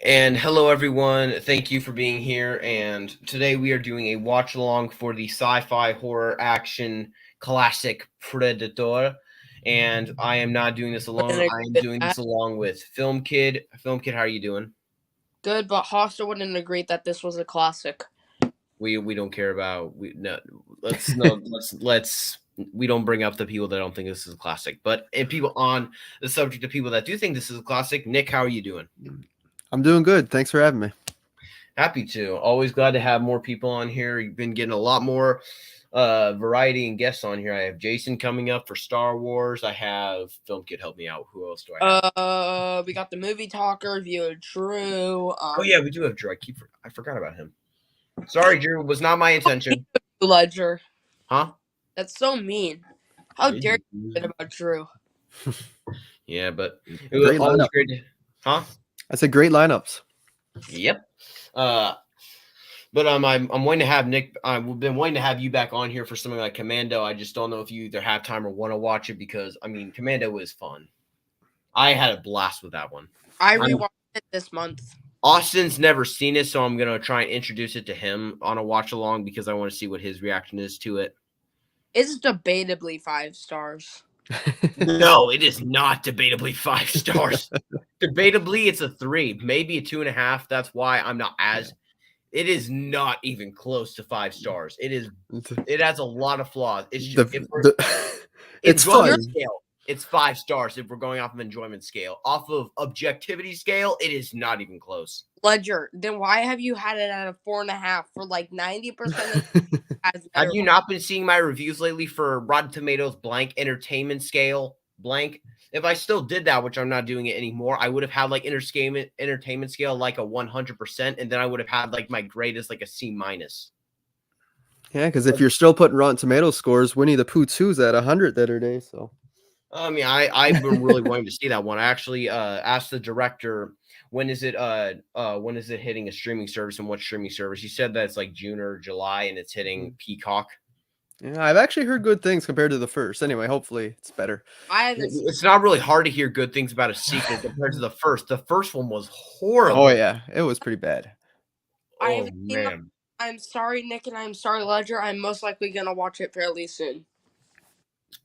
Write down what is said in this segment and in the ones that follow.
And hello, everyone. Thank you for being here. And today we are doing a watch along for the sci fi horror action classic Predator. And I am not doing this alone. Wouldn't I agree am with doing this that. along with Film Kid. Film Kid, how are you doing? Good, but Hoster wouldn't agree that this was a classic. We don't care about we no. Let's no. Let's we don't bring up the people that don't think this is a classic. But if people on the subject of people that do think this is a classic, Nick, how are you doing? I'm doing good. Thanks for having me. Happy to. Always glad to have more people on here. You've been getting a lot more variety and guests on here. I have Jason coming up for Star Wars. I have Film Kid help me out. Who else do I have? We got the movie talker, viewer Drew. Oh yeah, we do have Drew. I forgot about him. Sorry, Drew. Was not my intention. Ledger. Huh? That's so mean. How dare you say about Drew? Yeah, but it was Great always lineup. great. Huh? I said great lineups. Yep. But I'm waiting to have Nick. We've been waiting to have you back on here for something like Commando. I just don't know if you either have time or want to watch it because Commando is fun. I had a blast with that one. I rewatched it this month. Austin's never seen it, so I'm gonna try and introduce it to him on a watch along because I want to see what his reaction is to it. It's debatably 5 stars. No, it is not debatably 5 stars. Debatably, it's a 3, maybe a 2.5. That's why I'm not as. It is not even close to 5 stars. It is. It has a lot of flaws. It's just, it's fun. Scale, it's 5 stars if we're going off of enjoyment scale. Off of objectivity scale, it is not even close. Ledger, then why have you had it at a 4.5 for like 90%? Have you not been seeing my reviews lately for Rotten Tomatoes blank entertainment scale blank? If I still did that, which I'm not doing it anymore, I would have had like entertainment scale like a 100%, and then I would have had like my grade as like a C minus. Yeah, because if you're still putting Rotten Tomatoes scores, Winnie the Pooh 2's at 100 the other day. So, I've been really wanting to see that one. I actually asked the director when is it hitting a streaming service and what streaming service. He said that it's like June or July and it's hitting Peacock. yeah, I've actually heard good things compared to the first. Anyway, hopefully it's better. It's not really hard to hear good things about a sequel compared to the first. The first one was horrible. Oh yeah, it was pretty bad. Oh man. I'm sorry, Nick, and I'm sorry, Ledger. I'm most likely gonna watch it fairly soon.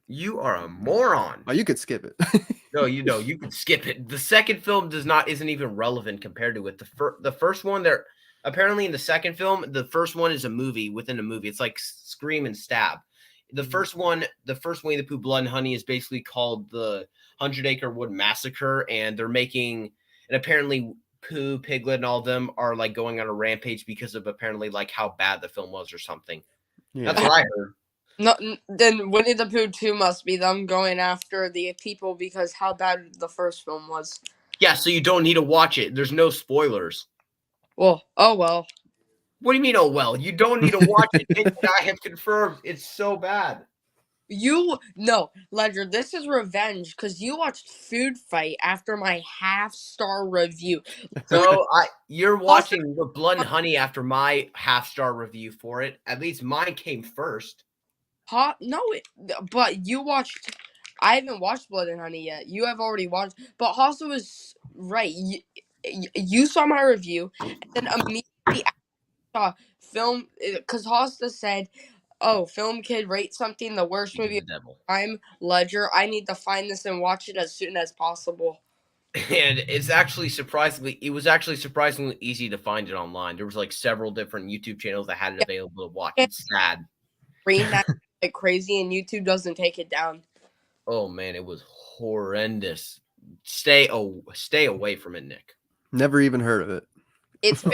You are a moron. Oh, you could skip it. No, you can skip it. The second film isn't even relevant compared to it. The first one, there apparently in the second film, the first one is a movie within a movie. It's like Scream and Stab. The first one, the first Winnie the Pooh Blood and Honey is basically called the 100-Acre Wood Massacre, and they're making and apparently Pooh, Piglet, and all of them are like going on a rampage because of apparently like how bad the film was or something. Yeah. That's what I heard. No, then Winnie the Pooh 2 must be them going after the people because how bad the first film was. Yeah, so you don't need to watch it. There's no spoilers. Well, oh well. What do you mean, oh well? You don't need to watch it. Nick and I have confirmed it's so bad. No, Ledger, this is revenge because you watched Food Fight after my half-star review. So you're watching the Blood and Honey after my half-star review for it. At least mine came first. No, but you watched. I haven't watched Blood and Honey yet. You have already watched, but Hossa was right. You saw my review, and then immediately saw film because Hossa said, "Oh, Film Kid rate something the worst movie of time." Ledger, I need to find this and watch it as soon as possible. And it was actually surprisingly easy to find it online. There was like several different YouTube channels that had it available to watch. It's sad. Reading that like crazy, and YouTube doesn't take it down. Oh man, it was horrendous. Stay away from it, Nick. Never even heard of it. It's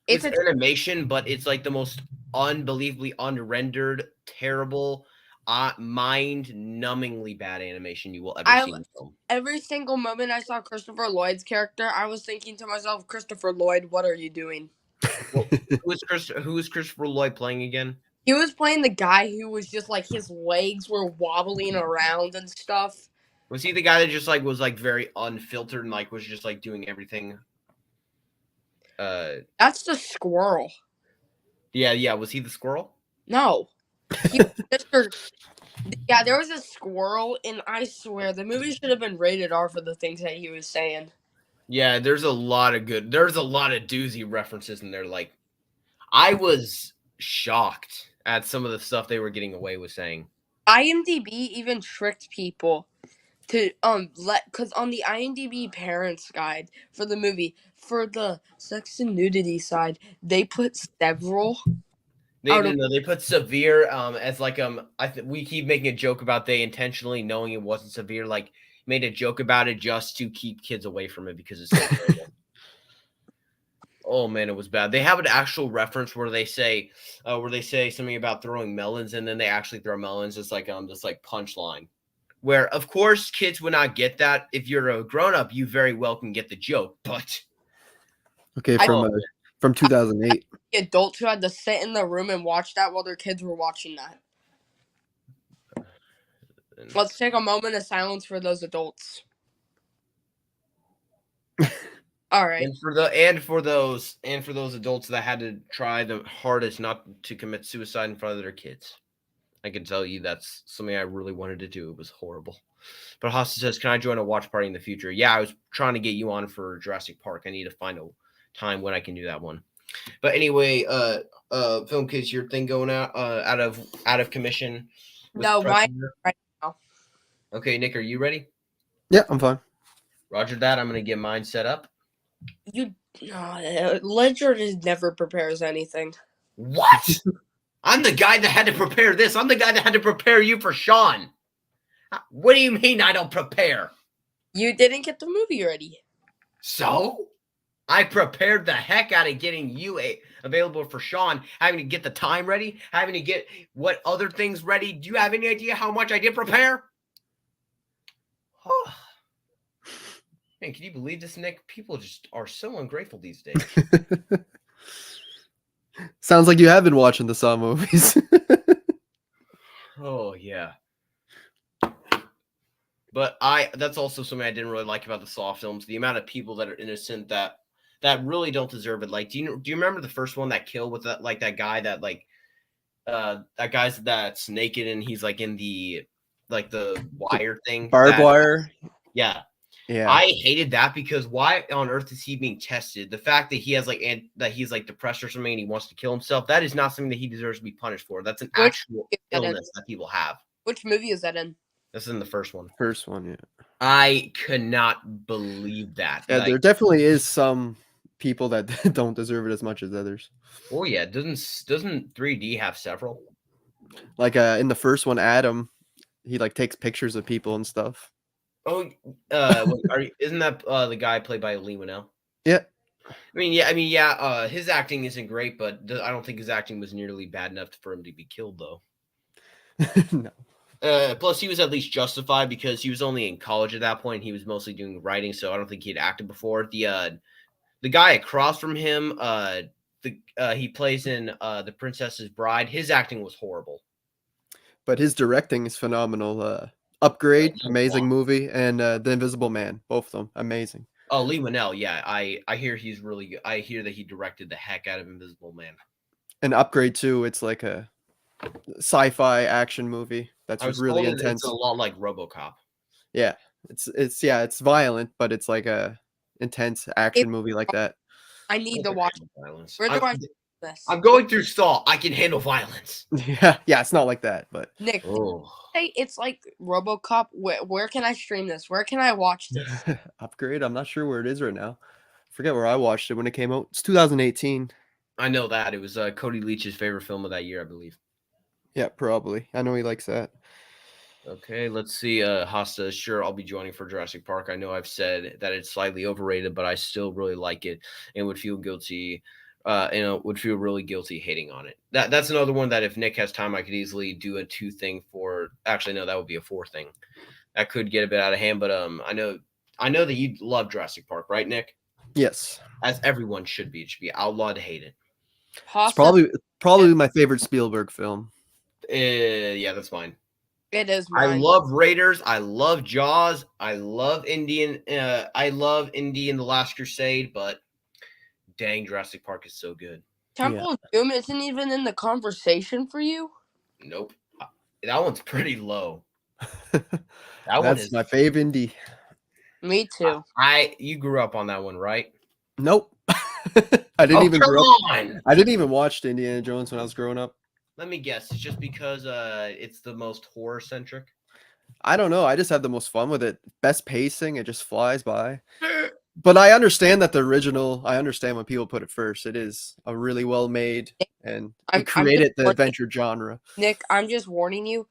it's animation, but it's like the most unbelievably unrendered, terrible, mind-numbingly bad animation you will ever see in film. Every single moment I saw Christopher Lloyd's character, I was thinking to myself, Christopher Lloyd, what are you doing? Well, who is Christopher Lloyd playing again? He was playing the guy who was just like his legs were wobbling around and stuff. Was he the guy that just like was like very unfiltered and like was just like doing everything? That's the squirrel. Yeah. Was he the squirrel? No. He was Mr. Yeah, there was a squirrel, and I swear the movie should have been rated R for the things that he was saying. Yeah, there's a lot of doozy references in there. Like, I was shocked at some of the stuff they were getting away with saying. IMDb even tricked people to because on the IMDb parents guide for the movie, for the sex and nudity side, they put several. They put severe as like we keep making a joke about they intentionally knowing it wasn't severe, like made a joke about it just to keep kids away from it because it's so terrible. Oh man, it was bad. They have an actual reference where they say something about throwing melons, and then they actually throw melons. It's like this like punchline, where of course kids would not get that. If you're a grown up, you very well can get the joke, but Okay, from 2008. The adults who had to sit in the room and watch that while their kids were watching that. Let's take a moment of silence for those adults. All right. And for those adults that had to try the hardest not to commit suicide in front of their kids. I can tell you that's something I really wanted to do. It was horrible. But Hosta says, "Can I join a watch party in the future?" Yeah, I was trying to get you on for Jurassic Park. I need to find a time when I can do that one. But anyway, Film Kids, your thing going out of commission. No, mine right now. Okay, Nick, are you ready? Yeah, I'm fine. Roger that. I'm gonna get mine set up. Ledger just never prepares anything. What? I'm the guy that had to prepare this. I'm the guy that had to prepare you for Sean. What do you mean I don't prepare? You didn't get the movie ready. So? I prepared the heck out of getting you available for Sean, having to get the time ready, having to get what other things ready. Do you have any idea how much I did prepare? Oh. Man, can you believe this, Nick? People just are so ungrateful these days. Sounds like you have been watching the Saw movies. Oh, yeah. But that's also something I didn't really like about the Saw films. The amount of people that are innocent that really don't deserve it. Like, do you remember the first one, that kill with that guy that guy's that's naked and he's like in the wire thing? Barbed wire? Yeah. Yeah. I hated that because why on earth is he being tested? The fact that he has that he's like depressed or something and he wants to kill himself, that is not something that he deserves to be punished for. That's an actual illness that people have. Which movie is that in? This is in the first one. First one, yeah. I could not believe that. Yeah, there definitely is some people that don't deserve it as much as others. Oh yeah, doesn't 3D have several? Like in the first one, Adam, he like takes pictures of people and stuff. Oh, isn't that the guy played by Lee Winnell? Yeah. I mean, yeah. His acting isn't great, but I don't think his acting was nearly bad enough for him to be killed, though. No. Plus, he was at least justified because he was only in college at that point. He was mostly doing writing, so I don't think he had acted before. The guy across from him, he plays in The Princess's Bride. His acting was horrible, but his directing is phenomenal. Upgrade, amazing movie, and The Invisible Man, both of them amazing. Oh, Lee Winnell, yeah, I hear he's really good. I hear that he directed the heck out of Invisible Man. And Upgrade too. It's like a sci-fi action movie that's really intense. It's a lot like RoboCop. Yeah, it's violent, but it's like a intense action movie like that. I need to watch violence. Where do I do this? I'm going through Saw. I can handle violence. Yeah, it's not like that, but Nick, it's like RoboCop. Where can I stream this? Where can I watch this? Upgrade. I'm not sure where it is right now. Forget where I watched it when it came out. It's 2018. I know that it was Cody Leach's favorite film of that year, I believe. Yeah, probably. I know he likes that. Okay, let's see. Hosta, sure, I'll be joining for Jurassic Park. I know I've said that it's slightly overrated, but I still really like it and would feel guilty. Would feel really guilty hating on it. That's another one that if Nick has time, I could easily do a 2 thing for. Actually, no, that would be a 4 thing. That could get a bit out of hand, but I know that you love Jurassic Park, right, Nick? Yes. As everyone should be. It should be outlawed to hate it. It's probably my favorite Spielberg film. Yeah, that's mine. It is mine. I love Raiders. I love Jaws. I love Indy and The Last Crusade, but dang, Jurassic Park is so good. Temple of Doom isn't even in the conversation for you? Nope. That one's pretty low. That one That's is. my fave indie. Me too. You grew up on that one, right? Nope. I didn't Oh, even come grow up. on! I didn't even watch Indiana Jones when I was growing up. Let me guess. It's just because it's the most horror centric. I don't know. I just had the most fun with it. Best pacing. It just flies by. But I understand that the original. I understand when people put it first. It is a really well made, and it I'm just created the warning, adventure genre. Nick. I'm just warning you.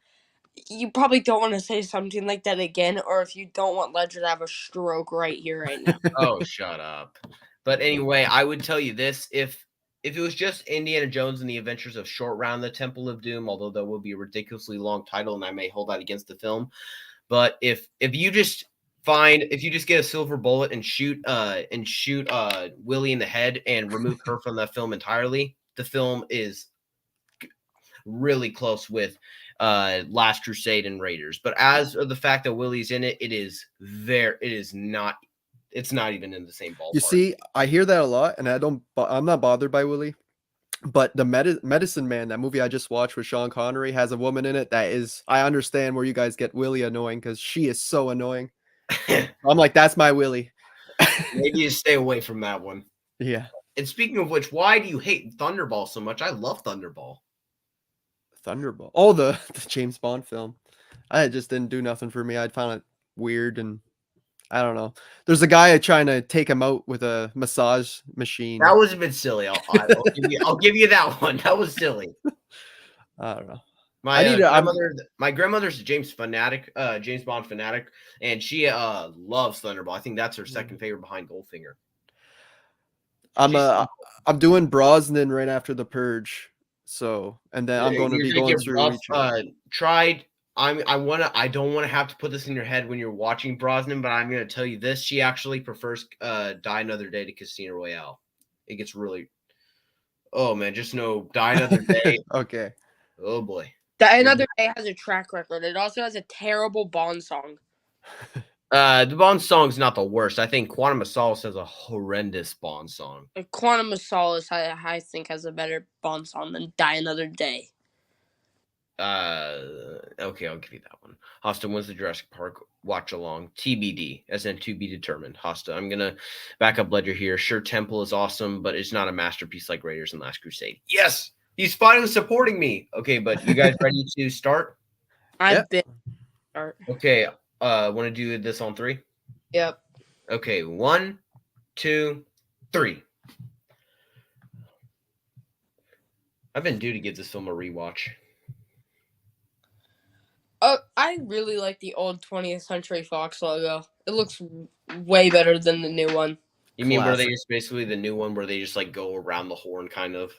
You probably don't want to say something like that again, or if you don't want Ledger to have a stroke right here, right now. Oh, shut up. But anyway, I would tell you this: if it was just Indiana Jones and the Adventures of Short Round: The Temple of Doom, although that will be a ridiculously long title, and I may hold that against the film. But if you just get a silver bullet and shoot Willie in the head and remove her from that film entirely, the film is really close with Last Crusade and Raiders. But as of the fact that Willie's in it, it's not even in the same ballpark. You see, I hear that a lot, and I'm not bothered by Willie. But the Medicine Man, that movie I just watched with Sean Connery, has a woman in it that is. I understand where you guys get Willie annoying because she is so annoying. I'm like, that's my Willie. Maybe you stay away from that one. Yeah. And speaking of which, why do you hate Thunderball so much? I love Thunderball. Thunderball. Oh, the James Bond film. I just didn't do nothing for me. I found it weird, and I don't know. There's a guy trying to take him out with a massage machine. That was a bit silly. I'll give you that one. That was silly. I don't know. My grandmother's a James Bond fanatic, and she loves Thunderball. I think that's her second favorite behind Goldfinger. I'm doing Brosnan right after The Purge, so and then I'm going to be going through each one. I don't want to have to put this in your head when you're watching Brosnan, but I'm going to tell you this: she actually prefers Die Another Day to Casino Royale. It gets really. Oh man, just know Die Another Day. Okay. Oh boy. Die Another Day has a track record. It also has a terrible Bond song. The Bond song's not the worst. I think Quantum of Solace has a horrendous Bond song. Quantum of Solace, I think, has a better Bond song than Die Another Day. Okay, I'll give you that one. Hosta, when's the Jurassic Park watch along? TBD, as in to be determined. Hosta, I'm gonna back up Ledger here. Sure, Temple is awesome, but it's not a masterpiece like Raiders and Last Crusade. Yes, he's finally supporting me. Okay, but you guys ready to start? I've been. Okay, want to do this on 3? Yep. Okay, 1, 2, 3. I've been due to give this film a rewatch. I really like the old 20th Century Fox logo. It looks way better than the new one. You mean where they just basically the new one where they just like go around the horn kind of?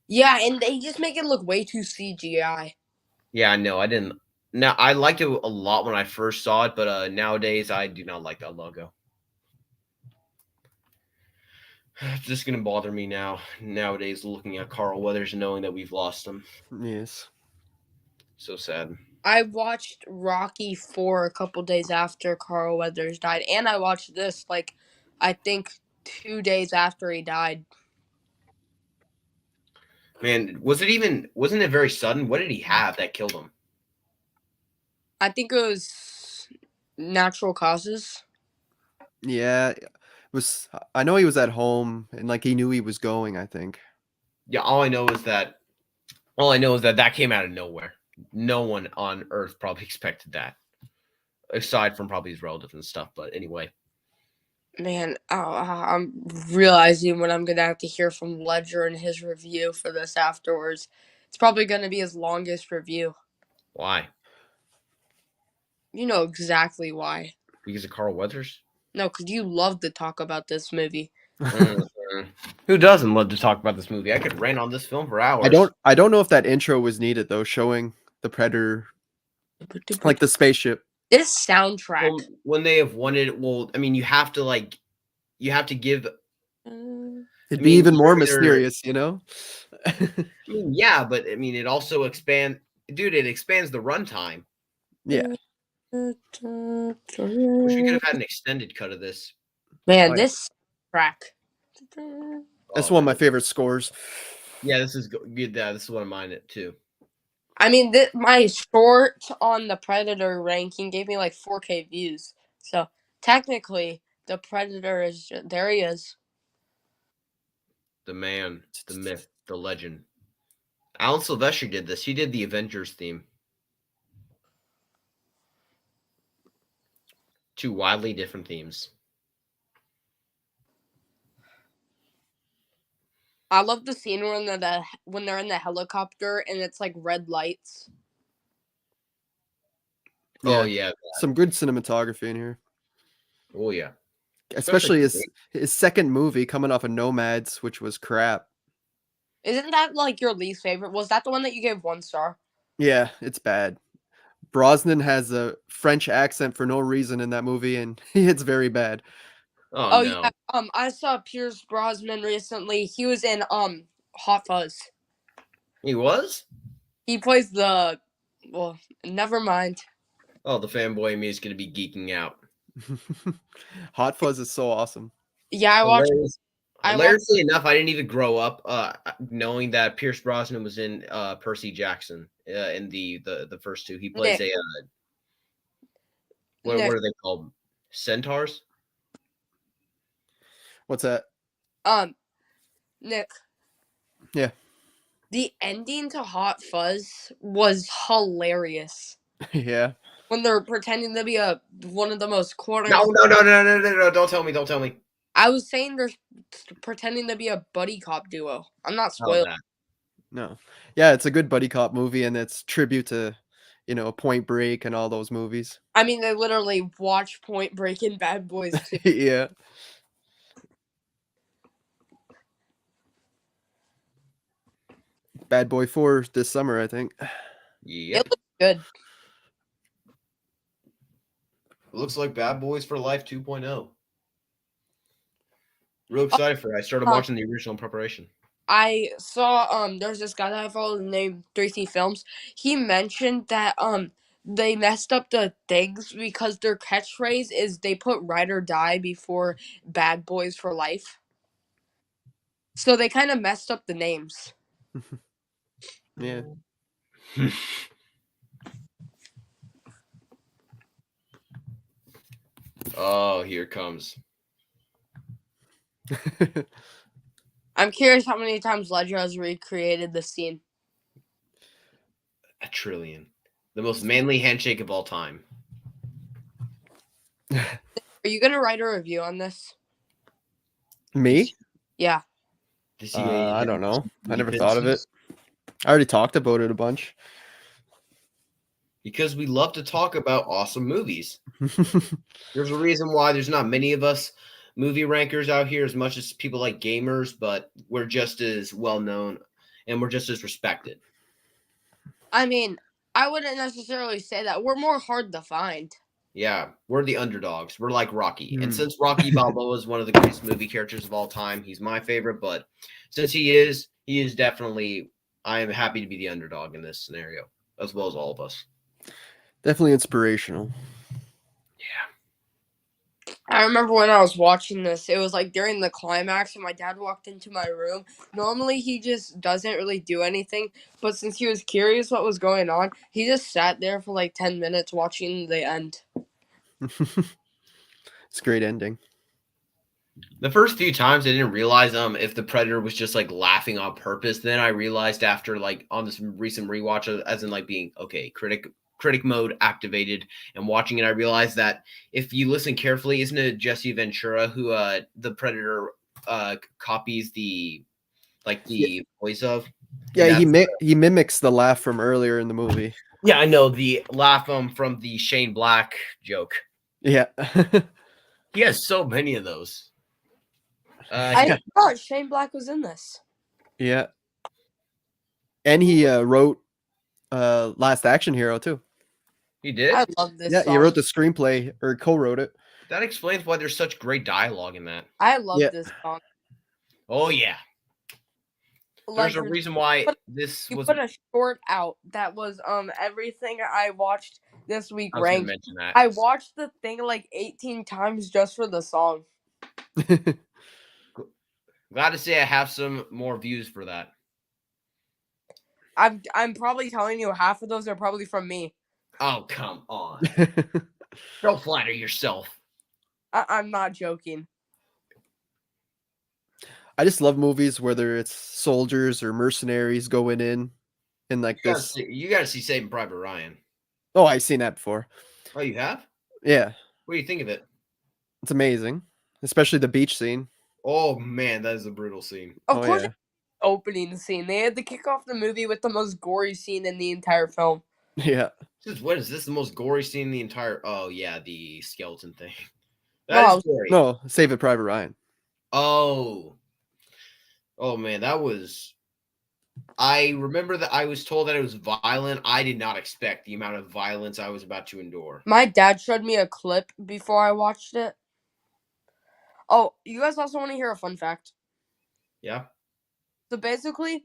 Yeah, and they just make it look way too CGI. Yeah, no, I didn't. Now I liked it a lot when I first saw it, but nowadays I do not like that logo. It's just gonna bother me nowadays looking at Carl Weathers and knowing that we've lost him. Yes. So sad. I watched Rocky 4 a couple days after Carl Weathers died, and I watched this I think 2 days after he died. Man, wasn't it very sudden? What did he have that killed him? I think it was natural causes. Yeah, I know he was at home and he knew he was going, I think. Yeah, all I know is that that came out of nowhere. No one on Earth probably expected that, aside from probably his relatives and stuff. But anyway, man, I'm realizing what I'm gonna have to hear from Ledger and his review for this afterwards. It's probably gonna be his longest review. Why? You know exactly why. Because of Carl Weathers? No, because you love to talk about this movie. Who doesn't love to talk about this movie? I could rant on this film for hours. I don't know if that intro was needed though, showing the Predator, like the spaceship. This soundtrack. Well, when they have wanted, I mean, you have to give. It'd be even more mysterious, you know. I mean, yeah, but I mean, it also expands the runtime. Yeah. Wish we could have had an extended cut of this. Man, this track. That's one of my favorite scores. Yeah, this is good. Yeah, this is one of mine too. I mean, my short on the Predator ranking gave me like 4K views. So technically, the Predator is there. He is. The man, the myth, the legend. Alan Silvestri did this. He did the Avengers theme. Two wildly different themes. I love the scene when they're in the helicopter and it's like red lights. Oh yeah. Some good cinematography in here. Oh yeah. Especially his second movie coming off of Nomads, which was crap. Isn't that like your least favorite? Was that the one that you gave 1 star? Yeah, it's bad. Brosnan has a French accent for no reason in that movie, and it's very bad. Oh no. Yeah. I saw Pierce Brosnan recently. He was in Hot Fuzz. He was? He plays the. Well, never mind. Oh, the fanboy in me is gonna be geeking out. Hot Fuzz is so awesome. Yeah, I watched. Hilariously enough, I didn't even grow up knowing that Pierce Brosnan was in Percy Jackson in the first two. He plays Nick. what are they called? Centaurs? What's that? Nick. Yeah. The ending to Hot Fuzz was hilarious. Yeah. When they're pretending to be one of the most No, don't tell me. I was saying they're pretending to be a buddy cop duo. I'm not spoiling. No. Yeah, it's a good buddy cop movie, and it's tribute to, Point Break and all those movies. I mean, they literally watch Point Break and Bad Boys too. Yeah. Bad Boy 4 this summer, I think. Yeah. It looks good. It looks like Bad Boys for Life 2.0. Real excited for it. I started watching the original in preparation. I saw there's this guy that I follow named 3C Films. He mentioned that they messed up the things because their catchphrase is they put ride or die before Bad Boys for Life. So they kind of messed up the names. Yeah. Oh, here it comes. I'm curious how many times Ledger has recreated this scene. A trillion. The most manly handshake of all time. Are you going to write a review on this? Me? Yeah. I don't know. I never thought of it. I already talked about it a bunch. Because we love to talk about awesome movies. There's a reason why there's not many of us movie rankers out here as much as people like gamers, but we're just as well known and we're just as respected. I mean, I wouldn't necessarily say that. We're more hard to find. Yeah, we're the underdogs. We're like Rocky. And since Rocky Balboa is one of the greatest movie characters of all time, he's my favorite. But since he is definitely, I am happy to be the underdog in this scenario, as well as all of us. Definitely inspirational. Yeah. I remember when I was watching this, it was like during the climax and my dad walked into my room. Normally he just doesn't really do anything, but since he was curious what was going on, he just sat there for like 10 minutes watching the end. It's a great ending. The first few times I didn't realize if the Predator was just like laughing on purpose. Then I realized after like on this recent rewatch, as in like being okay, critic mode activated and watching it, I realized that if you listen carefully, isn't it Jesse Ventura who the Predator copies the voice of? Yeah, he mimics the laugh from earlier in the movie. Yeah, I know the laugh from the Shane Black joke. Yeah. He has so many of those. I thought Shane Black was in this. Yeah. And he wrote Last Action Hero too. He did? I love this song. He wrote the screenplay or co-wrote it. That explains why there's such great dialogue in that. I love this song. Oh yeah. There's a reason why this was. You put a short out that was everything I watched this week I was ranked. mention that. I watched the thing like 18 times just for the song. Glad to say I have some more views for that. I'm probably telling you half of those are probably from me. Oh, come on. Don't flatter yourself. I'm not joking. I just love movies whether it's soldiers or mercenaries going in and like this. You gotta see Saving Private Ryan. Oh, I've seen that before. Oh, you have? Yeah, What do you think of it? it's amazing, especially the beach scene. Oh man, that is a brutal scene. Of Oh course, yeah, opening scene. They had to kick off the movie with the most gory scene in the entire film. yeah. What is this? The most gory scene in the entire? Oh yeah, the skeleton thing. No, That is gory. No, Save It Private Ryan. Oh, oh man, that was. I remember that I was told that it was violent. I did not expect the amount of violence I was about to endure. my dad showed me a clip before I watched it. Oh, you guys also want to hear a fun fact? Yeah. So basically,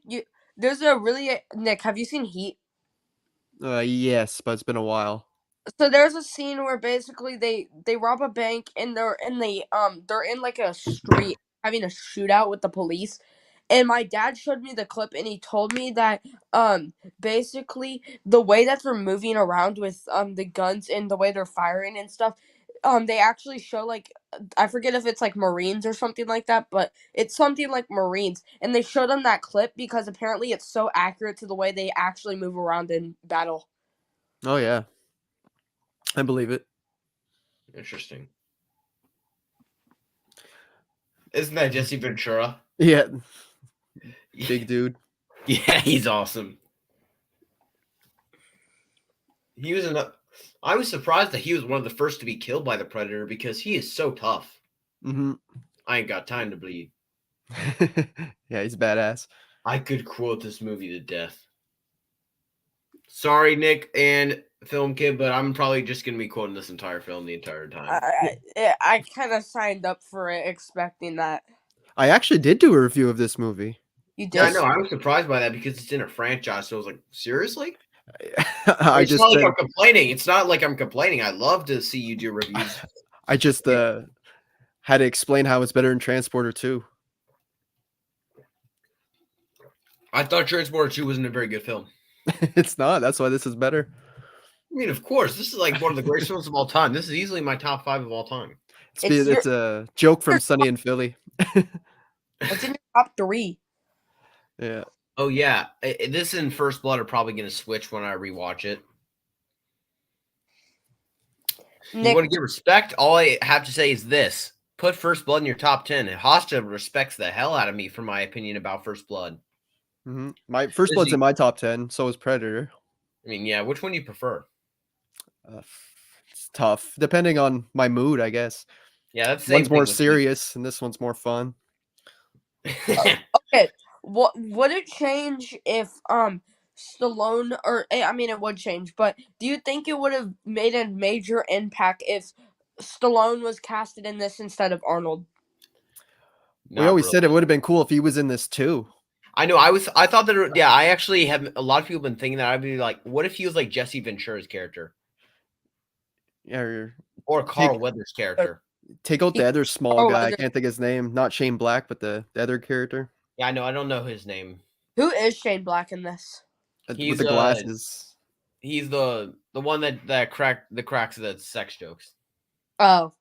there's a really Nick. Have you seen Heat? Yes, but it's been a while. So there's a scene where basically they rob a bank and they're in like a street having a shootout with the police. And my dad showed me the clip and he told me that basically the way that they're moving around with the guns and the way they're firing and stuff, they actually show like I forget if it's like Marines or something like that, but it's something like Marines. And they showed them that clip because apparently it's so accurate to the way they actually move around in battle. Oh yeah, I believe it. Interesting. Isn't that Jesse Ventura? Yeah, big dude. Yeah, he's awesome. He was I was surprised that he was one of the first to be killed by the Predator because he is so tough. Mm-hmm. I ain't got time to bleed. Yeah, he's badass. I could quote this movie to death. Sorry, Nick and Film Kid, but I'm probably just gonna be quoting this entire film the entire time. I kind of signed up for it expecting that. I actually did do a review of this movie. You Yeah, I did? know. I was surprised by that because it's in a franchise. So I was like, seriously? I It's just not like said, I'm complaining. It's not like I'm complaining. I love to see you do reviews. I just had to explain how it's better than Transporter 2. I thought Transporter 2 wasn't a very good film. It's not. That's why this is better. I mean, of course, this is like one of the greatest films of all time. This is easily my top 5 of all time. It's a joke from Sunny in Philly. It's in your top 3. Yeah. Oh yeah, this and First Blood are probably going to switch when I rewatch it. Nick, You want to give respect? All I have to say is this: put First Blood in your top 10. And Hosta respects the hell out of me for my opinion about First Blood. Mm-hmm. My First Blood's in my top 10. So is Predator. I mean, yeah. Which one do you prefer? It's tough, depending on my mood, I guess. Yeah, that's the same one's more thing with serious, and this one's more fun. me. okay. What would it change if Stallone or I mean it would change, but do you think it would have made a major impact if Stallone was casted in this instead of Arnold? We always said it would have been cool if he was in this too. I know. I thought that. Yeah, I actually have. A lot of people have been thinking that. I'd be like, what if he was like Jesse Ventura's character? Yeah, Or Carl Weathers' character. take out the other small guy. I Weathers. can't think of his name. Not Shane Black, but the other character. Yeah, I know. I don't know his name. Who is Shane Black in this? With the glasses. He's the one that cracks the sex jokes. Oh.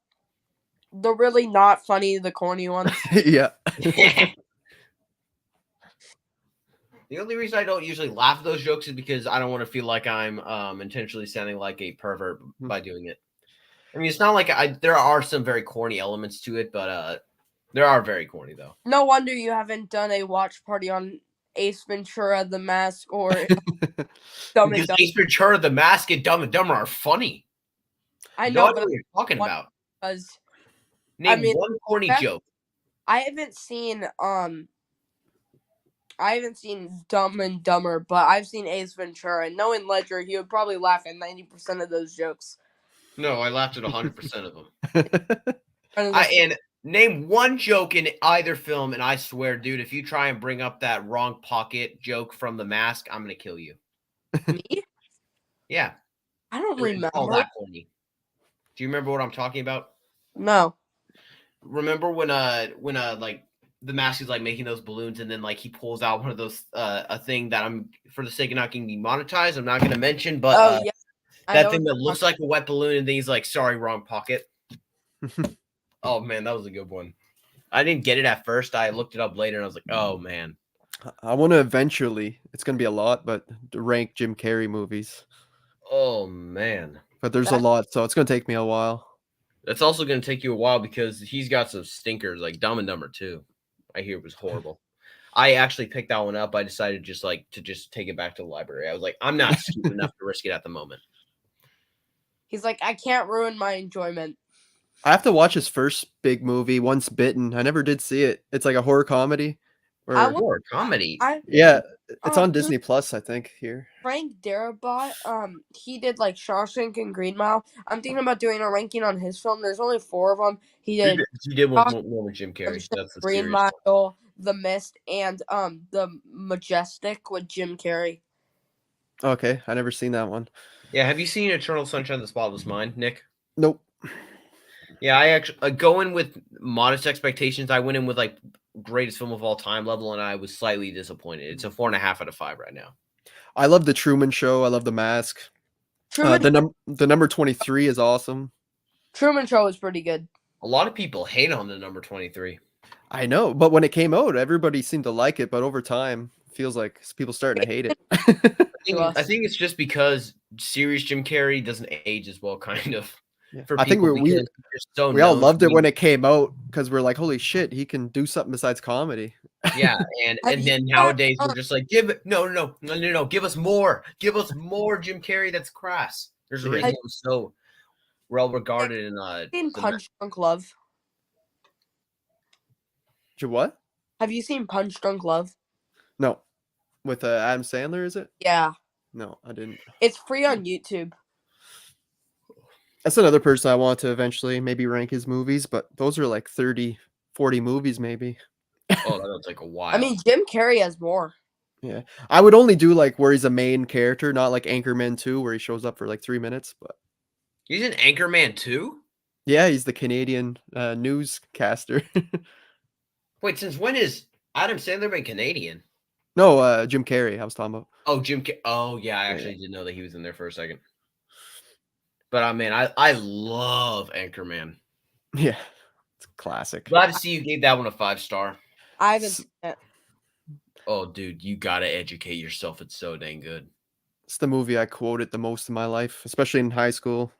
The really not funny, the corny ones. Yeah. The only reason I don't usually laugh at those jokes is because I don't want to feel like I'm intentionally sounding like a pervert by doing it. I mean, it's not like there are some very corny elements to it, but there are very corny though. No wonder you haven't done a watch party on Ace Ventura, The Mask, or Dumb and Because Dumber. Ace Ventura, The Mask, and Dumb and Dumber are funny. I know, but what you're talking about. Because Name one corny joke. I haven't seen Dumb and Dumber, but I've seen Ace Ventura, and knowing Ledger, he would probably laugh at 90% of those jokes. No, I laughed at 100% of them. And name one joke in either film, and I swear, dude, if you try and bring up that wrong pocket joke from The Mask, I'm gonna kill you. Me? Yeah. I don't remember. All that corny. Do you remember what I'm talking about? No. Remember when like the mask is like making those balloons, and then like he pulls out one of those a thing that I'm, for the sake of not getting demonetized, I'm not going to mention, but Oh yeah, I that know. thing that looks like a wet balloon, and then he's like, "Sorry, wrong pocket." Oh man, that was a good one. I didn't get it at first. I looked it up later, and I was like, "Oh man." I want to eventually. It's gonna be a lot, but to rank Jim Carrey movies. Oh man. But there's a That- lot, so it's gonna take me a while. That's also going to take you a while because he's got some stinkers, like Dumb and Dumber 2. I hear it was horrible. I actually picked that one up. I decided just take it back to the library. I was like, I'm not stupid enough to risk it at the moment. He's like, I can't ruin my enjoyment. I have to watch his first big movie, Once Bitten. I never did see it. It's like a horror comedy. I Or want- Or comedy. yeah, it's on who- Disney Plus, I think. Here, Frank Darabont, he did like Shawshank and Green Mile. I'm thinking about doing a ranking on his film. There's only 4 of them. He did He did one with Jim Carrey. Shawshank, That's the Green serious one. Mile, The Mist, and The Majestic with Jim Carrey. okay, I never seen that one. Yeah, have you seen Eternal Sunshine of the Spotless Mind, Nick? Nope. Yeah, I actually go in with modest expectations. I went in with like greatest film of all time level, and I was slightly disappointed. It's a 4.5 out of 5 right now. I love the Truman Show. I love the Mask. Truman, The number 23 is awesome. Truman Show was pretty good. A lot of people hate on the number 23. I know, but when it came out, everybody seemed to like it. But over time, it feels like people starting to hate it. I think it's just because serious Jim Carrey doesn't age as well, kind of. Yeah. For I think people we because they're so we all known loved for it when being- it came out because we're like, holy shit, he can do something besides comedy. Yeah, and Have you then nowadays we're just like, no, give us more Jim Carrey. That's crass. There's a Yeah. reason it was so well regarded in Seen the Punch Drunk Love? What? Have you seen Punch Drunk Love? No, with Adam Sandler, is it? Yeah, No, I didn't. it's free on YouTube. That's another person I want to eventually maybe rank his movies, but those are like 30, 40 movies maybe. Oh, that'll take a while. I mean, Jim Carrey has more. Yeah. I would only do like where he's a main character, not like Anchorman 2 where he shows up for like 3 minutes, but he's an Anchorman too. yeah, he's the Canadian newscaster. Wait, since when is Adam Sandler been Canadian? No, Jim Carrey, I was talking about. Oh, Oh, yeah, I actually didn't know that he was in there for a second. But I mean, I love Anchorman. Yeah. It's classic. Glad to see you gave that one a 5-star. I haven't seen it. Oh, dude, you gotta educate yourself. It's so dang good. It's the movie I quoted the most in my life, especially in high school.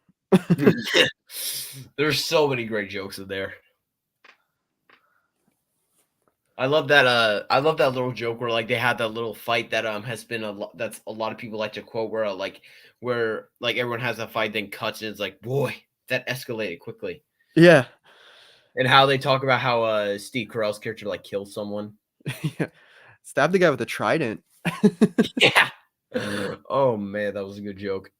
There's so many great jokes in there. I love that. I love that little joke where like they had that little fight that has been that's a lot of people like to quote where everyone has a fight then cuts and it's like, boy, that escalated quickly. Yeah. And how they talk about how Steve Carell's character like kills someone. Yeah. Stab the guy with a trident. Yeah. Oh man, that was a good joke.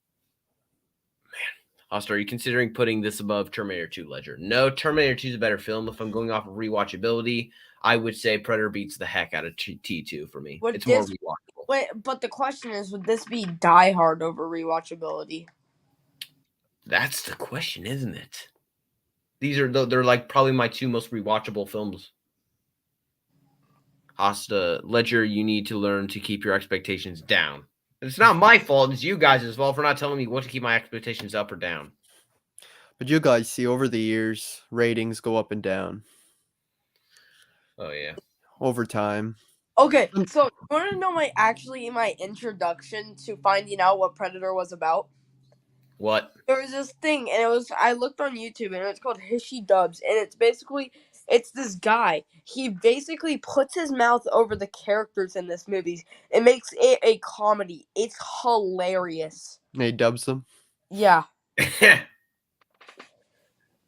Man, Hoster, are you considering putting this above Terminator 2 Ledger? No, Terminator 2 is a better film. If I'm going off of rewatchability, I would say Predator beats the heck out of T2 for me. Would It's more this- rewatchable. Wait, but the question is, would this be Die Hard over rewatchability? That's the question, isn't it? They're like probably my 2 most rewatchable films. Hosta, Ledger, you need to learn to keep your expectations down. It's not my fault. It's you guys' fault for not telling me what to keep my expectations up or down. But you guys see over the years, ratings go up and down Oh yeah. over time. Okay, so you want to know my introduction to finding out what Predator was about? What? There was this thing, and I looked on YouTube, and it's called Hishy Dubs, and it's this guy. He basically puts his mouth over the characters in this movie. It makes it a comedy. It's hilarious. And he dubs them. Yeah,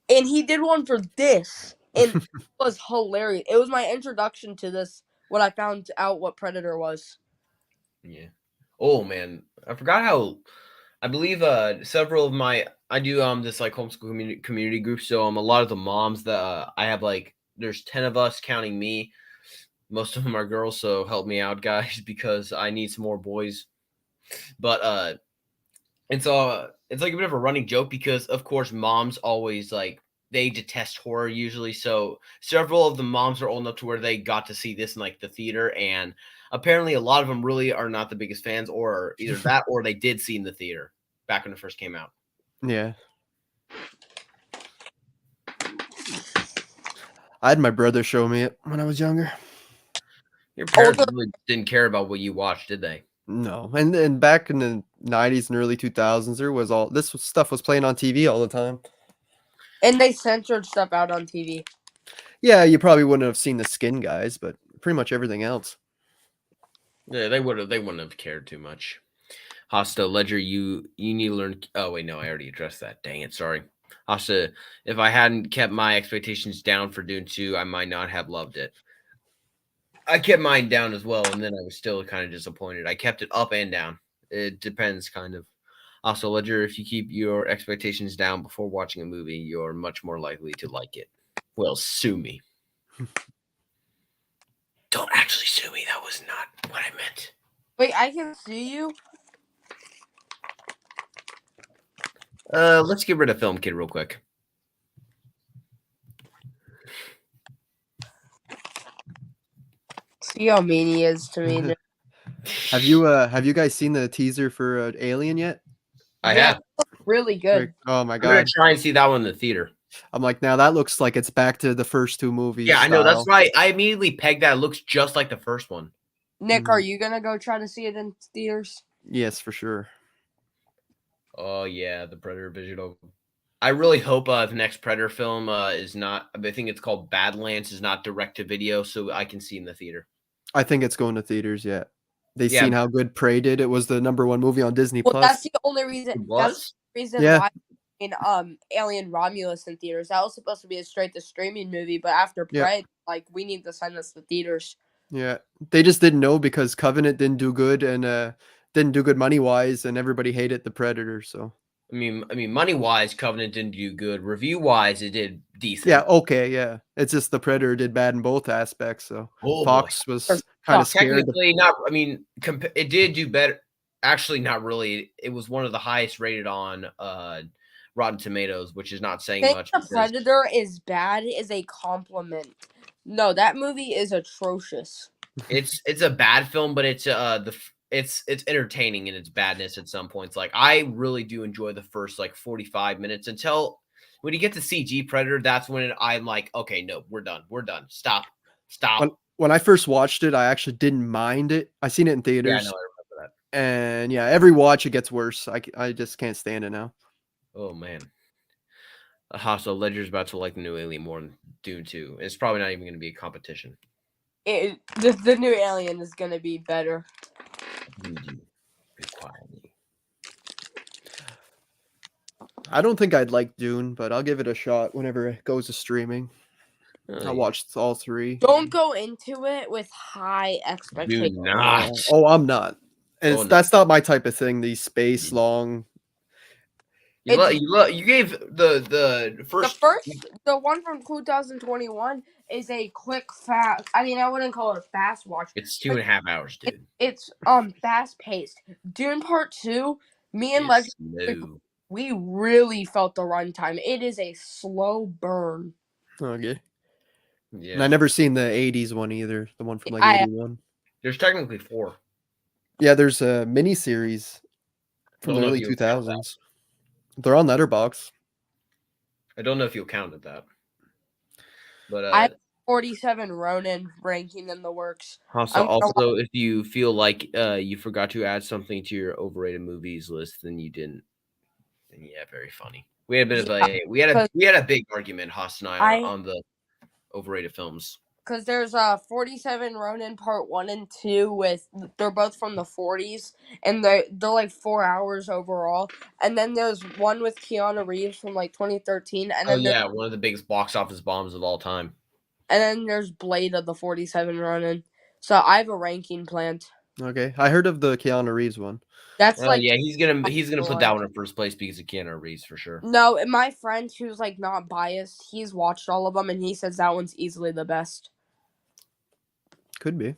and he did one for this, and it was hilarious. It was my introduction to this. When I found out what Predator was. Yeah. Oh man, I forgot how. I believe several of my I do this like homeschool community group. So a lot of the moms that I have like there's 10 of us counting me. Most of them are girls, so help me out, guys, because I need some more boys. But and so it's like a bit of a running joke because of course moms always like they detest horror usually. So several of the moms are old enough to where they got to see this in like the theater, and apparently a lot of them really are not the biggest fans, or either that or they did see in the theater back when it first came out. Yeah. I had my brother show me it when I was younger. Your parents really didn't care about what you watched, did they? No, and back in the 90s and early 2000s, there was stuff was playing on TV all the time. And they censored stuff out on TV. Yeah, you probably wouldn't have seen the Skin Guys, but pretty much everything else. Yeah, they wouldn't have cared too much. Hosta, Ledger, you need to learn. Oh wait, no, I already addressed that. Dang it, sorry. Hosta, if I hadn't kept my expectations down for Dune 2, I might not have loved it. I kept mine down as well, and then I was still kind of disappointed. I kept it up and down. It depends, kind of. Also, Ledger, if you keep your expectations down before watching a movie, you're much more likely to like it. Well, sue me. Don't actually sue me. That was not what I meant. Wait, I can sue you? Let's get rid of Film Kid real quick. See how mean he is to me. Have you guys seen the teaser for Alien yet? I have. Really good. Oh my I'm gonna god. try and see that one in the theater. I'm like, now that looks like it's back to the first two movies. Yeah, I know. That's why I immediately pegged that. It looks just like the first one. Nick, are you gonna go try to see it in theaters? Yes, for sure. Oh yeah, the Predator visual. I really hope the next Predator film is not. I think it's called Badlands. Is not direct to video, so I can see in the theater. I think it's going to theaters. Yeah, they seen how good Prey did. It was the #1 movie on Disney Plus. That's the only reason. That's the reason why in Alien Romulus in theaters. That was supposed to be a straight to streaming movie, but after Prey, like we need to send this to theaters. Yeah, they just didn't know because Covenant didn't do good and didn't do good money wise, and everybody hated the Predator. So I mean, money wise, Covenant didn't do good. Review wise, it did decent. Yeah, okay, yeah. It's just the Predator did bad in both aspects. So Fox was kind of scared. Technically, not. I mean, it did do better. Actually, not really. It was one of the highest rated on Rotten Tomatoes, which is not saying much. The Predator is bad is a compliment. No, that movie is atrocious. It's a bad film, but it's it's entertaining in its badness at some points. Like I really do enjoy the first like 45 minutes until when you get to CG Predator. That's when I'm like, okay, no, we're done. Stop. When I first watched it, I actually didn't mind it. I seen it in theaters. Yeah, I know, I remember that. And yeah, every watch it gets worse. I just can't stand it now. Oh man. Hostile Ledger's about to like the new Alien more than Dune 2. It's probably not even going to be a competition. The new Alien is going to be better. I don't think I'd like Dune, but I'll give it a shot whenever it goes to streaming. I'll watch all three. Don't go into it with high expectations. Do not. Oh, I'm not. And that's not my type of thing. These space long. You gave the one from 2021 is a quick fast. I mean, I wouldn't call it a fast watch. It's 2.5 hours, dude. It's fast paced. Dune Part 2, me and Ledger, we really felt the runtime. It is a slow burn. Okay. Yeah. And I never seen the 80s one either. The one from like 81. There's technically 4. Yeah, there's a mini series from the early 2000s. They're on Letterboxd. I don't know if you'll count at that. But I have 47 Ronin ranking in the works. Also, if you feel like you forgot to add something to your overrated movies list, then you didn't. And yeah, very funny. We had a bit of we had a big argument, Haas and I on the overrated films. Because there's 47 Ronin Part 1 and 2 they're both from the 40s, and they're like 4 hours overall. And then there's one with Keanu Reeves from like 2013. And then one of the biggest box office bombs of all time. And then there's Blade of the 47 Ronin. So I have a ranking planned. Okay, I heard of the Keanu Reeves one. That's he's gonna put that one in first place because of Keanu Reeves for sure. No, and my friend who's like not biased, he's watched all of them and he says that one's easily the best. Could be.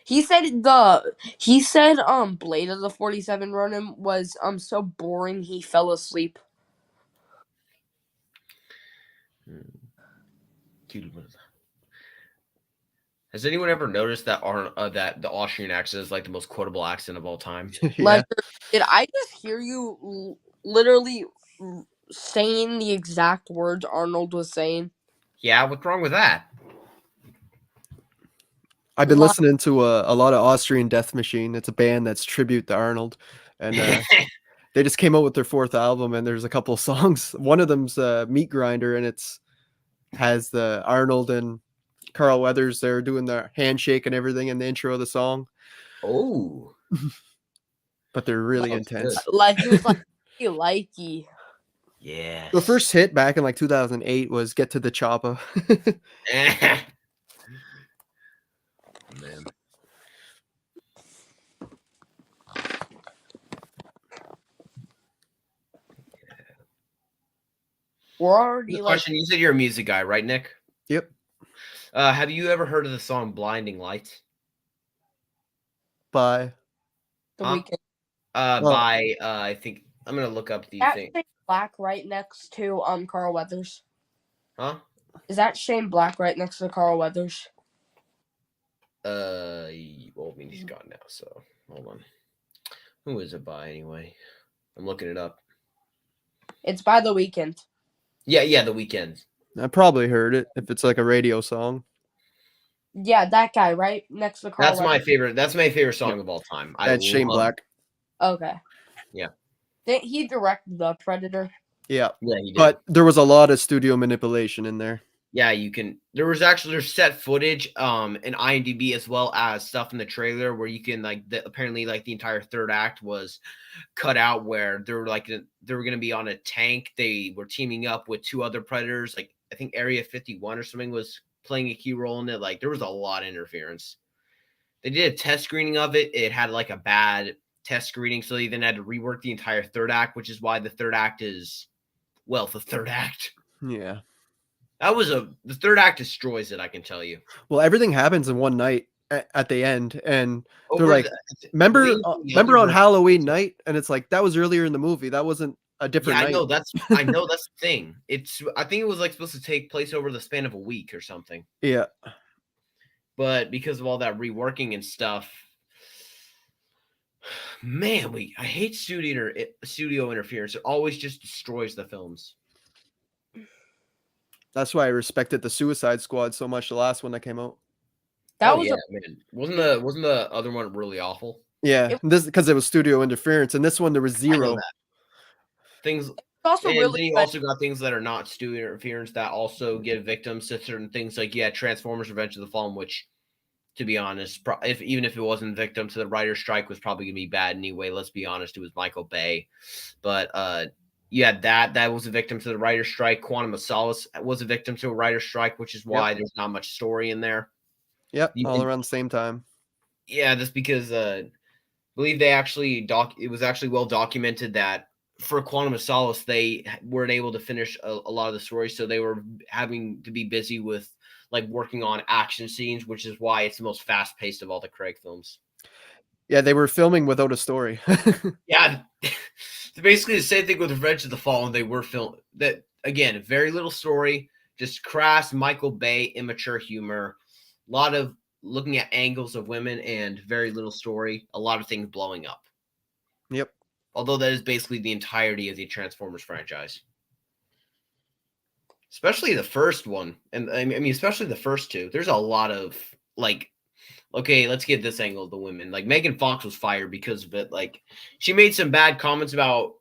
He said Blade of the 47 Ronin was so boring he fell asleep. Dude, has anyone ever noticed that that the Austrian accent is like the most quotable accent of all time? Yeah. Like, did I just hear you literally saying the exact words Arnold was saying? Yeah, what's wrong with that? I've been Li- listening to a lot of Austrian Death Machine. It's a band that's tribute to Arnold, and they just came out with their 4th album, and there's a couple of songs. One of them's Meat Grinder, and it's has the Arnold and Carl Weathers. They're doing their handshake and everything in the intro of the song, Oh, but they're really sounds intense. good. like he was like, "Hey, likey." Yes. The first hit back in like 2008 was "Get to the Choppa." Man. We're already like, Question: you said you're a music guy, right, Nick? Yep. Have you ever heard of the song "Blinding Lights"? By the Huh? weekend. By I think I'm gonna look up the That thing. Shane Black right next to Carl Weathers. Huh? Is that Shane Black right next to Carl Weathers? Well, I mean, he's gone now, so hold on. Who is it by anyway? I'm looking it up. It's by The Weeknd. Yeah, The Weeknd. I probably heard it if it's like a radio song. Yeah, that guy right next to Carl. That's my favorite. That's my favorite song Yep. of all time. That's Shane Black. Okay. Yeah. Didn't he direct The Predator? Yeah, Yeah, he did. but there was a lot of studio manipulation in there. Yeah, you can. There's set footage in IMDb as well as stuff in the trailer where you can apparently like the entire third act was cut out where they were going to be on a tank. They were teaming up with 2 other predators. Like I think Area 51 or something was playing a key role in it. Like there was a lot of interference. They did a test screening of it. It had like a bad test screening, so they then had to rework the entire third act, which is why the third act is the third act. Yeah. The third act destroys it, I can tell you. Well, everything happens in one night at the end, and they're Over like, the- remember the other remember on version- Halloween night, and it's like that was earlier in the movie. That wasn't a different Yeah, night. I know that's the thing. I think it was like supposed to take place over the span of a week or something. Yeah. But because of all that reworking and stuff, man, I hate studio interference. It always just destroys the films. That's why I respected the Suicide Squad so much. The last one that came out. That was man. Wasn't the other one really awful? Yeah, this because it was studio interference, and this one there was I know zero. that. Things. also And really then you good. also got things that are not studio interference that also give victims to certain things like Transformers: Revenge of the Fallen, which, to be honest, even if it wasn't victim to the writer's strike, was probably gonna be bad anyway. Let's be honest, it was Michael Bay, but you had that was a victim to the writer's strike. Quantum of Solace was a victim to a writer's strike, which is why there's not much story in there. Yep, all around the same time. Yeah, that's because I believe they actually it was actually well documented that for Quantum of Solace, they weren't able to finish a lot of the story, so they were having to be busy with like working on action scenes, which is why it's the most fast-paced of all the Craig films. Yeah, they were filming without a story. Yeah, basically the same thing with Revenge of the Fallen. They were filmed that again, very little story, just crass Michael Bay immature humor, a lot of looking at angles of women, and very little story. A lot of things blowing up. Yep. Although that is basically the entirety of the Transformers franchise. Especially the first one. And I mean, especially the first 2. There's a lot of like, okay, let's get this angle of the women. Like Megan Fox was fired because of it. Like she made some bad comments about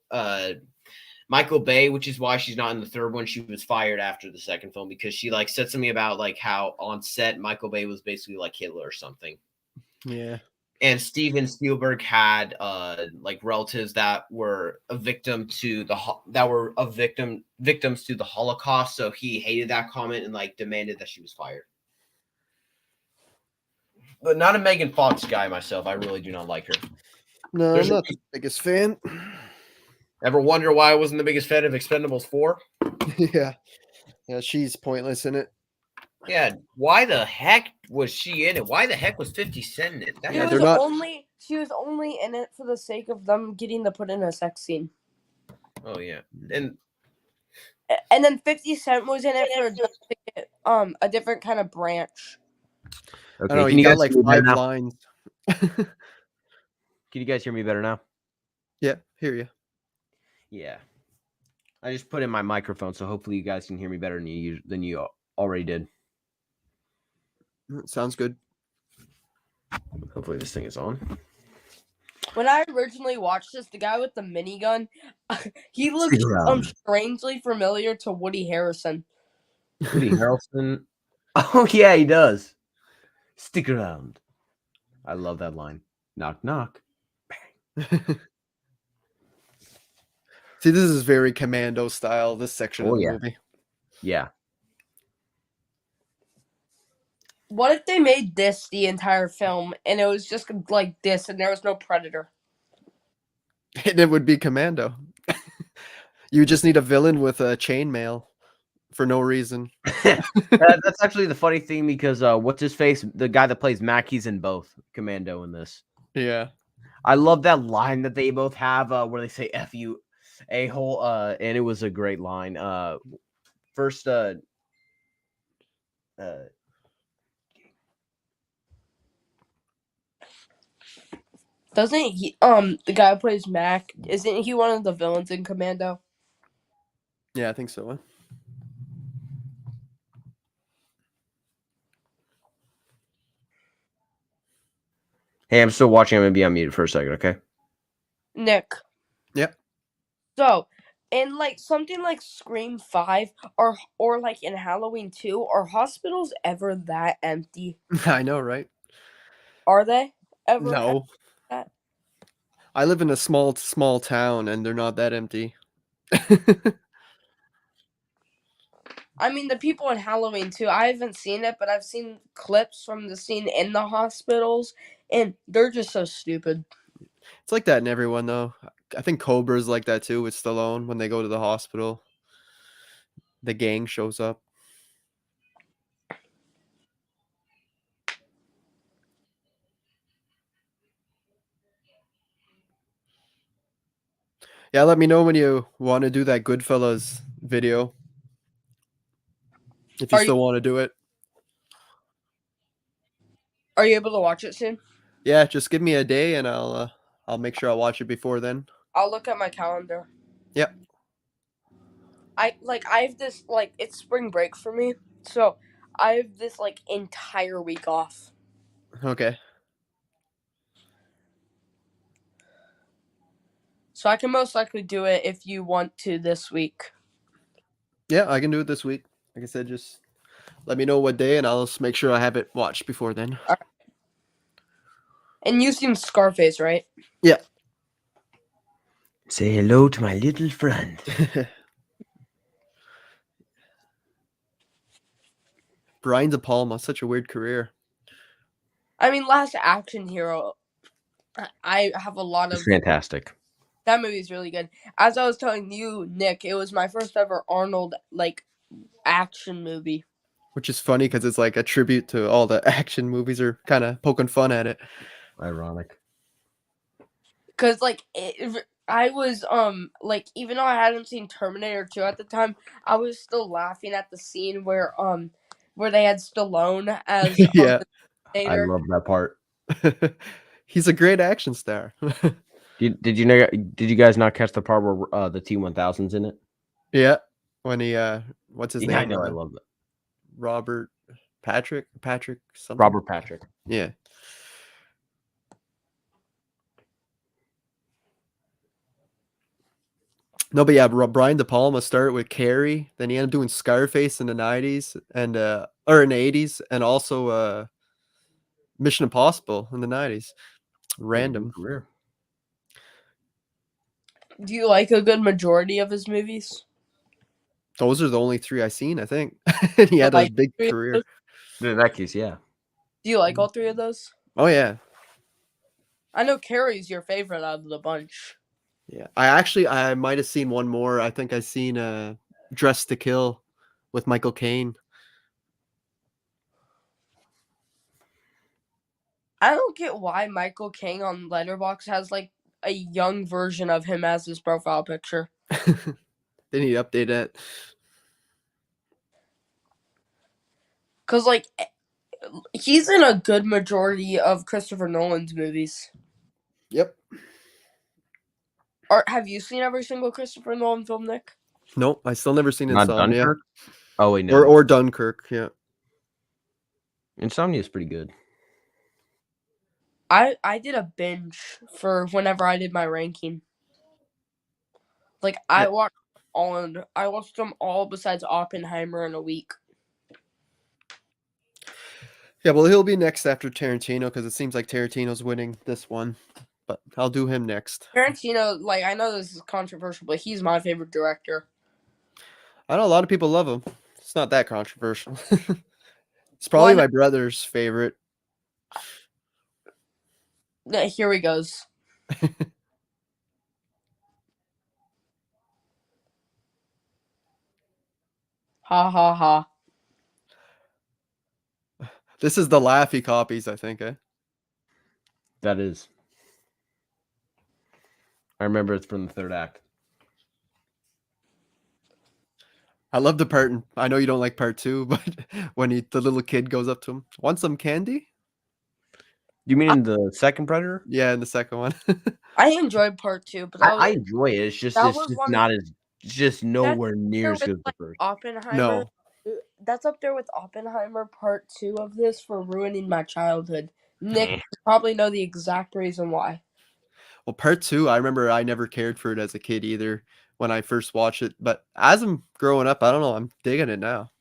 Michael Bay, which is why she's not in the third one. She was fired after the second film because she like said something about like how on set Michael Bay was basically like Hitler or something. Yeah. And Steven Spielberg had like relatives that were a victim to victims to the Holocaust, so he hated that comment and like demanded that she was fired. But not a Megan Fox guy myself. I really do not like her. No, I'm not the biggest fan. Ever wonder why I wasn't the biggest fan of Expendables 4? Yeah. Yeah, she's pointless in it. Yeah, why the heck was she in it? Why the heck was 50 Cent in it? She was only in it for the sake of them getting to put in a sex scene. Oh yeah, and And then 50 Cent was in it for just to get, a different kind of branch. I don't Okay, know. can He you got guys like hear me better 5 now? lines. Can you guys hear me better now? Yeah, hear you. Yeah. I just put in my microphone, so hopefully you guys can hear me better than you already did. Sounds good. Hopefully this thing is on. When I originally watched this, the guy with the minigun, he looked Stick around. strangely familiar to Woody Harrelson. Woody Harrelson. Oh yeah, he does. Stick around. I love that line. Knock knock. See, this is very Commando style, this section of Oh the yeah. movie. Yeah. What if they made this the entire film and it was just like this and there was no Predator? And it would be Commando. You just need a villain with a chainmail for no reason. That's actually the funny thing because what's his face? The guy that plays Mac, he's in both Commando in this. Yeah. I love that line that they both have where they say F you a hole and it was a great line. First Doesn't he the guy who plays Mac, isn't he one of the villains in Commando? Yeah, I think so. Hey, I'm still watching. I'm gonna be unmuted for a second, okay? Nick. Yep. So, in like something like Scream 5 or like in Halloween 2, are hospitals ever that empty? I know, right? Are they ever No. that? I live in a small town and they're not that empty. I mean, the people in Halloween 2, I haven't seen it, but I've seen clips from the scene in the hospitals, and they're just so stupid. It's like that in everyone though. I think Cobra's like that too with Stallone when they go to the hospital. The gang shows up. Yeah, let me know when you want to do that Goodfellas video. If you Are you still want to do it. are you able to watch it soon? Yeah, just give me a day and I'll make sure I watch it before then. I'll look at my calendar. Yep. I have this like it's spring break for me, so I have this like entire week off. Okay. So I can most likely do it if you want to this week. Yeah, I can do it this week. Like I said, just let me know what day and I'll just make sure I have it watched before then. And you've seen Scarface, right? Yeah. Say hello to my little friend. Brian De Palma, such a weird career. I mean, Last Action Hero. I have a lot It's of fantastic. that movie's really good. As I was telling you, Nick, it was my first ever Arnold like action movie. Which is funny because it's like a tribute to all the action movies are kind of poking fun at it. Ironic. Cause I was like even though I hadn't seen Terminator 2 at the time, I was still laughing at the scene where they had Stallone as Yeah. the I dictator. love that part. He's a great action star. Did you know? Did you guys not catch the part where the T-1000's in it? Yeah. When he what's his Yeah, I name? know. I love that. Robert Patrick something. Robert Patrick. Yeah. No, but yeah, Brian De Palma started with Carrey, then he ended up doing Scarface in the 90s and or in the 80s and also Mission Impossible in the 90s. Random. Career. Do you like a good majority of his movies? Those are the only 3 I seen, I think. And he had a Like big three of career. those? In that case, yeah. Do you like all 3 of those? Oh yeah. I know Carrey's your favorite out of the bunch. Yeah. I might have seen one more. I think I seen Dress to Kill with Michael Caine. I don't get why Michael King on Letterboxd has like a young version of him as his profile picture. They need to update it. Cause like he's in a good majority of Christopher Nolan's movies. Yep. Or have you seen every single Christopher Nolan film, Nick? Nope. I still never seen Not Insomnia. Dunkirk? Oh wait, no. Or Dunkirk. Yeah. Insomnia is pretty good. I did a binge for whenever I did my ranking. Like I watched them all besides Oppenheimer in a week. Yeah, well, he'll be next after Tarantino because it seems like Tarantino's winning this one. But I'll do him next. Tarantino, like I know this is controversial, but he's my favorite director. I know a lot of people love him. It's not that controversial. It's probably my brother's favorite. Here he goes. Ha ha ha. This is the laugh he copies, I think, eh? That is. I remember it's from the third act. I love the part. I know you don't like part 2, but when the little kid goes up to him, want some candy? You mean in the second Predator? Yeah, in the second one. I enjoyed part 2, but I enjoy it. It's just not as. It's just nowhere near as good as the first. Oppenheimer. No. That's up there with Oppenheimer part 2 of this for ruining my childhood. Nick, you probably know the exact reason why. Well, part 2, I remember I never cared for it as a kid either when I first watched it. But as I'm growing up, I don't know, I'm digging it now.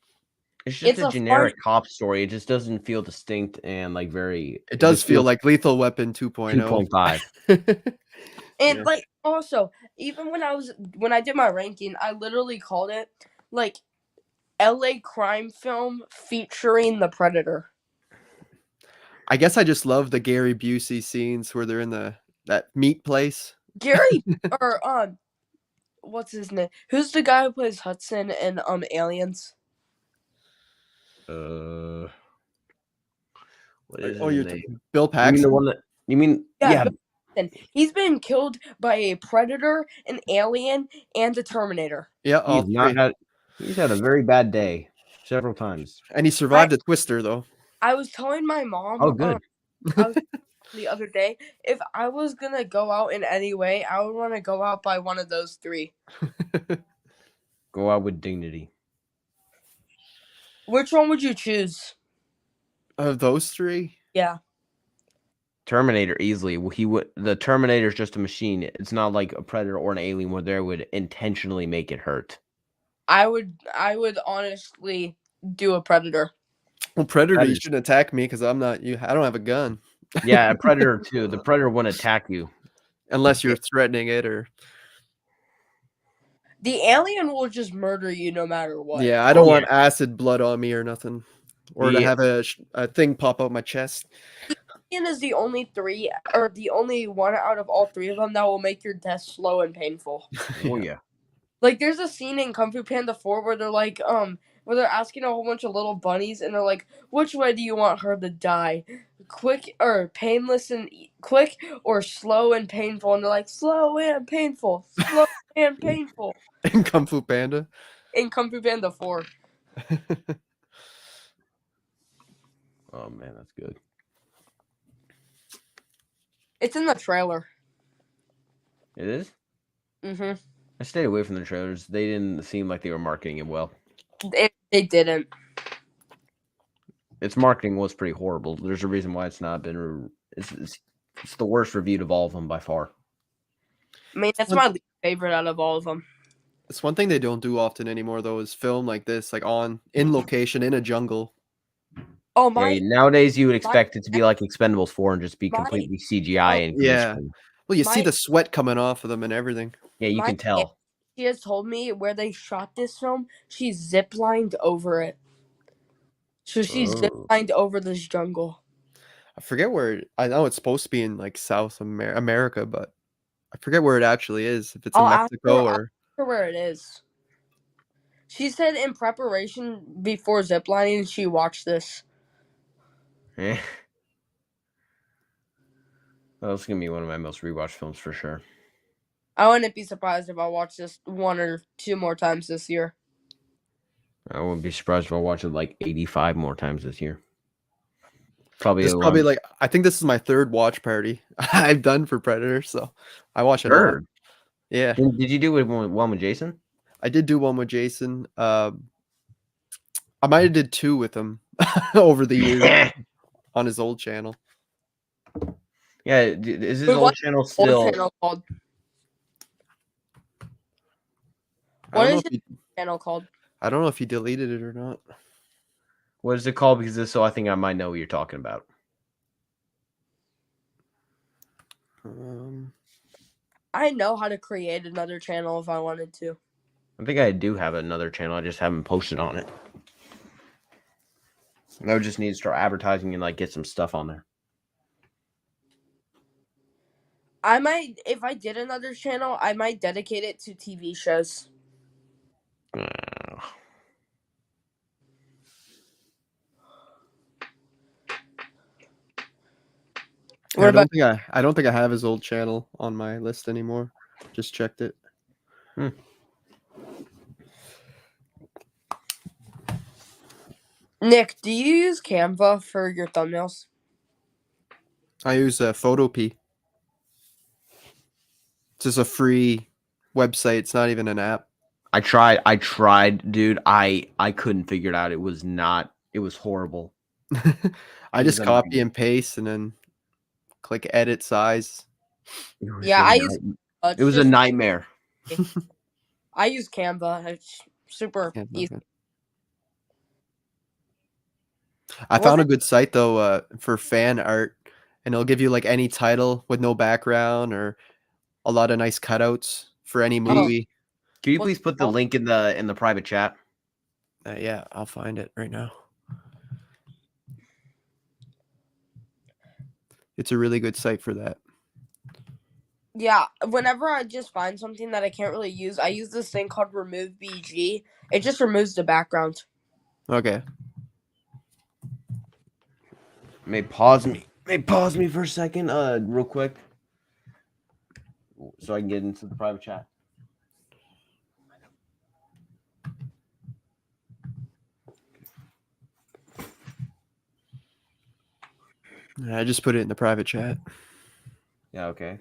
It's just a generic cop story. It just doesn't feel distinct and like very. It does feel like Lethal Weapon 2.0. 2.5. And like also, even when I did my ranking, I literally called it like LA crime film featuring the Predator. I guess I just love the Gary Busey scenes where they're in that meat place. Gary or what's his name? Who's the guy who plays Hudson in Aliens? What is his name? Bill Paxton. You mean the one that? You mean yeah? He's been killed by a Predator, an Alien, and a Terminator. Yeah, he's had a very bad day several times, and he survived a twister though. I was telling my mom. Oh, good. The other day, if I was gonna go out in any way, I would want to go out by one of those 3. Go out with dignity. Which one would you choose? Of those 3? Yeah. Terminator easily. The Terminator is just a machine. It's not like a Predator or an Alien where they would intentionally make it hurt. I would honestly do a Predator. Well, Predator, you shouldn't attack me because I'm not you. I don't have a gun. Yeah, a Predator too. The Predator wouldn't attack you unless you're threatening it or. The Alien will just murder you no matter what. Yeah, I don't want acid blood on me or nothing, or to have a thing pop out my chest. Alien is the only one out of all 3 of them that will make your death slow and painful. Oh yeah. Like there's a scene in Kung Fu Panda 4 where they're like where they're asking a whole bunch of little bunnies and they're like, which way do you want her to die? Quick or painless and quick or slow and painful? And they're like, slow and painful. Slow and painful. In Kung Fu Panda? In Kung Fu Panda 4. Oh man, that's good. It's in the trailer. It is? Mm-hmm. I stayed away from the trailers. They didn't seem like they were marketing it well. They didn't. Its marketing was pretty horrible. There's a reason why it's not been. It's the worst reviewed of all of them by far. I mean, that's my least favorite out of all of them. It's one thing they don't do often anymore, though, is film like this, like in location in a jungle. Oh my! Nowadays, you would expect it to be like Expendables 4 and just be completely CGI and screen. Well, you see the sweat coming off of them and everything. Yeah, you can tell. She has told me where they shot this film. She ziplined over it. So she ziplined over this jungle. I forget where. I know it's supposed to be in like South America, but I forget where it actually is. If it's in Mexico or where it is. She said in preparation before ziplining, she watched this. Well, it's gonna be one of my most rewatched films for sure. I wouldn't be surprised if I watched this 1 or 2 more times this year. I wouldn't be surprised if I watch it like 85 more times this year. Probably This is probably like I think this is my third watch party I've done for Predator, so I watch it a lot. third. Yeah, Did you do it one with Jason? I did do one with Jason. I might have did two with him over the years on his old channel. Yeah, is his Wait, old what's channel Old still? channel called? I What don't know is if his he, channel called? I don't know if he deleted it or not. What is it called? Because this, so I think I might know what you're talking about. I know how to create another channel if I wanted to. I think I do have another channel. I just haven't posted on it. I would just need to start advertising and like get some stuff on there. I might, if I did another channel, I might dedicate it to TV shows. Yeah, What about I don't think I have his old channel on my list anymore. Just checked it. Nick? Do you use Canva for your thumbnails? I use Photopea. It's just a free website. It's not even an app. I tried, dude. I couldn't figure it out. It was horrible. I It was just a copy nightmare. and paste and then click edit size. Yeah, I use. It was a nightmare. I use Canva. It's super Yeah, easy. okay. I found a good site though for fan art, and it'll give you like any title with no background or a lot of nice cutouts for any movie. Can you What's please it put the called? link in the private chat? Yeah, I'll find it right now. It's a really good site for that. Yeah, whenever I just find something that I can't really use, I use this thing called Remove BG. It just removes the background. Okay. May pause me for a second, real quick, so I can get into the private chat. I just put it in the private chat. Yeah, okay.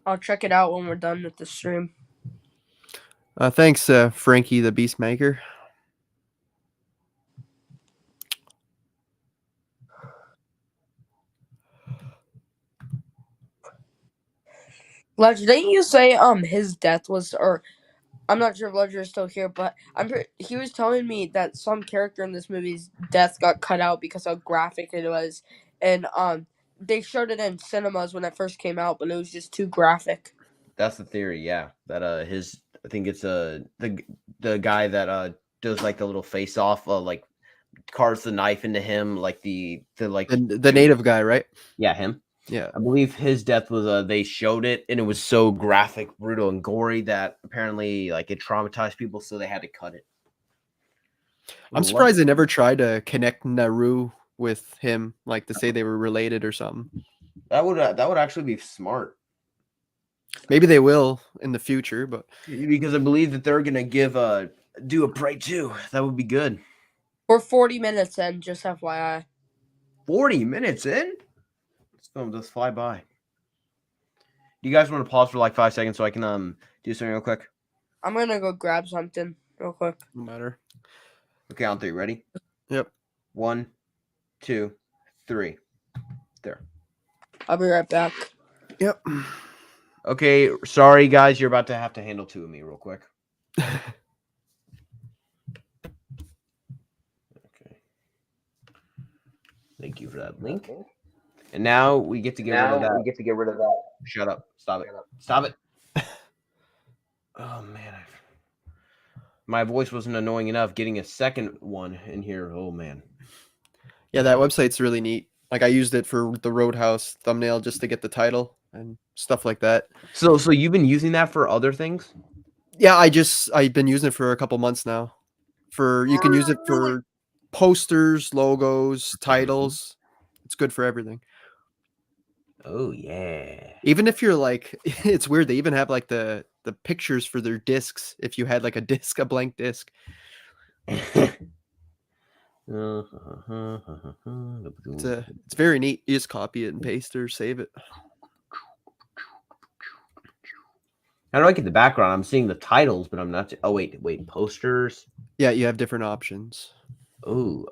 I'll check it out when we're done with the stream. Thanks, Frankie the Beastmaker. Ledger, didn't you say his death was, or I'm not sure if Ledger is still here, but he was telling me that some character in this movie's death got cut out because how graphic it was, and they showed it in cinemas when it first came out, but it was just too graphic. That's the theory, yeah. That I think it's the guy that does like the little face off, like carves the knife into him, like the native guy, right? Yeah, him. Yeah. I believe his death was they showed it and it was so graphic, brutal, and gory that apparently like it traumatized people, so they had to cut it. I'm surprised they never tried to connect Naru with him, like to say they were related or something. That would actually be smart. Maybe they will in the future, but because I believe that they're gonna do a Prey 2. That would be good. We're 40 minutes in, just FYI. 40 minutes in? This film does fly by. Do you guys want to pause for like 5 seconds so I can do something real quick? I'm gonna go grab something real quick. no matter. Okay, on 3. Ready? Yep. 1, 2, 3. There. I'll be right back. Yep. Okay, sorry guys, you're about to have to handle 2 of me real quick. Okay. Thank you for that link. And now we get to get rid of that. Shut up. Stop it. Stop it. Oh man. My voice wasn't annoying enough. Getting a second one in here. Oh man. Yeah, that website's really neat. Like I used it for the Roadhouse thumbnail just to get the title and stuff like that. So you've been using that for other things? Yeah, I've been using it for a couple months now. You can use it for posters, logos, titles. It's good for everything. Oh yeah. Even if you're like, it's weird. They even have like the pictures for their discs. If you had like a blank disc. It's very neat. You just copy it and paste it or save it. How do I get the background? I'm seeing the titles, but I'm not. Oh wait, posters. Yeah, you have different options. Oh.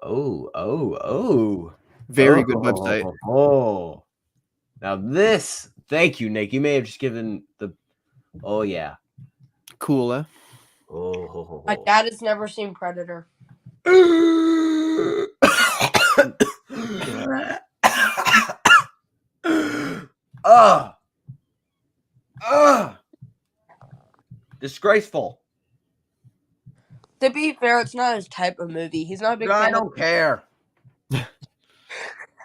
Very good website. Oh. Now this, thank you, Nick. You may have just given the. Oh yeah. Cool, huh? Oh. My dad has never seen Predator. Disgraceful. To be fair, it's not his type of movie. He's not a big I fan of. don't care.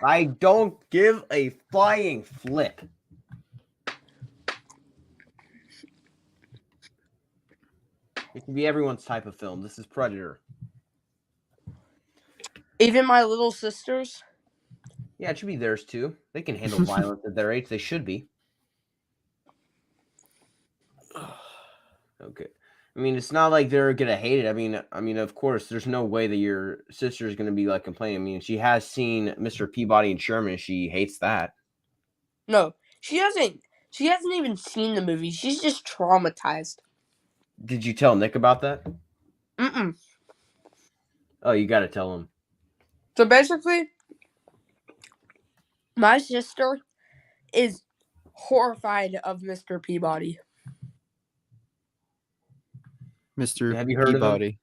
I don't give a flying flip. It can be everyone's type of film. This is Predator. Even my little sisters. Yeah, it should be theirs too. They can handle violence at their age. They should be. Okay. I mean, it's not like they're gonna hate it. I mean, of course, there's no way that your sister is gonna be like complaining. I mean, she has seen Mr. Peabody and Sherman. She hates that. No, she hasn't. She hasn't even seen the movie. She's just traumatized. Did you tell Nick about that? Mm-mm. Oh, you got to tell him. So basically, my sister is horrified of Mr. Peabody. Mr. Have you heard Peabody. of him?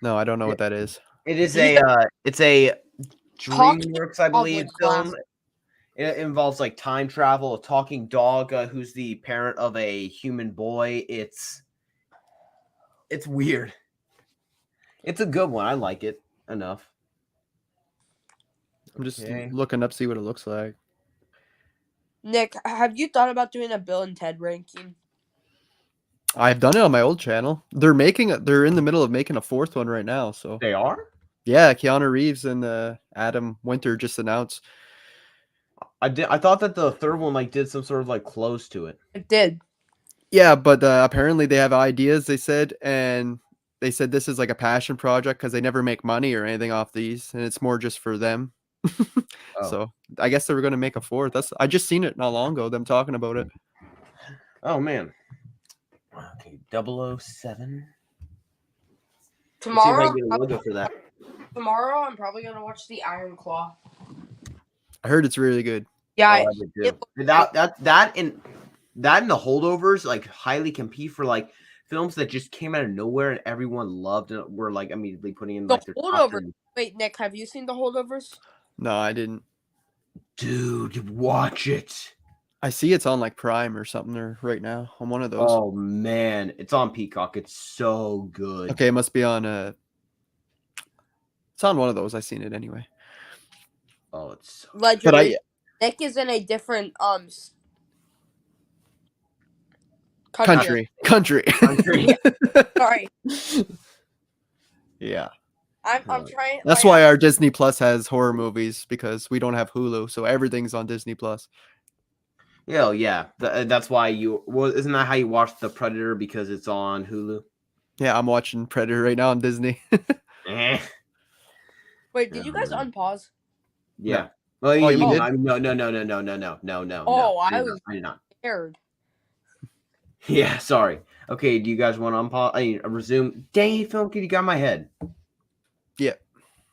No, I don't know what that is. It is it's a DreamWorks, I believe, film. It involves like time travel, a talking dog who's the parent of a human boy. It's weird. It's a good one. I like it enough. I'm just looking up, see what it looks like. Nick, have you thought about doing a Bill and Ted ranking? I've done it on my old channel. They're in the middle of making a fourth one right now. So they are? Yeah, Keanu Reeves and Adam Winter just announced. I thought that the third one like did some sort of like close to it. It did. Yeah, but apparently they have ideas, they said, and they said this is like a passion project because they never make money or anything off these, and it's more just for them. So I guess they were going to make a fourth. I just seen it not long ago, them talking about it. Oh man. Okay, 007. Tomorrow, get a logo for that. Tomorrow, I'm probably gonna watch the Iron Claw. I heard it's really good. Yeah, that and the Holdovers like highly compete for like films that just came out of nowhere and everyone loved and were like immediately putting in like their Holdovers. Wait, Nick, have you seen the Holdovers? No, I didn't. Dude, watch it. I see it's on like Prime or something there right now on one of those. Oh man, it's on Peacock. It's so good. Okay, it must be on it's on one of those. I seen it anyway. Oh, it's so legendary. Nick is in a different country. Sorry. Yeah. I'm trying. That's why our Disney Plus has horror movies, because we don't have Hulu, so everything's on Disney Plus. Yeah. That's why isn't that how you watch The Predator, because it's on Hulu? Yeah, I'm watching Predator right now on Disney. Wait, did you guys unpause? Yeah. No. Well, you did? No. Oh, I was scared. Yeah, sorry. Okay, do you guys want to unpause? Resume. Dang it, Film Kid, you got my head. Yeah.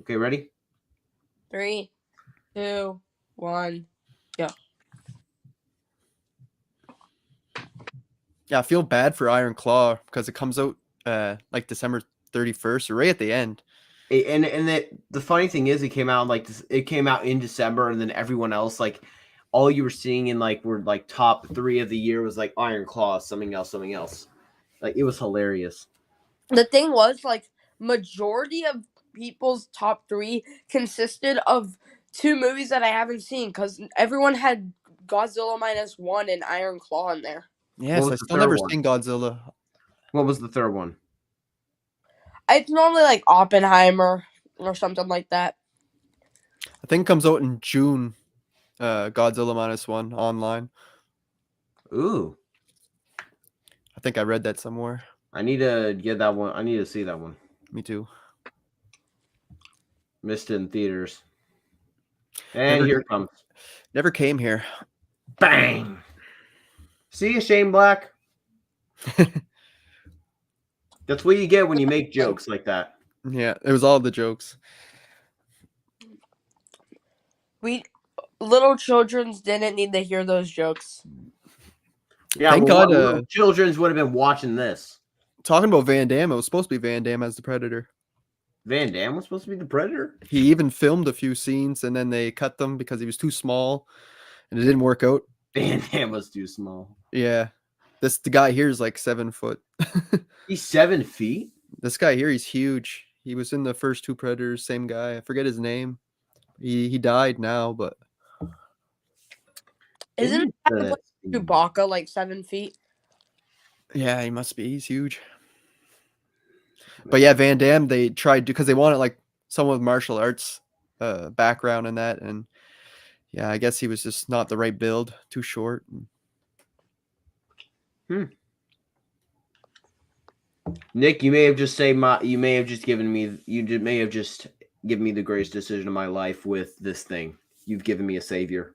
Okay, ready? 3, 2, 1, go. Yeah, I feel bad for Iron Claw because it comes out like December 31st, or right at the end. And the funny thing is, it came out in December, and then everyone else, like, all you were seeing in like were like top 3 of the year was like Iron Claw, something else. Like, it was hilarious. The thing was, like, majority of people's top 3 consisted of 2 movies that I haven't seen, because everyone had Godzilla -1 and Iron Claw in there. Yes, I still never seen Godzilla. What was the third one? It's normally like Oppenheimer or something like that. I think it comes out in June. Godzilla -1 online. Ooh, I think I read that somewhere. I need to get that one. I need to see that one. Me too. Missed it in theaters. And here it comes. Never came here. Bang. See, Shane Black. That's what you get when you make jokes like that. Yeah, it was all the jokes. Little children didn't need to hear those jokes. Yeah, Thank well, God. children's would have been watching this. Talking about Van Damme, it was supposed to be Van Damme as the Predator. Van Damme was supposed to be the Predator? He even filmed a few scenes and then they cut them because he was too small and it didn't work out. Van Damme was too small. Yeah. The guy here is like 7 foot. He's 7 feet? This guy here, he's huge. He was in the first 2 Predators, same guy. I forget his name. He died now, but Isn't Chewbacca like 7 feet? yeah, he must be. He's huge. But yeah, Van Damme, they tried to, because they wanted like someone with martial arts background in that, and yeah, I guess he was just not the right build, too short. Nick, you may have just given me the greatest decision of my life with this thing. You've given me a savior.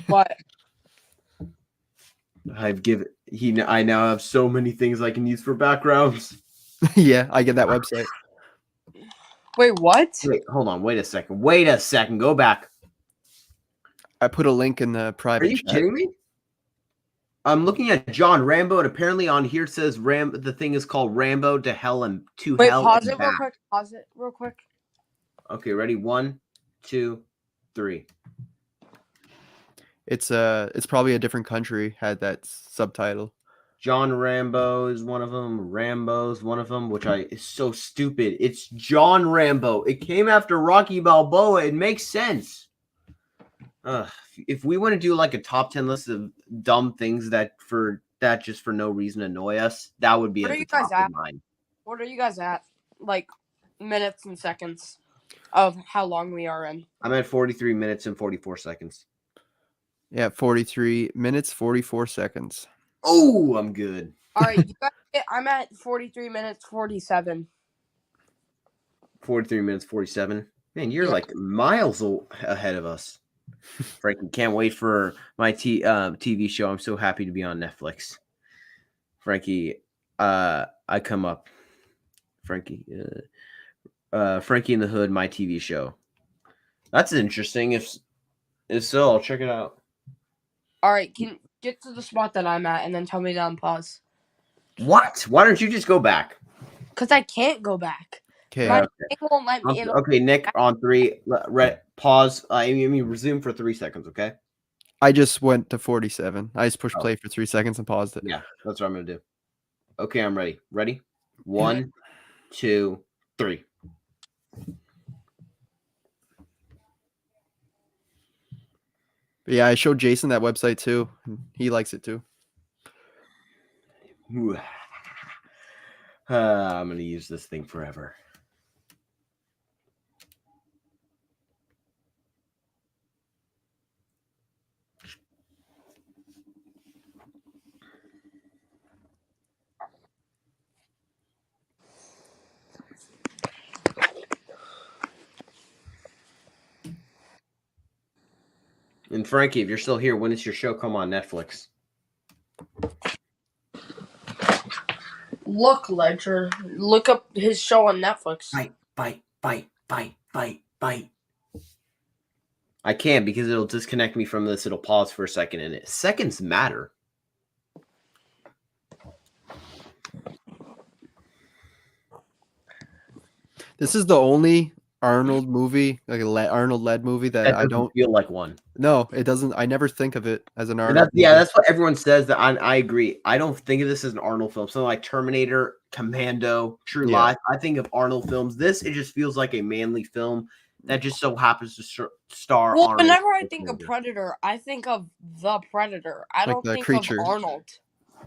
What? I now have so many things I can use for backgrounds. Yeah, I get that website. Wait, what? Wait, hold on. Wait a second. Go back. I put a link in the private Are you chat. kidding me? I'm looking at John Rambo, and apparently on here it says the thing is called Rambo to Hell and to Wait, Hell. pause and it real Back. quick. Pause it real quick. Okay, ready? 1, 2, 3. It's probably a different country had that subtitle. John Rambo is one of them. Rambo's one of them, is so stupid. It's John Rambo. It came after Rocky Balboa. It makes sense. If we want to do like a top 10 list of dumb things that just for no reason annoy us, that would be What at are the you guys top at? of mine. What are you guys at? Like minutes and seconds of how long we are in. I'm at 43 minutes and 44 seconds. Yeah, 43 minutes, 44 seconds. Oh, I'm good. All right, you guys, I'm at 43 minutes 47. 43 minutes, 47. Man, you're Yeah. like miles ahead of us. Frankie, can't wait for my TV show. I'm so happy to be on Netflix. Frankie, I come up. Frankie in the Hood, my TV show. That's interesting. If so, I'll check it out. All right, can get to the spot that I'm at and then tell me to unpause. What? Why don't you just go back? Because I can't go back. Okay. My thing won't let me in. Okay, Nick, on 3. Pause. I mean, resume for 3 seconds, okay? I just went to 47. I just pushed play for 3 seconds and paused it. Yeah, that's what I'm going to do. Okay, I'm ready. Ready? 1, 2, 3. But yeah, I showed Jason that website too. And he likes it too. I'm going to use this thing forever. And Frankie, if you're still here, when does your show come on Netflix? Look, Ledger. Look up his show on Netflix. Bite. I can't because it'll disconnect me from this. It'll pause for a second, and seconds matter. This is the only Arnold movie, like Arnold led movie that I don't feel like one. No, it doesn't. I never think of it as an Arnold. That's what everyone says. That I agree. I don't think of this as an Arnold film. Something like Terminator, Commando, True Lies. I think of Arnold films. It just feels like a manly film that just so happens to star. Well, Arnold whenever I think of Predator, I think of the Predator. I don't think creature. of Arnold.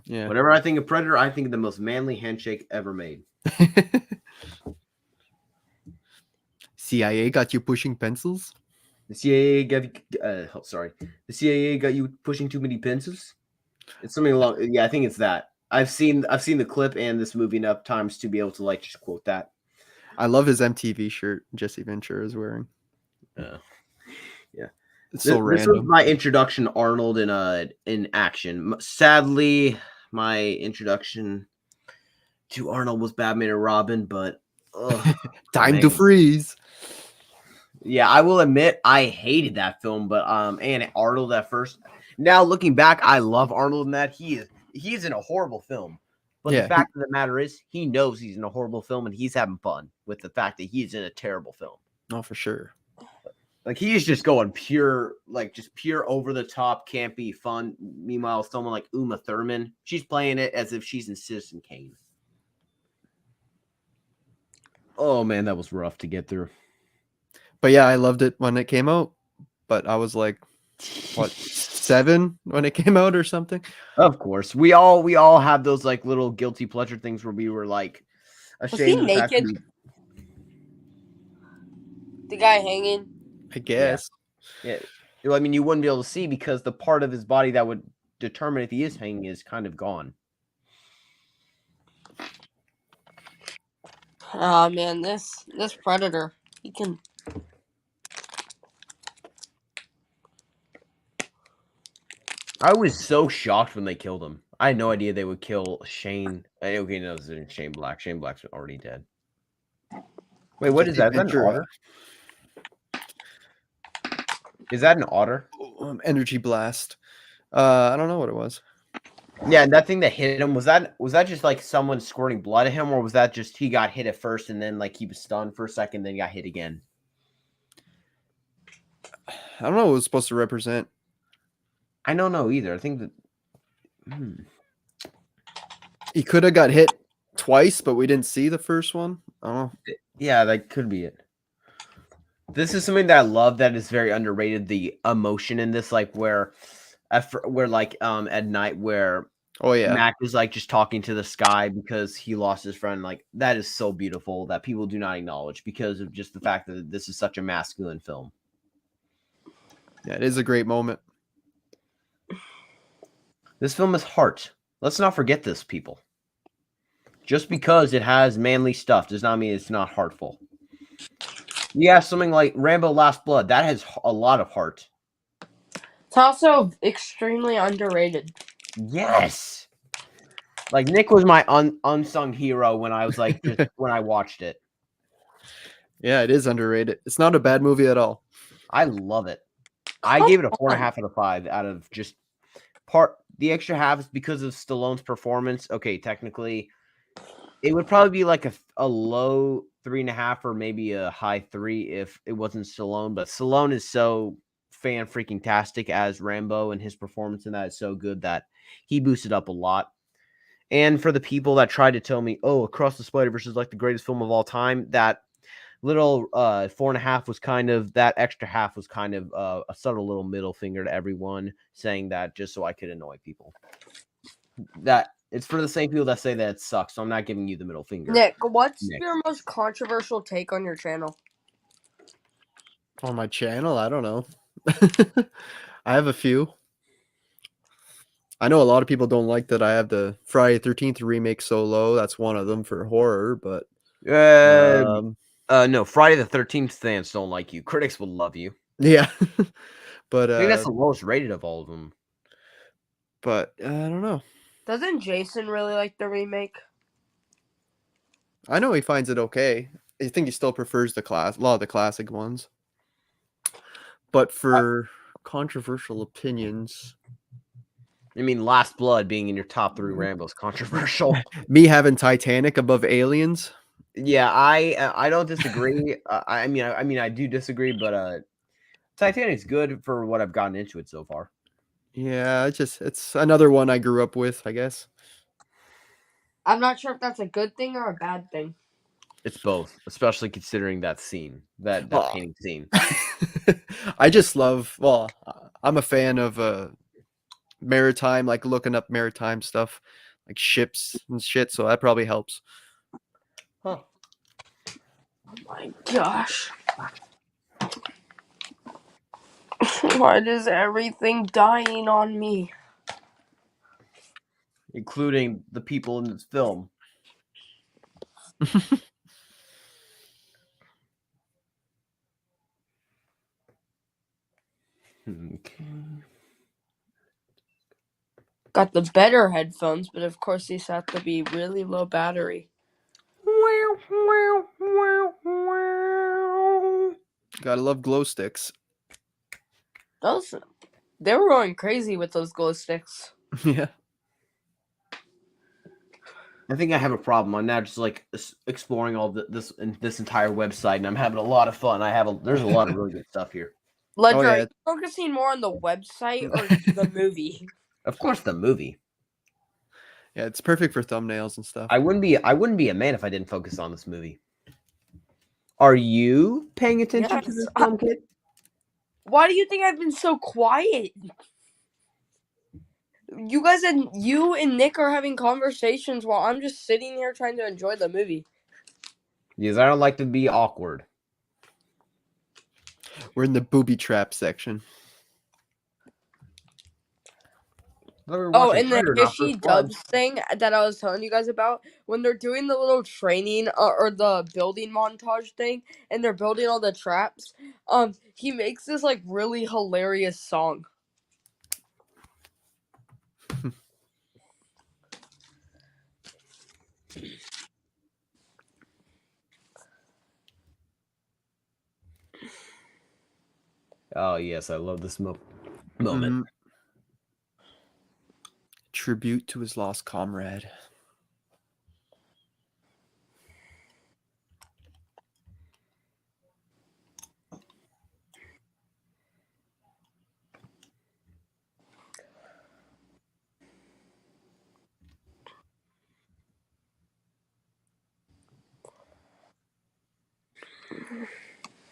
Yeah. Whenever I think of Predator, I think of the most manly handshake ever made. CIA got you pushing pencils? The CIA got sorry. The CIA got you pushing too many pencils. It's something along. Yeah, I think it's that. I've seen the clip and this movie enough times to be able to like just quote that. I love his MTV shirt Jesse Ventura is wearing. Yeah, it's so this was random. my introduction to Arnold in action. Sadly, my introduction to Arnold was Batman and Robin, but Time to freeze. Yeah, I will admit I hated that film, but and Arnold at first. Now looking back, I love Arnold in that. He's in a horrible film. But the fact of the matter is he knows he's in a horrible film and he's having fun with the fact that he's in a terrible film. Oh, for sure. Like he's just going pure over the top, campy fun. Meanwhile, someone like Uma Thurman, she's playing it as if she's in Citizen Kane. Oh man, that was rough to get through. But yeah, I loved it when it came out. But I was like, what, 7 when it came out or something? Of course, we all have those like little guilty pleasure things where we were like ashamed. Was he naked? The guy hanging. I guess. Yeah. Well, I mean, you wouldn't be able to see because the part of his body that would determine if he is hanging is kind of gone. Oh man, this Predator, he can. I was so shocked when they killed him. I had no idea they would kill Shane. Okay, no, this isn't Shane Black. Shane Black's already dead. Wait, what is that? Is that an otter? Is that an otter? Energy blast. I don't know what it was. Yeah, and that thing that hit him, was that just like someone squirting blood at him, or was that just he got hit at first and then like he was stunned for a second, then got hit again? I don't know what it was supposed to represent. I don't know either. I think that he could have got hit twice, but we didn't see the first one. Oh, yeah, that could be it. This is something that I love that is very underrated. The emotion in this, like where at night where Mac is like just talking to the sky because he lost his friend. Like that is so beautiful that people do not acknowledge because of just the fact that this is such a masculine film. Yeah, it is a great moment. This film is heart. Let's not forget this, people. Just because it has manly stuff does not mean it's not heartful. Yeah, something like Rambo Last Blood, that has a lot of heart. It's also extremely underrated. Yes. Like Nick was my unsung hero when I was like when I watched it. Yeah, it is underrated. It's not a bad movie at all. I love it. I gave it a 4.5 out of 5 out of just the extra half is because of Stallone's performance. Okay, technically, it would probably be like a low 3.5 or maybe a high 3 if it wasn't Stallone. But Stallone is so fan freaking tastic as Rambo, and his performance in that is so good that he boosted up a lot. And for the people that tried to tell me, oh, Across the Spider-Verse is like the greatest film of all time, that little 4.5 was kind of, that extra half was kind of a subtle little middle finger to everyone, saying that just so I could annoy people. That it's for the same people that say that it sucks, so I'm not giving you the middle finger. Nick, what's your most controversial take on your channel? On my channel? I don't know. I have a few. I know a lot of people don't like that I have the Friday the 13th remake so low. That's one of them for horror, but no, Friday the 13th fans don't like you. Critics will love you. Yeah. But I think that's the lowest rated of all of them. But I don't know. Doesn't Jason really like the remake? I know he finds it okay. I think he still prefers a lot of the classic ones. But for controversial opinions, I mean, Last Blood being in your top 3 Rambo's controversial. Me having Titanic above Aliens. Yeah, I don't disagree. I mean, I do disagree, but Titanic's good for what I've gotten into it so far. Yeah, it's another one I grew up with, I guess. I'm not sure if that's a good thing or a bad thing. It's both, especially considering that scene, that painting scene. I just love. Well, I'm a fan of maritime, like looking up maritime stuff, like ships and shit. So that probably helps. Huh. Oh my gosh. Why is everything dying on me? including the people in this film. Okay. Got the better headphones, but of course these have to be really low battery. Gotta love glow sticks. They were going crazy with those glow sticks. Yeah. I think I have a problem. I'm now just like exploring all this entire website, and I'm having a lot of fun. There's a lot of really good stuff here. Ledger, Oh, are yeah. you focusing more on the website or the movie? Of course, the movie. Yeah, it's perfect for thumbnails and stuff. I wouldn't be a man if I didn't focus on this movie. Are you paying attention to this film, kid? Why do you think I've been so quiet? You and Nick are having conversations while I'm just sitting here trying to enjoy the movie. Because I don't like to be awkward. We're in the booby trap section. Oh, and the Hishy Dubs thing that I was telling you guys about, when they're doing the little training or the building montage thing, and they're building all the traps, he makes this like really hilarious song. Oh yes, I love this moment. Mhm. Tribute to his lost comrade.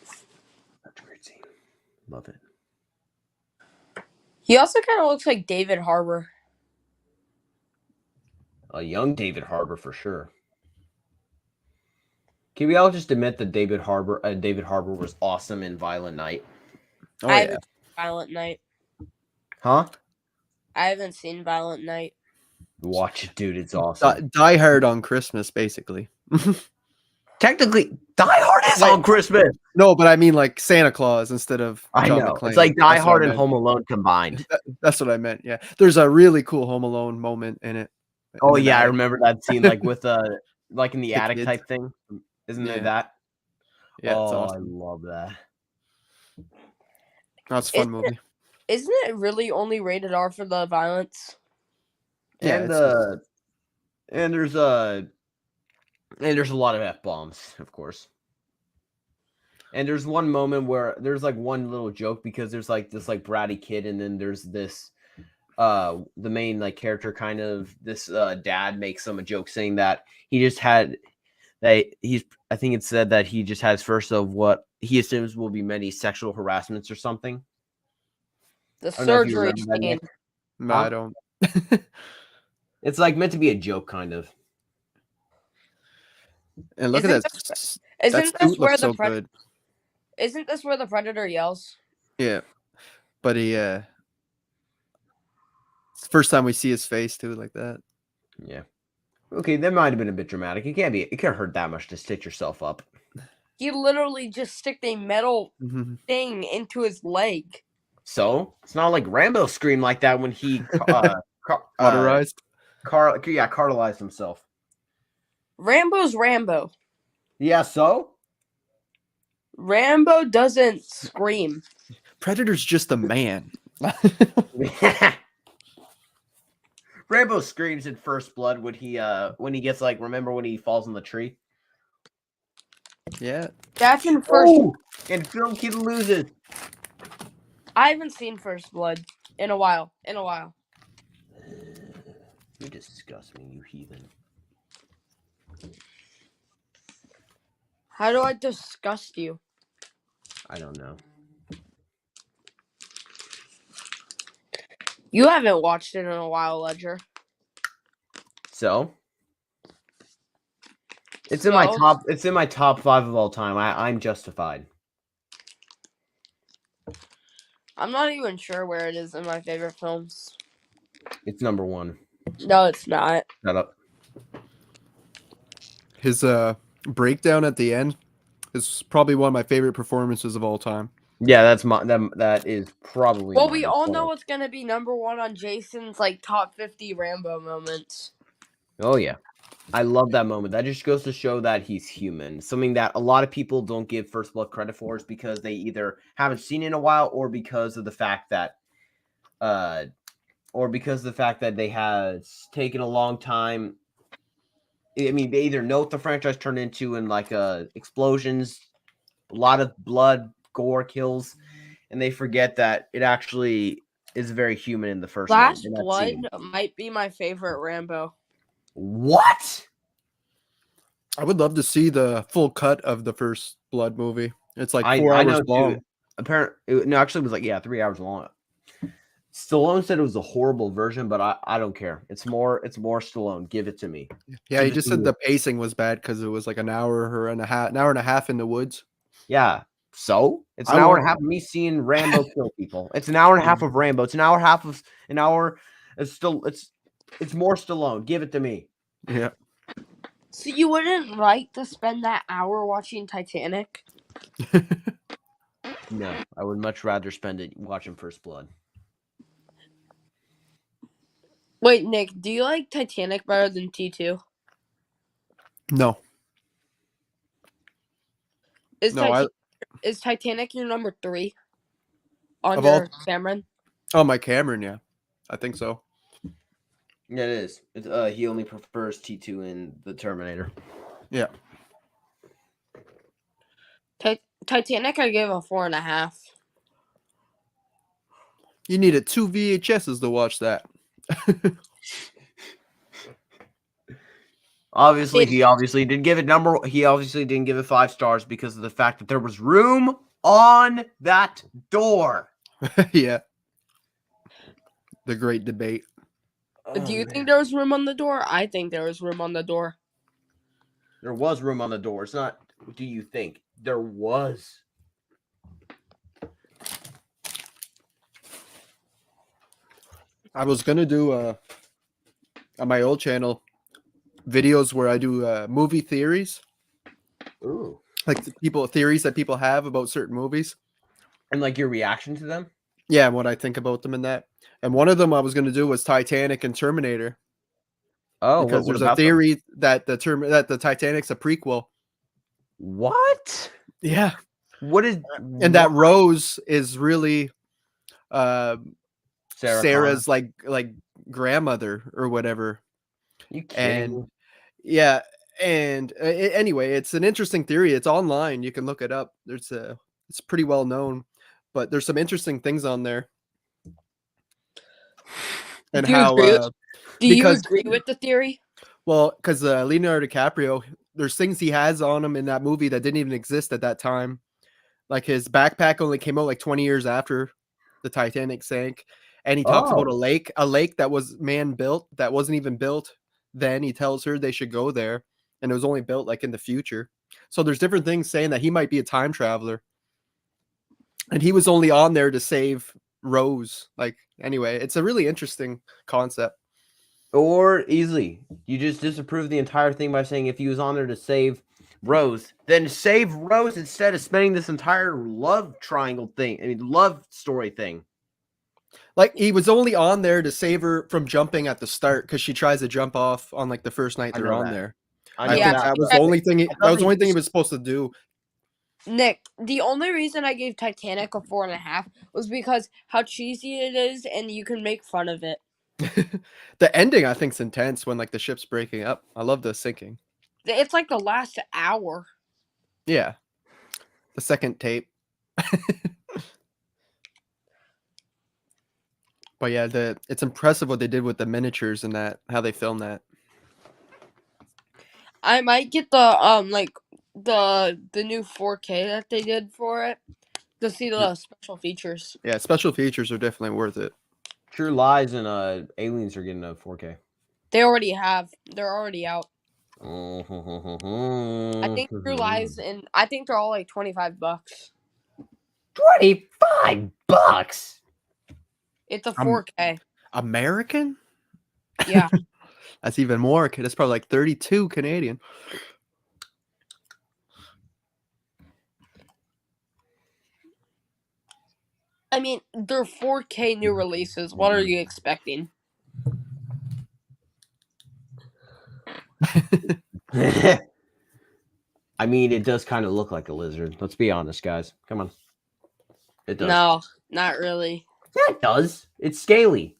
Such a great scene. Love it. He also kind of looks like David Harbour. A young David Harbour for sure. Can we all just admit that David Harbour was awesome in Violent Night? Oh, I yeah. haven't seen Violent Night. Huh? I haven't seen Violent Night. Watch it, dude. It's awesome. Die Hard on Christmas, basically. Technically, Die Hard is on Christmas. No, but I mean like Santa Claus instead of I John know. McClane. It's like Die That's what Hard I and meant. Home Alone combined. That's what I meant. Yeah, there's a really cool Home Alone moment in it. Oh in the yeah, I attic. remember that scene, like with like in the The attic kids. type thing. Isn't there Yeah. that? Yeah, it's Oh, awesome. I love that. That's a fun movie. Isn't it really only rated R for the violence? Yeah, And there's a lot of F-bombs, of course. And there's one moment where there's like one little joke because there's like this like bratty kid, and then there's this the main like character kind of this dad makes a joke saying that he just had that I think it said that he just has first of what he assumes will be many sexual harassments or something. The I don't know if you surgery remember that, scene. Nick. No, Huh? I don't. It's like meant to be a joke, kind of. And look Isn't at that. this- That Isn't this suit where looks the so good. Isn't this where the predator yells? Yeah, but he. It's the first time we see his face too, like that. Yeah. Okay, that might have been a bit dramatic. It can't hurt that much to stitch yourself up. He literally just sticked a metal Mhm. thing into his leg. So it's not like Rambo screamed like that when he Cauterized. cartelized himself. Rambo's Rambo. Yeah, so Rambo doesn't scream. Predator's just a man. Rambo screams in First Blood when he gets like, remember when he falls in the tree? Yeah. That's in First. Oh, and Film Kid loses. I haven't seen First Blood in a while. You disgust me, you heathen. How do I disgust you? I don't know. You haven't watched it in a while, Ledger. So it's in my top. It's in my top 5 of all time. I'm justified. I'm not even sure where it is in my favorite films. It's number one. No, it's not. Shut up. His breakdown at the end is probably one of my favorite performances of all time. Yeah, that is probably. Well, mine we as all well. know it's gonna be number one on Jason's like top 50 Rambo moments. Oh yeah, I love that moment. That just goes to show that he's human. Something that a lot of people don't give First Blood credit for is because they either haven't seen it in a while or because of the fact that, they had taken a long time. I mean, they either know what the franchise turned into in like explosions, a lot of blood, gore, kills, and they forget that it actually is very human in the first one. Last in that Blood scene. might be my favorite Rambo. What? I would love to see the full cut of the First Blood movie. It's like 4 I hours know long. too. Apparently, actually, it was like 3 hours long. Stallone said it was a horrible version, but I don't care. It's more Stallone. Give it to me. Yeah, he just said the pacing was bad because it was like an hour and a half in the woods. Yeah. So it's an hour and a half of me seeing Rambo kill people. It's an hour and a half of Rambo. It's an hour and a half of an hour. It's more Stallone. Give it to me. Yeah. So you wouldn't like to spend that hour watching Titanic? No, I would much rather spend it watching First Blood. Wait, Nick, do you like Titanic better than T2? No. Is No, is Titanic your number 3 on Of your all- Cameron? Oh, my Cameron, yeah. I think so. Yeah, it is. He only prefers T2 in the Terminator. Yeah. Titanic, I gave a 4.5. You needed 2 VHSs to watch that. Obviously, he obviously didn't give it 5 stars because of the fact that there was room on that door. Yeah. The great debate. Do you think there was room on the door? I think there was room on the door. There was room on the door. It's not, do you think? There was. I was going to do on my old channel videos where I do movie theories. Ooh. Like theories that people have about certain movies. And like your reaction to them? Yeah, and what I think about them and that. And one of them I was going to do was Titanic and Terminator. Oh, because what there's a theory that the Titanic's a prequel. What? Yeah. What is and that Rose is really Sarah's Connor? like grandmother or whatever. You kidding me? Yeah, and anyway, it's an interesting theory. It's online. You can look it up. It's pretty well known, but there's some interesting things on there. And do you agree with the theory? Well, because Leonardo DiCaprio, there's things he has on him in that movie that didn't even exist at that time. Like his backpack only came out like 20 years after the Titanic sank. And he talks about a lake that was man-built, that wasn't even built then. He tells her they should go there, and it was only built like in the future. So there's different things saying that he might be a time traveler. And he was only on there to save Rose. Like, anyway, it's a really interesting concept. Or easily, you just disapprove the entire thing by saying if he was on there to save Rose, then save Rose instead of spending this entire love triangle thing. I mean, love story thing. Like, he was only on there to save her from jumping at the start because she tries to jump off on like the first night they're on there. I think that was the only thing. That was the only thing he was supposed to do. Nick, the only reason I gave Titanic a 4.5 was because how cheesy it is, and you can make fun of it. The ending, I think, is intense when like the ship's breaking up. I love the sinking. It's like the last hour. Yeah, the second tape. But yeah, it's impressive what they did with the miniatures and that, how they filmed that. I might get the the new 4K that they did for it to see the special features. Yeah, special features are definitely worth it. True Lies and Aliens are getting a 4K. They already have. They're already out. I I think True Lies, and I think they're all like $25. $25. It's a 4K. American? Yeah. That's even more. That's probably like 32 Canadian. I mean, they're 4K new releases. What are you expecting? I mean, it does kind of look like a lizard. Let's be honest, guys. Come on. It does. No, not really. Yeah, it does. It's scaly.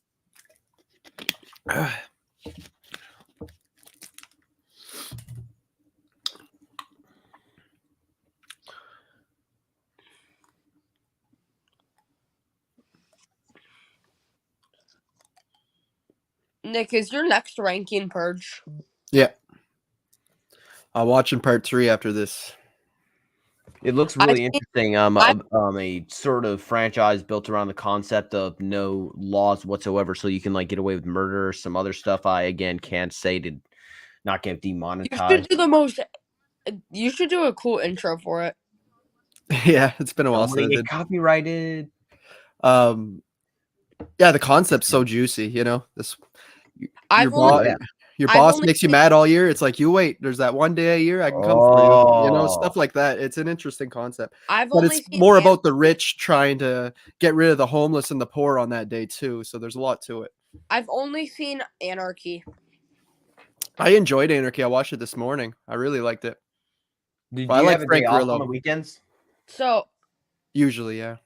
Nick, is your next ranking Purge? Yeah. I'm watching part 3 after this. It looks really interesting. A sort of franchise built around the concept of no laws whatsoever, so you can like get away with murder or some other stuff. I again can't say to not get You demonetized. should do the most. You should do a cool intro for it. Yeah, it's been a while Don't since I wanna get did. copyrighted. Yeah, the concept's so juicy, you know. This I've your only, your I've boss only makes you seen- mad all year. It's like, you wait, there's that one day a year I can come for you. You know, stuff like that. It's an interesting concept. I've But only it's seen more about the rich trying to get rid of the homeless and the poor on that day too. So there's a lot to it. I've only seen Anarchy. I enjoyed Anarchy. I watched it this morning. I really liked it. Did Well, I you like have a Frank day off Grillo. on the weekends? So Usually, yeah.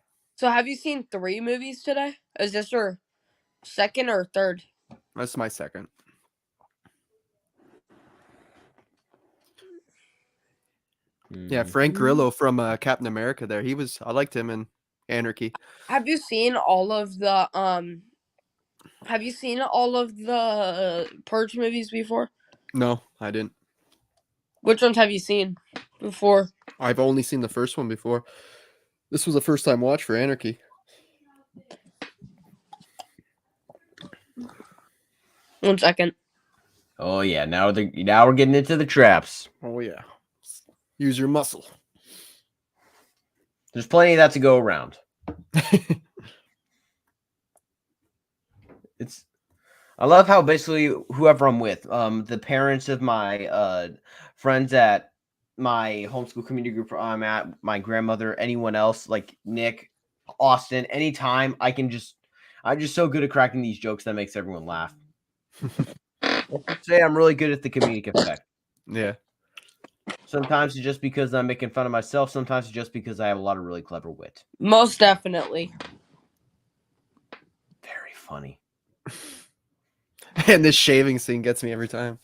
have you seen 3 movies today? Is this your second or third? That's my second. Yeah, Frank Grillo from Captain America there. I liked him in Anarchy. Have you seen all of the Purge movies before? No, I didn't. Which ones have you seen before? I've only seen the first one before. This was a first time watch for Anarchy. One second. Oh yeah, now we're getting into the traps. Oh yeah. Use your muscle. There's plenty of that to go around. I love how basically whoever I'm with, the parents of my friends at my homeschool community group I'm at, my grandmother, anyone else like Nick, Austin, anytime I'm just so good at cracking these jokes that makes everyone laugh. Let's say I'm really good at the comedic effect. Yeah. Sometimes it's just because I'm making fun of myself. Sometimes it's just because I have a lot of really clever wit. Most definitely. Very funny. And this shaving scene gets me every time.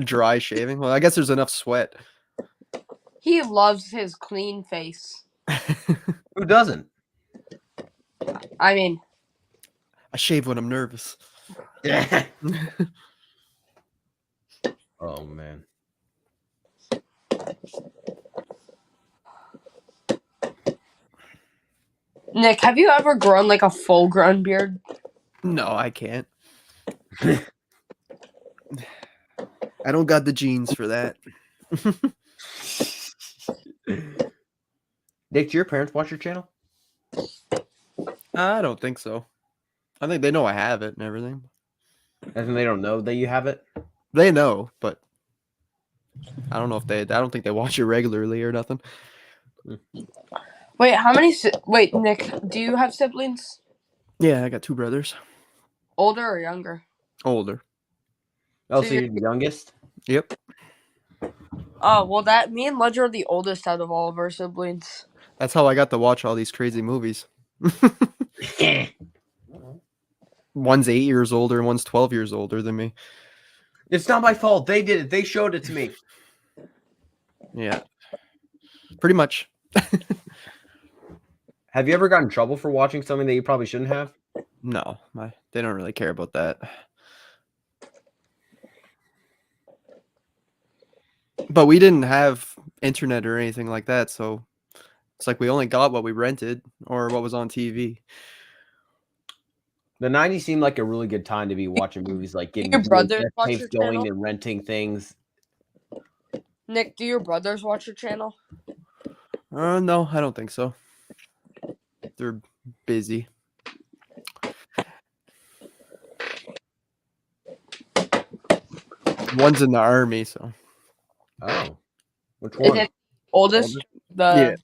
Dry shaving. Well, I guess there's enough sweat. He loves his clean face. Who doesn't? I mean, I shave when I'm nervous. Yeah. Oh man. Nick, have you ever grown like a full grown beard? No, I can't. I don't got the genes for that. Nick, do your parents watch your channel? I don't think so. I think they know I have it and everything. As in they don't know that you have it? They know, but I don't know if I don't think they watch it regularly or nothing. Wait, wait, Nick, do you have siblings? Yeah, I got 2 brothers. Older or younger? Older. Oh, So so you're the youngest? Yep. Oh, well, me and Ledger are the oldest out of all of our siblings. That's how I got to watch all these crazy movies. One's 8 years older and one's 12 years older than me. It's not my fault. They did it. They showed it to me. Yeah. Pretty much. Have you ever gotten in trouble for watching something that you probably shouldn't have? No, they don't really care about that. But we didn't have internet or anything like that, so it's like we only got what we rented or what was on TV. The 90s seemed like a really good time to be watching movies, like getting Your brothers VHS watch tapes your going channel? and renting things. Nick, do your brothers watch your channel? No, I don't think so. They're busy. One's in the army, so Oh, which Is one? it oldest? yeah, The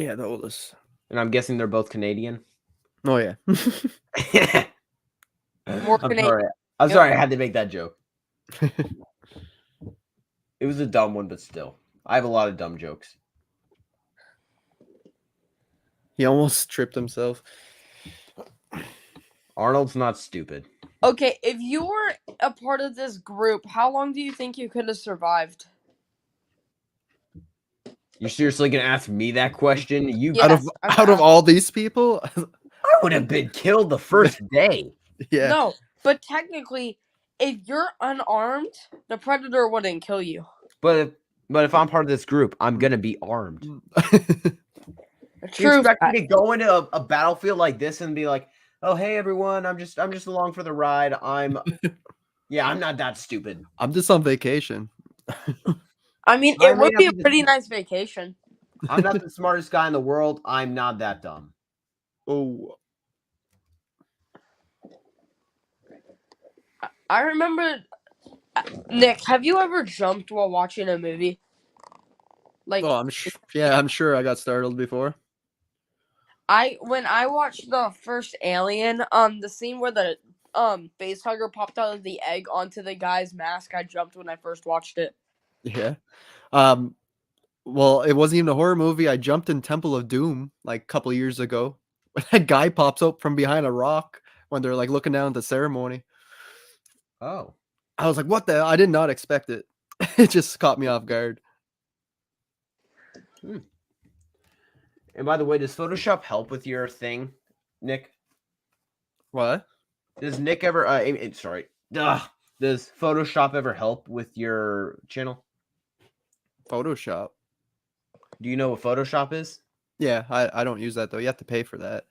yeah, the oldest. And I'm guessing they're both Canadian. Oh yeah. More I'm Canadian. sorry. I'm sorry. I had to make that joke. It was a dumb one, but still, I have a lot of dumb jokes. He almost tripped himself. Arnold's not stupid. Okay, if you were a part of this group, how long do you think you could have survived? You're seriously gonna ask me that question? Yeah. Out of Yes, I'm out of asking. all these people, I would have been killed the first day. yeah. No, but technically, if you're unarmed, the predator wouldn't kill you. But if I'm part of this group, I'm gonna be armed. You True. expect me to go into a battlefield like this and be like, "Oh, hey everyone, I'm just along for the ride. I'm not that stupid." I'm just on vacation. I mean, I it may would not be a be the- pretty nice vacation. I'm not the smartest guy in the world. I'm not that dumb. Oh, I remember, Nick, have you ever jumped while watching a movie? Like, oh, I'm sure I got startled before. when I watched the first Alien, the scene where the face hugger popped out of the egg onto the guy's mask, I jumped when I first watched it. Yeah. Well, it wasn't even a horror movie. I jumped in Temple of Doom like a couple years ago. That guy pops up from behind a rock when they're like looking down at the ceremony. Oh, I was like, "What the?" I did not expect it. It just caught me off guard. and by the way, does Photoshop help with your thing, Nick? What? Does Nick ever? Sorry. Ugh. Does Photoshop ever help with your channel? Photoshop. Do you know what Photoshop is? Yeah, I don't use that though. You have to pay for that.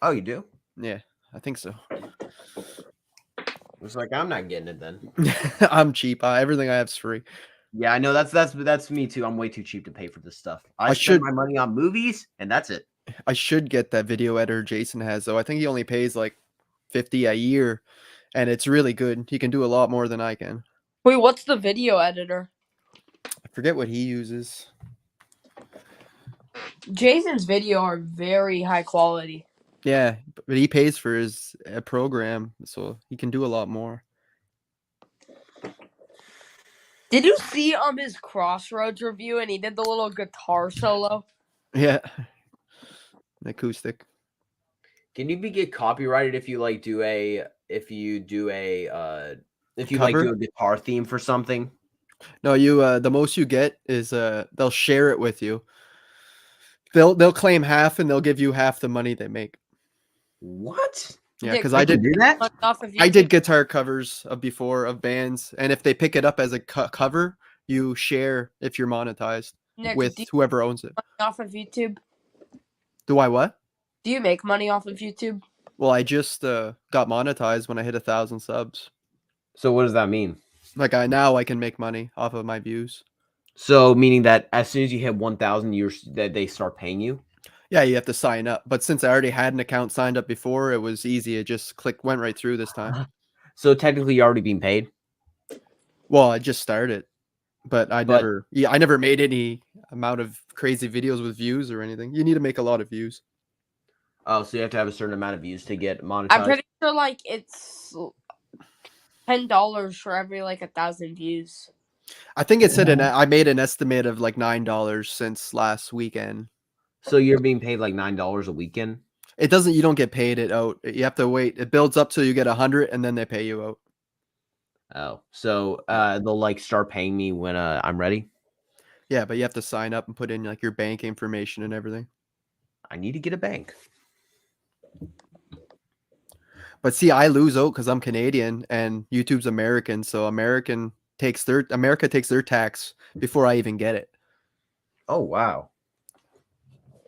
Oh, you do? Yeah, I think so. It's like I'm not getting it then. I'm cheap. Everything I have is free. Yeah, I know that's me too. I'm way too cheap to pay for this stuff. I spend should- my money on movies, and that's it. I should get that video editor Jason has though. I think he only pays like 50 a year, and it's really good. He can do a lot more than I can. Wait, what's the video editor? I forget what he uses. Jason's video are very high quality. Yeah, but he pays for his program, so he can do a lot more. Did you see his Crossroads review and he did the little guitar solo? Yeah, an acoustic. Can you get copyrighted if you do a guitar theme for something? No, you the most you get is they'll share it with you. They'll claim half and they'll give you half the money they make. What? Yeah, Nick, because you I can did do that. Off of I did YouTube? guitar covers before of bands, and if they pick it up as a cover, you share if you're monetized Nick, with do you whoever owns it. make money off of YouTube? Do I what? Do you make money off of YouTube? Well, I just got monetized when I hit 1,000 subs. So what does that mean? Like now I can make money off of my views. So meaning that as soon as you hit 1,000, that they start paying you. Yeah, you have to sign up. But since I already had an account signed up before, it was easy. It just went right through this time. So technically, you're already being paid. Well, I just started, but I never made any amount of crazy videos with views or anything. You need to make a lot of views. Oh, so you have to have a certain amount of views to get monetized. I'm pretty sure like it's $10 for every like 1,000 views. I think it said I made an estimate of like $9 since last weekend. So you're being paid like $9 a weekend. It doesn't. You don't get paid it out. You have to wait. It builds up till you get 100, and then they pay you out. Oh, so they'll like start paying me when I'm ready. Yeah, but you have to sign up and put in like your bank information and everything. I need to get a bank. But see, I lose out because I'm Canadian and YouTube's American, so America takes their tax before I even get it. Oh wow.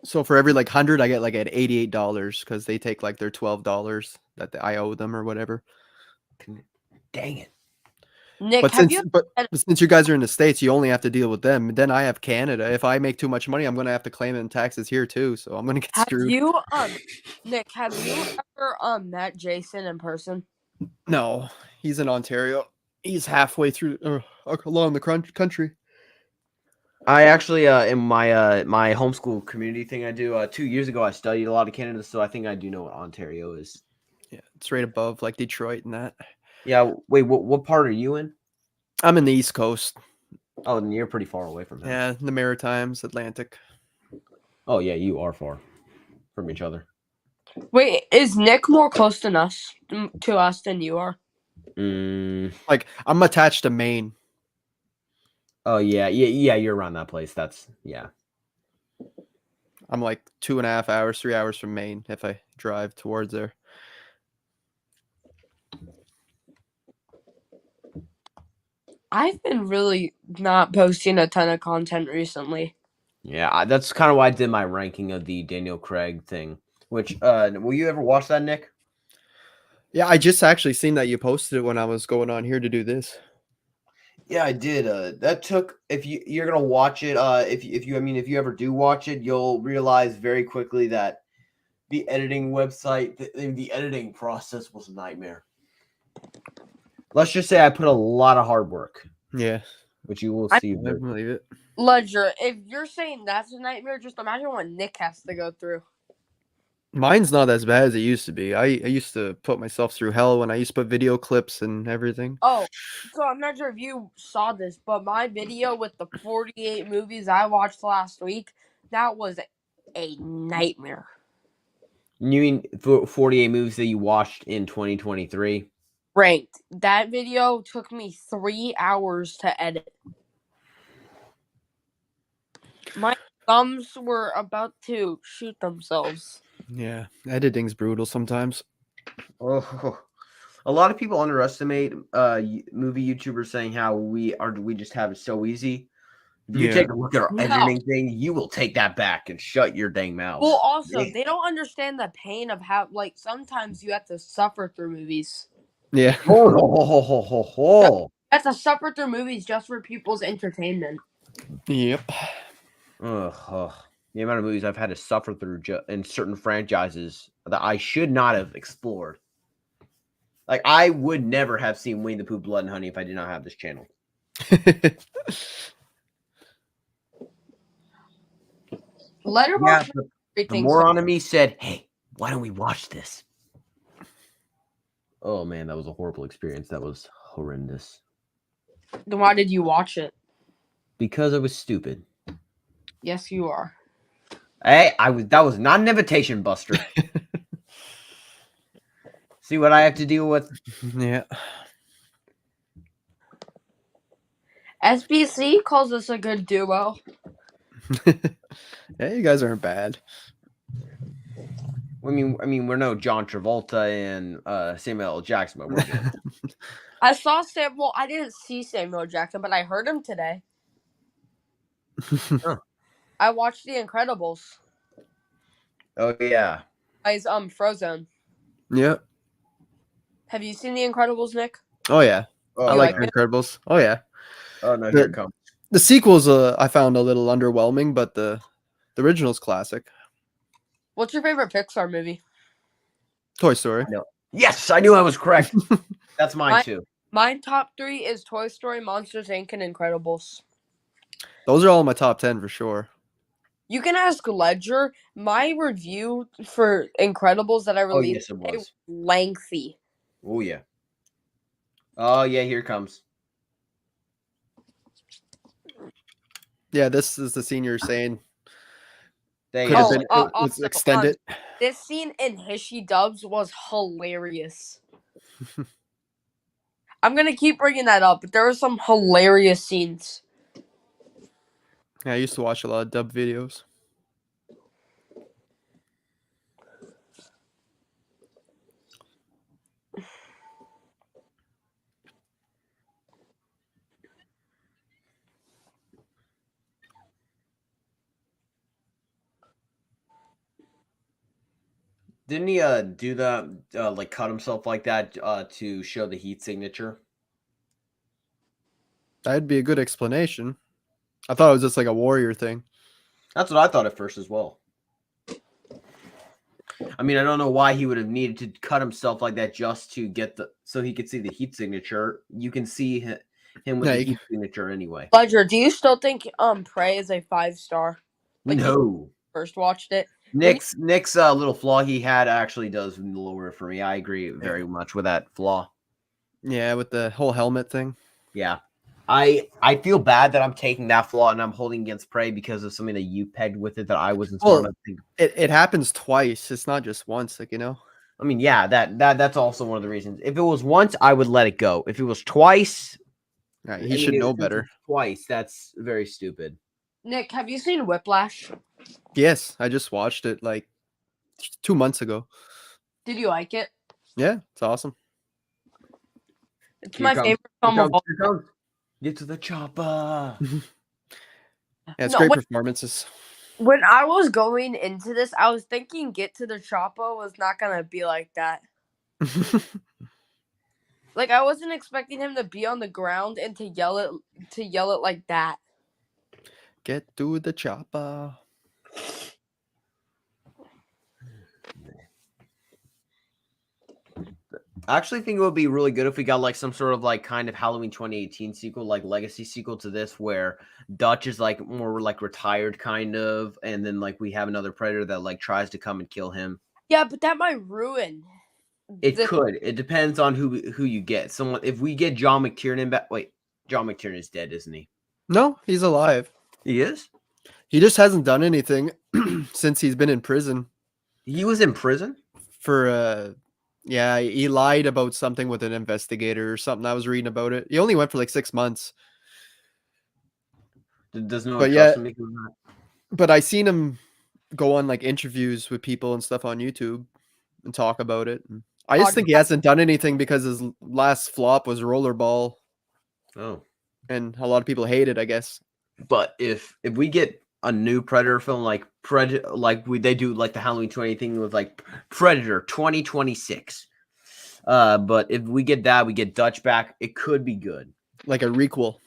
So for every like 100, I get like at $88 because they take like their $12 that I owe them or whatever. Dang it. Nick, But have since you? but since you guys are in the States, you only have to deal with them. Then I have Canada. If I make too much money, I'm gonna have to claim it in taxes here too. So I'm gonna get Have screwed. you Nick, have you ever met Jason in person? No, he's in Ontario. He's halfway through along the country. I actually, in my homeschool community thing I do, 2 years ago I studied a lot of Canada, so I think I do know what Ontario is. Yeah, it's right above like Detroit and that. Yeah, wait, what part are you in? I'm in the East Coast. Oh, and you're pretty far away from him. Yeah, the Maritimes, Atlantic. Oh yeah, you are far from each other. Wait, is Nick more close than to us than you are? Like I'm attached to Maine. Oh yeah, you're around that place. That's yeah. I'm like 2.5 hours, 3 hours from Maine if I drive towards there. I've been really not posting a ton of content recently. Yeah, that's kind of why I did my ranking of the Daniel Craig thing. Which, will you ever watch that, Nick? Yeah, I just actually seen that you posted it when I was going on here to do this. Yeah, I did. That took if you're gonna watch it. If you ever do watch it, you'll realize very quickly that the editing website, the editing process was a nightmare. Let's just say I put a lot of hard work. Yeah, which you will see. I believe it. Ledger, if you're saying that's a nightmare, just imagine what Nick has to go through. Mine's not as bad as it used to be. I used to put myself through hell when I used to put video clips and everything. Oh, so I'm not sure if you saw this, but my video with the 48 movies I watched last week, that was a nightmare. You mean 48 movies that you watched in 2023? Ranked. That video took me 3 hours to edit. My thumbs were about to shoot themselves. Yeah, editing's brutal sometimes. Oh, a lot of people underestimate movie YouTubers saying how we just have it so easy. If you take a look at our editing thing, you will take that back and shut your dang mouth. Well, also, they don't understand the pain of how, like, sometimes you have to suffer through movies. Yeah. You have to suffer through movies just for people's entertainment. Yep. The amount of movies I've had to suffer through in certain franchises that I should not have explored. Like, I would never have seen Winnie the Pooh, Blood and Honey if I did not have this channel. Letterboxd. Yeah, the moron of me said, "Hey, why don't we watch this?" Oh man, that was a horrible experience. That was horrendous. Then why did you watch it? Because I was stupid. Yes, you are. Hey, that was not an invitation, Buster. See what I have to deal with? Yeah. SBC calls us a good duo. Yeah, you guys aren't bad. I mean, we're no John Travolta and Samuel L. Jackson, but we're good. I saw Samuel. I didn't see Samuel Jackson, but I heard him today. Huh. I watched The Incredibles. Oh yeah. Guys, Frozen. Yep. Have you seen The Incredibles, Nick? Oh yeah. Oh, I like like The Incredibles. Oh yeah. Oh no, here it comes. The sequels I found a little underwhelming, but the original's classic. What's your favorite Pixar movie? Toy Story. No. Yes, I knew I was correct. That's mine too. Mine top 3 is Toy Story, Monsters Inc., and Incredibles. Those are all in my top 10 for sure. You can ask Ledger. My review for Incredibles that I released was lengthy. Oh yeah. Oh yeah, here it comes. Yeah, this is the scene you're saying. Could have been extended. This scene in Hishy Dubs was hilarious. I'm gonna keep bringing that up, but there are some hilarious scenes. Yeah, I used to watch a lot of dub videos. Didn't he do that like cut himself like that to show the heat signature? That'd be a good explanation. I thought it was just like a warrior thing. That's what I thought at first as well. I mean, I don't know why he would have needed to cut himself like that just to get so he could see the heat signature. You can see him with the heat signature anyway. Ledger, do you still think Prey is a 5-star? Like, No. First watched it. Nick's little flaw he had actually does lower it for me. I agree very much with that flaw. Yeah, with the whole helmet thing. Yeah. I feel bad that I'm taking that flaw and I'm holding against Prey because of something that you pegged with it that I wasn't smart enough to think. It happens twice. It's not just once, like, you know. I mean, yeah, that's also one of the reasons. If it was once, I would let it go. If it was twice, right, he should know better. Twice, that's very stupid. Nick, have you seen Whiplash? Yes, I just watched it like 2 months ago. Did you like it? Yeah, it's awesome. It's my favorite film of all. Get to the chopper. Yeah, it's great performances. When I was going into this, I was thinking Get to the Chopper was not gonna be like that. Like, I wasn't expecting him to be on the ground and to yell it like that. Get to the chopper. I actually think it would be really good if we got like some sort of like kind of Halloween 2018 sequel, like legacy sequel to this, where Dutch is like more like retired kind of, and then like we have another predator that like tries to come and kill him. Yeah, but that might ruin. It could. It depends on who you get. Someone if we get John McTiernan back. Wait, John McTiernan is dead, isn't he? No, he's alive. He is. He just hasn't done anything since he's been in prison. He was in prison for yeah, he lied about something with an investigator or something. I was reading about it. He only went for like 6 months. Does no one trust him? But I seen him go on like interviews with people and stuff on YouTube and talk about it. And I just think he hasn't done anything because his last flop was Rollerball. Oh. And a lot of people hate it, I guess. But if we get a new Predator film like they do like the Halloween 20 thing with like Predator 2026. But if we get that, we get Dutch back, it could be good. Like a requel.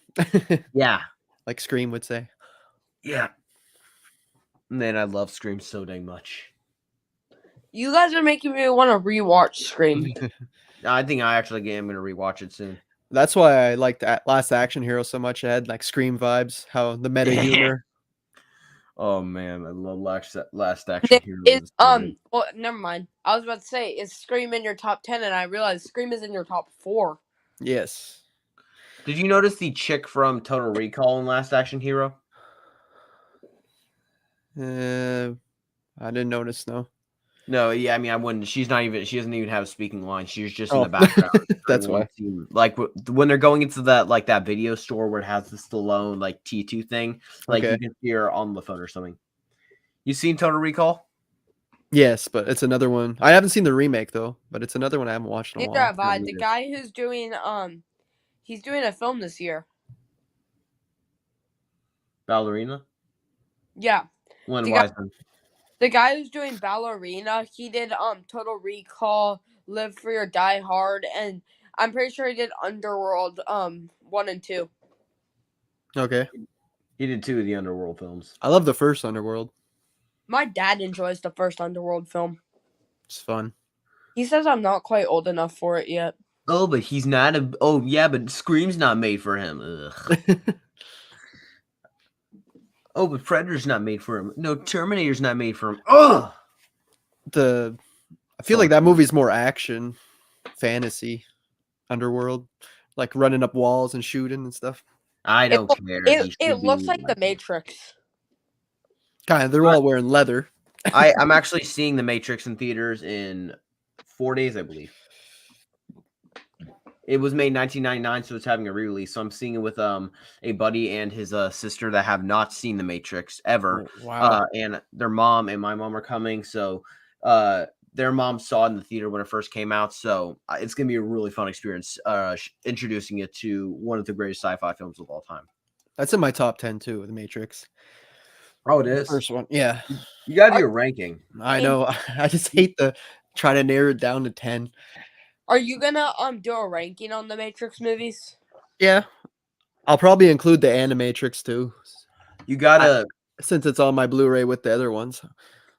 Yeah. Like Scream would say. Yeah. Man, I love Scream so dang much. You guys are making me want to rewatch Scream. I think I actually am going to rewatch it soon. That's why I liked Last Action Hero so much. It had like Scream vibes, how the meta humor. Oh man, I love Last Action Hero. Well, never mind. I was about to say, is Scream in your top 10? And I realized Scream is in your top 4. Yes. Did you notice the chick from Total Recall in Last Action Hero? I didn't notice, no. No, yeah, I mean, I wouldn't. She doesn't even have a speaking line. She's just in the background. That's why. Scene. Like when they're going into that video store where it has the Stallone like T2 thing, like you can see her on the phone or something. You seen Total Recall? Yes, but it's another one. I haven't seen the remake though, but it's another one I haven't watched in a while. Neither have I. The guy who's doing he's doing a film this year. Ballerina? Yeah. Len Wiseman. The guy who's doing Ballerina, he did Total Recall, Live Free or Die Hard, and I'm pretty sure he did Underworld 1 and 2. Okay. He did 2 of the Underworld films. I love the first Underworld. My dad enjoys the first Underworld film. It's fun. He says I'm not quite old enough for it yet. Oh, but he's not but Scream's not made for him. Ugh. Oh, but Predator's not made for him. No, Terminator's not made for him. Ugh! I feel like that movie's more action, fantasy, Underworld, like running up walls and shooting and stuff. I don't care. It looks like The Matrix. Kind of. They're all wearing leather. I'm actually seeing The Matrix in theaters in 4 days, I believe. It was made in 1999, so it's having a re-release. So I'm seeing it with a buddy and his sister that have not seen The Matrix ever. Oh, wow. And their mom and my mom are coming. So their mom saw it in the theater when it first came out. So it's going to be a really fun experience introducing it to one of the greatest sci-fi films of all time. That's in my top 10 too, The Matrix. Oh, it is? The first one. Yeah. You got to do a ranking. I know. I just hate try to narrow it down to 10. Are you gonna do a ranking on the Matrix movies? Yeah. I'll probably include the Animatrix too, You gotta since it's on my Blu-ray with the other ones.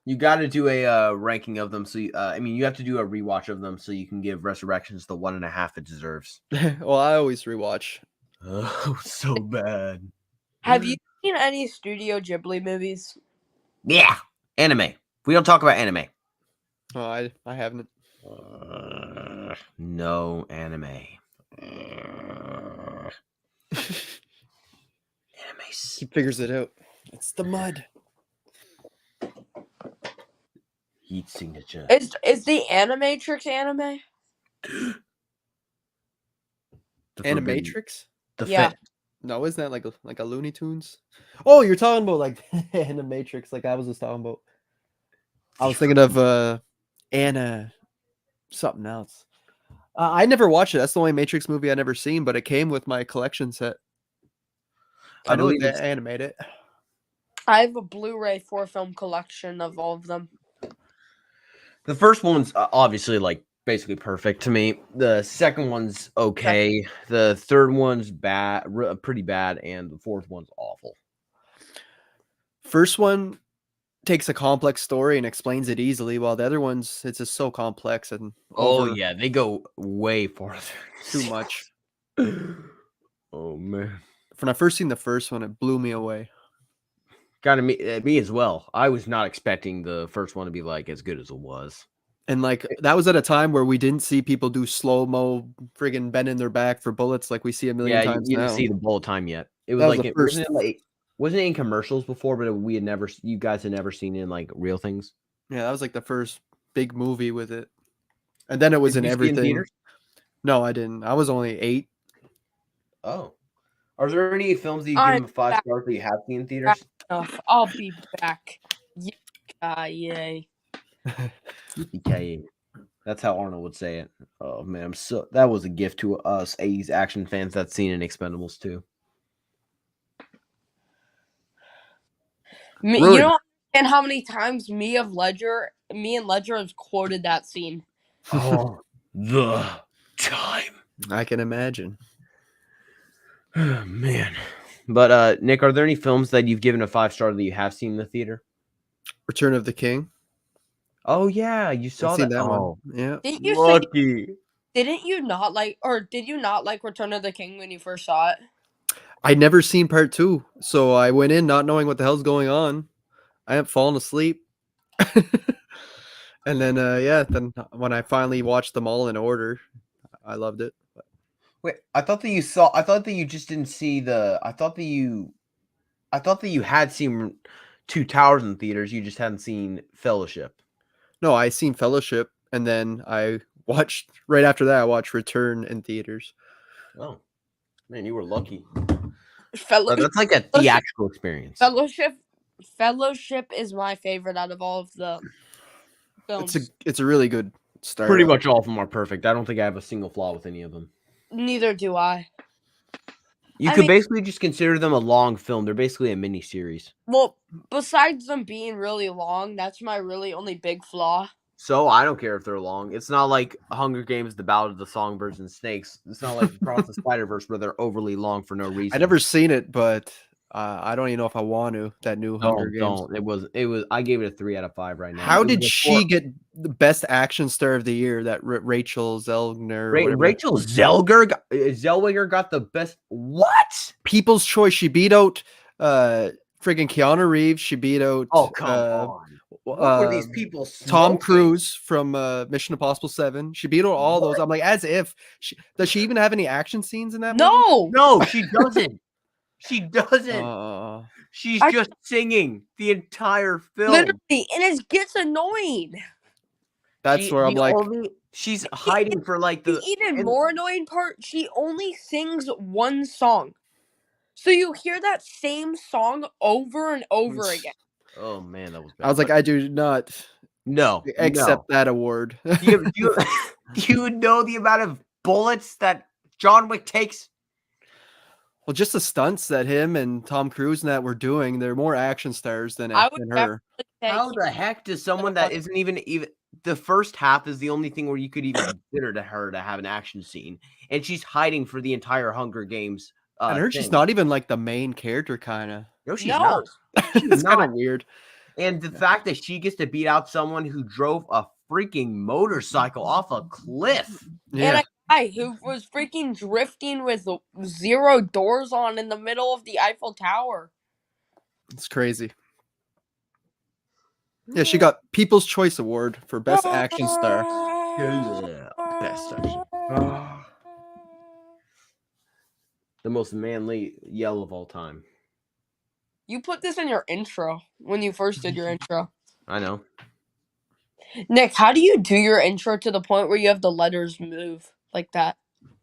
you gotta do a ranking of them. So you, you have to do a rewatch of them so you can give Resurrections the 1.5 it deserves. Well, I always rewatch. Oh, so bad. Have you seen any Studio Ghibli movies? Yeah, anime. We don't talk about anime. Oh, I haven't. No anime. Animes. He figures it out. It's the mud. Heat signature. Is the Animatrix anime? The forbidden- Animatrix? The Yeah. No, isn't that like a Looney Tunes? Oh, you're talking about like Animatrix, like I was just talking about. I was thinking of Anna something else. I never watched it. That's the only Matrix movie I never seen, but it came with my collection set. I know believe they it's- animate it. I have a Blu-ray 4-film collection of all of them. The first one's obviously like basically perfect to me. The second one's okay. The third one's bad, pretty bad, and the fourth one's awful. First one takes a complex story and explains it easily, while the other ones it's just so complex and Oh over yeah, they go way farther. too much. Oh man, When I first seen the first one, it blew me away. got to me as well. I was not expecting the first one to be like as good as it was. And like that was at a time where we didn't see people do slow-mo friggin' bending their back for bullets like we see a million Yeah, times you now. didn't see the bullet time yet. It was That was like the it first- wasn't it in commercials before, but we had never, you guys had never seen it in like real things. Yeah, that was like the first big movie with it. And then it was Did in you see it in everything. theaters? No, I didn't. I was only 8. Oh, are there any films that you I'm give them 5 back. stars that you have seen in theaters? Enough. I'll be back. Yay. Yippee-ki-yay. That's how Arnold would say it. Oh man, that was a gift to us 80s action fans that's seen in Expendables 2. You Really? don't understand how many times me and Ledger have quoted that scene. Oh, the time. I can imagine. Oh, man. But Nick, are there any films that you've given a 5-star that you have seen in the theater? Return of the King. Oh yeah, you saw I've seen that. that Oh, one. Yeah. Didn't you say? lucky. Did you not like Return of the King when you first saw it? I'd never seen part 2, so I went in not knowing what the hell's going on. I am falling asleep. And then then when I finally watched them all in order, I loved it. Wait, I thought that you just didn't see I thought that you had seen Two Towers in theaters. You just hadn't seen Fellowship. No, I seen Fellowship, and then I watched right after that. I watched Return in theaters. Oh, man, you were lucky. Fellowship. That's like a theatrical experience. Fellowship is my favorite out of all of the films. It's a really good start. Pretty much all of them are perfect. I don't think I have a single flaw with any of them. Neither do I. You I could mean- basically just consider them a long film. They're basically a mini series. Well, besides them being really long, that's my really only big flaw. So I don't care if they're long. It's not like Hunger Games: The Ballad of the Songbirds and Snakes. It's not like Across the Spider-Verse where they're overly long for no reason. I never seen it, but I don't even know if I want to. That new Hunger Games. Don't. It was. I gave it a 3 out of 5 right now. How It was did before- she get the best action star of the year? That Rachel Zelgner. or whatever. Rachel Zellweger got the best. What? People's Choice. She beat out friggin' Keanu Reeves. She beat out Oh come on! What were these people? Tom smoking? Cruise from Mission Impossible 7. She beat out all those. I'm like, as if does she even have any action scenes in that movie? No. No, she doesn't. She doesn't. She's I- just singing the entire film. Literally, and it gets annoying. That's where I'm like, she's hiding for like the The even more annoying part, she only sings one song. So you hear that same song over and over again. Oh man, that was bad. I was like, I do not no, accept that award. do you know the amount of bullets that John Wick takes? Well, just the stunts that him and Tom Cruise and that were doing, they're more action stars than I would her. definitely say How the heck does someone that isn't even the first half is the only thing where you could even consider to her to have an action scene, and she's hiding for the entire Hunger Games And her, she's thing. not even like the main character, kind of. No, she's No. not. It's kind of weird. And the fact that she gets to beat out someone who drove a freaking motorcycle off a cliff. Yeah, And a guy who was freaking drifting with 0 doors on in the middle of the Eiffel Tower. it's crazy. Yeah, she got People's Choice Award for Best Action Star. Best action. The most manly yell of all time. You put this in your intro when you first did your intro. I know. Nick, how do you do your intro to the point where you have the letters move like that?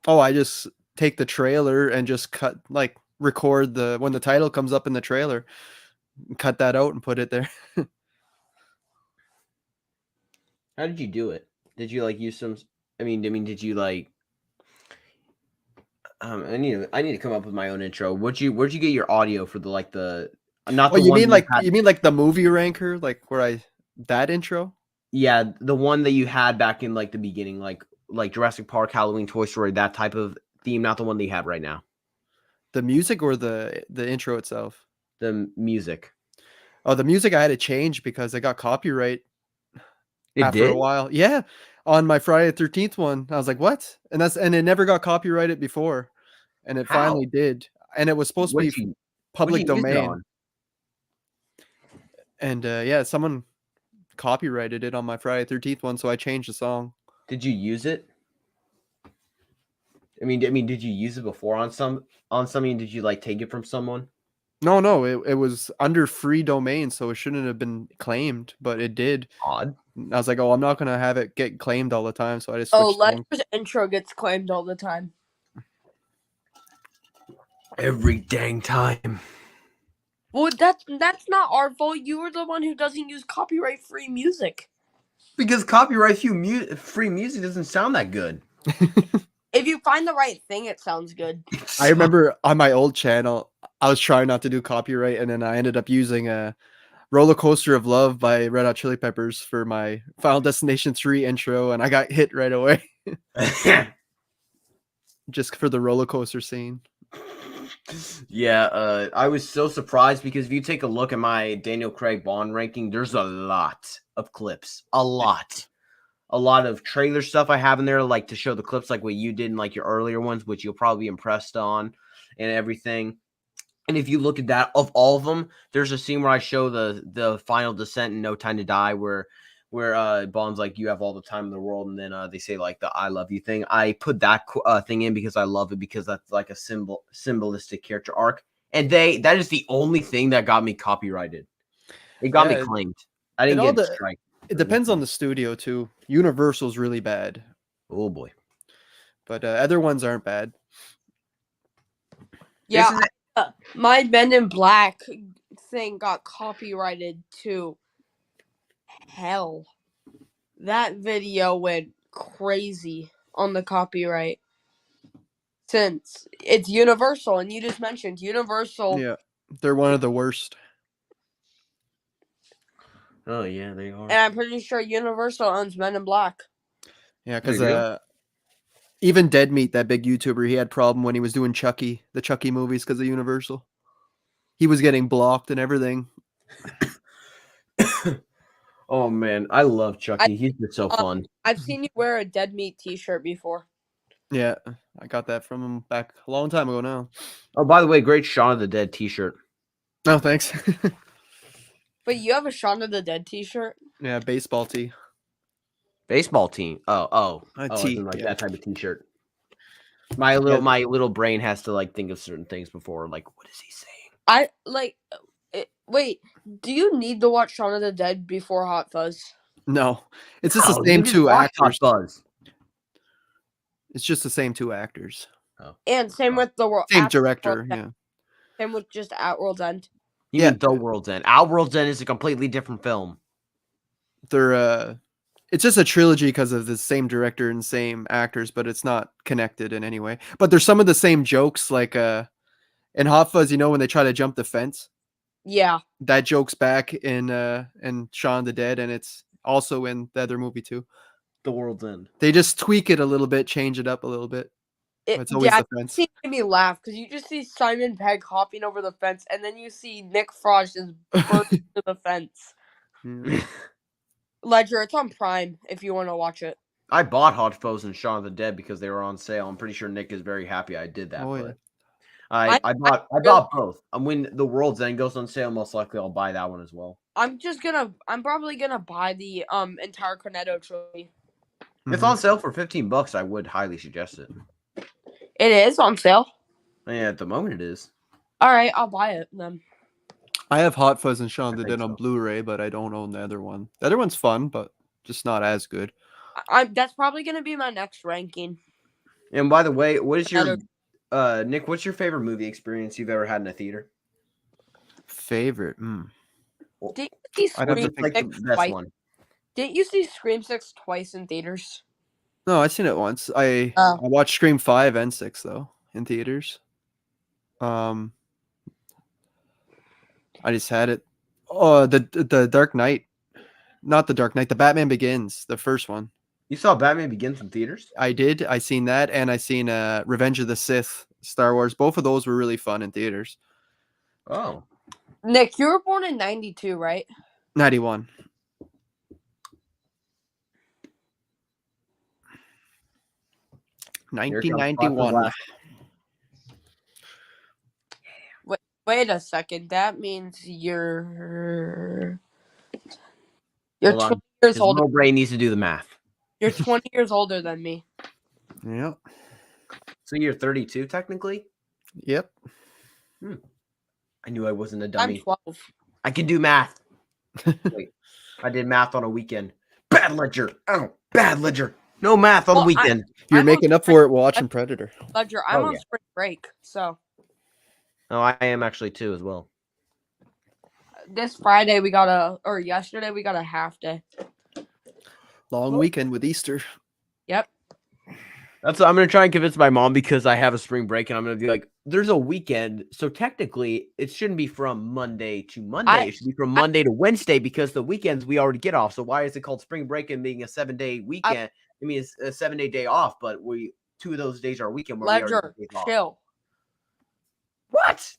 Oh, I just take the trailer and just record when the title comes up in the trailer, cut that out and put it there. How did you do it? Did you like use some? I mean, did you like? I need to come up with my own intro. Where'd you get your audio for the not the Oh, you one mean that had- you mean like the movie ranker, like that intro? Yeah, the one that you had back in like the beginning, like Jurassic Park, Halloween, Toy Story, that type of theme, not the one that you have right now. The music or the intro itself? The music. Oh, the music I had to change because I got copyright It after did? a while. Yeah, on my Friday the 13th one, I was like, "What?" And it never got copyrighted before, and it How? finally did. And it was supposed to be What'd you public use it domain. on? And yeah, someone copyrighted it on my Friday 13th one, so I changed the song. Did you use it? I mean, did you use it before on something? Did you like take it from someone? No, it was under free domain, so it shouldn't have been claimed, but it did. Odd. I was like, oh, I'm not gonna have it get claimed all the time, so I just Oh, switched songs. letters intro gets claimed all the time. Every dang time. Well, that's not our fault. You were the one who doesn't use copyright-free music. Because free music doesn't sound that good. If you find the right thing, it sounds good. I remember on my old channel, I was trying not to do copyright, and then I ended up using a Roller Coaster of Love by Red Hot Chili Peppers for my Final Destination 3 intro, and I got hit right away just for the roller coaster scene. Yeah, I was so surprised because if you take a look at my Daniel Craig Bond ranking, there's a lot of clips. A lot of trailer stuff I have in there, like to show the clips like what you did in like your earlier ones, which you'll probably be impressed on and everything. And if you look at that, of all of them, there's a scene where I show the final descent in No Time to Die where Bond's like, you have all the time in the world, and then they say like the I love you thing. I put that thing in because I love it, because that's like a symbolistic character arc, and that is the only thing that got me copyrighted. It got me claimed. I didn't get a strike. It depends on the studio too. Universal's really bad. Oh boy. But other ones aren't bad. Yeah, my Men in Black thing got copyrighted too. Hell, that video went crazy on the copyright. Since it's Universal, and you just mentioned Universal. Yeah, they're one of the worst. Oh yeah, they are. And I'm pretty sure Universal owns Men in Black. Yeah, because even Dead Meat, that big YouTuber, he had problem when he was doing the Chucky movies because of Universal. He was getting blocked and everything. Oh man, I love Chucky. He's just so fun. I've seen you wear a Dead Meat t-shirt before. Yeah, I got that from him back a long time ago now. Oh, by the way, great Shaun of the Dead t-shirt. Oh, thanks. But you have a Shaun of the Dead t-shirt? Yeah, baseball tee. Baseball team. Oh, tee, like yeah. that type of t-shirt. My little brain has to like think of certain things before. Like, what is he saying? Wait, do you need to watch Shaun of the Dead before Hot Fuzz? No, it's just the same two actors. Buzz. It's just the same two actors. Oh. And same with the same director. Yeah. Same with just At World's End. You mean The World's End? Our World's End is a completely different film. They're it's just a trilogy because of the same director and same actors, but it's not connected in any way. But there's some of the same jokes, like in Hot Fuzz, when they try to jump the fence. Yeah. That joke's back in Shaun of the Dead, and it's also in the other movie too. The World's End. They just tweak it a little bit, change it up a little bit. It's always yeah, the fence. it made me laugh because you just see Simon Pegg hopping over the fence, and then you see Nick Frost just burst to the fence. Yeah. Ledger, it's on Prime if you want to watch it. I bought Hot Fuzz and Shaun of the Dead because they were on sale. I'm pretty sure Nick is very happy I did that. Oh, but yeah. I bought both. When The World's End goes on sale, most likely I'll buy that one as well. I'm probably gonna buy the entire Cornetto trilogy. If it's on sale for $15, I would highly suggest it. It is on sale. Yeah, at the moment it is. All right, I'll buy it then. I have Hot Fuzz and Shaun of the think Dead on so. Blu-ray, but I don't own the other one. The other one's fun, but just not as good. That's probably gonna be my next ranking. And by the way, what is your Nick? What's your favorite movie experience you've ever had in a theater? Favorite? Did you see I'd have to Scream think Like 6 the best twice? one. Didn't you see Scream 6 twice in theaters? No, I've seen it once. I watched Scream 5 and 6 though in theaters. I just had it. Oh, the Dark Knight, not the Dark Knight, the Batman Begins, the first one. You saw Batman Begins in theaters? I did. I seen that, and I seen Revenge of the Sith, Star Wars. Both of those were really fun in theaters. Oh, Nick, you were born in 92, right? 91. Here comes 1991. Black. Wait a second. That means you're Hold on. 20 years His older. little brain needs to do the math. You're 20 years older than me. Yep. So you're 32 technically? Yep. I knew I wasn't a I'm dummy. 12. I can do math. Wait, I did math on a weekend. Bad ledger. Oh, bad ledger. No math on the weekend. You're I'm making on up for it watching Predator. Ledger, I'm on yeah. spring break, so Oh, I am actually too as well. this Friday yesterday we got a half day. Long weekend with Easter. Yep. I'm gonna try and convince my mom because I have a spring break, and I'm gonna be like, "There's a weekend, so technically it shouldn't be from Monday to Monday. It should be from Monday to Wednesday because the weekends we already get off. So why is it called spring break and being a 7-day weekend? It's a 7-day day off, but 2 of those days are weekend. Where Ledger, we already chill. What?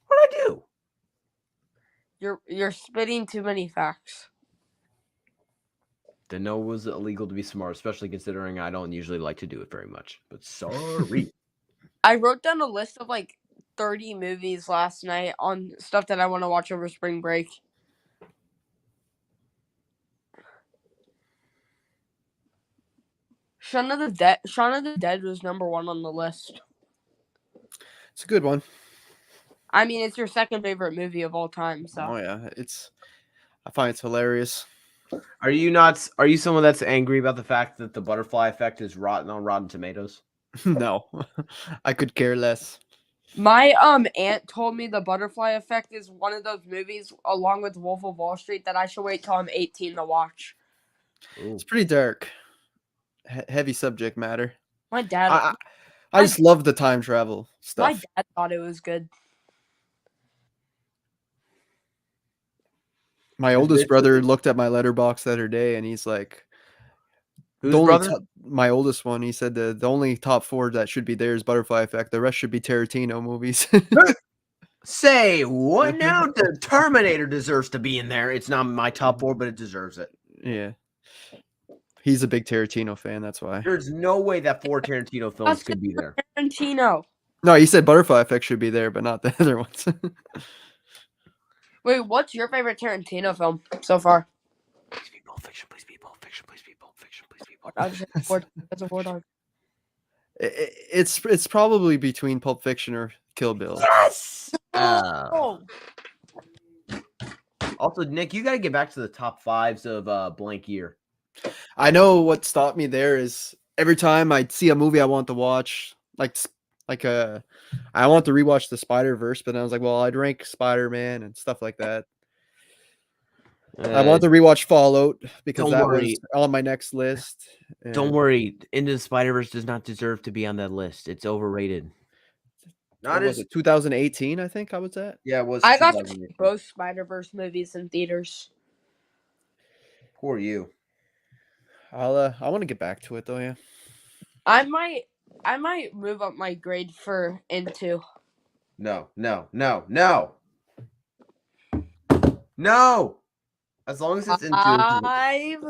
What'd I do? You're spitting too many facts. Didn't know it was illegal to be smart, especially considering I don't usually like to do it very much. But sorry. I wrote down a list of like 30 movies last night on stuff that I want to watch over spring break. Shaun of the Dead was number 1 on the list. It's a good one. I mean, it's your second favorite movie of all time, so. Oh yeah, I find it's hilarious. Are you someone that's angry about the fact that the butterfly effect is rotten on Rotten Tomatoes? No, I could care less. My aunt told me The Butterfly Effect is one of those movies, along with Wolf of Wall Street, that I should wait till I'm 18 to watch. Ooh. It's pretty dark, heavy subject matter. My dad. I just love the time travel stuff. My dad thought it was good. My oldest brother looked at my letterbox the other day, and he's like, Whose brother? My oldest one. He said the only top 4 that should be there is Butterfly Effect. The rest should be Tarantino movies. Say what now? The Terminator deserves to be in there. It's not my top 4, but it deserves it. Yeah. He's a big Tarantino fan. That's why. There's no way that 4 Tarantino films could be there. Tarantino. No, he said Butterfly Effect should be there, but not the other ones. Wait, what's your favorite Tarantino film so far? Please be Pulp Fiction. Please be Pulp Fiction. Please be Pulp Fiction. Please be Pulp That's a war dog. It's probably between Pulp Fiction or Kill Bill. Yes. Oh. Also, Nick, you got to get back to the top 5s of blank year. I know what stopped me there is every time I see a movie I want to watch, I want to rewatch the Spider-Verse, but then I was like, well, I'd rank Spider-Man and stuff like that. I want to rewatch Fallout because that was on my next list. Don't worry, Into the Spider-Verse does not deserve to be on that list. It's overrated. What was it, 2018, I think I was at? Yeah, it was. I got to see both Spider-Verse movies in theaters. Poor you. I want to get back to it though, yeah. I might I might move up my grade for into. No. No. As long as it's into. 5.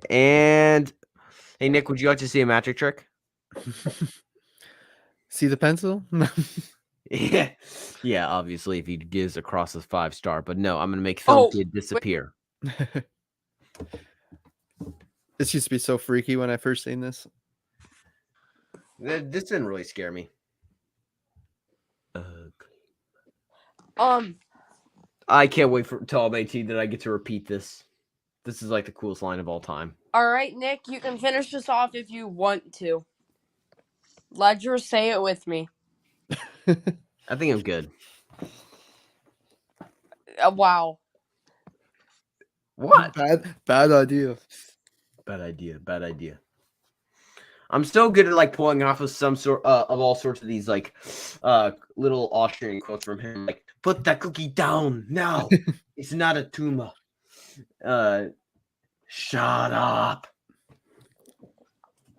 And hey, Nick, would you like to see a magic trick? See the pencil? Yeah, obviously, if he gives across a 5-star, but no, I'm gonna make Film Kid disappear. This used to be so freaky when I first seen this. This didn't really scare me. I can't wait for till I'm 18 that I get to repeat this. This is like the coolest line of all time. All right, Nick, you can finish this off if you want to. Ledger, say it with me. I think I'm good. Wow. What? Bad idea. Bad idea. I'm so good at like pulling off of some sort of all sorts of these like little Austrian quotes from him, like "Put that cookie down now. It's not a tumor. Shut up.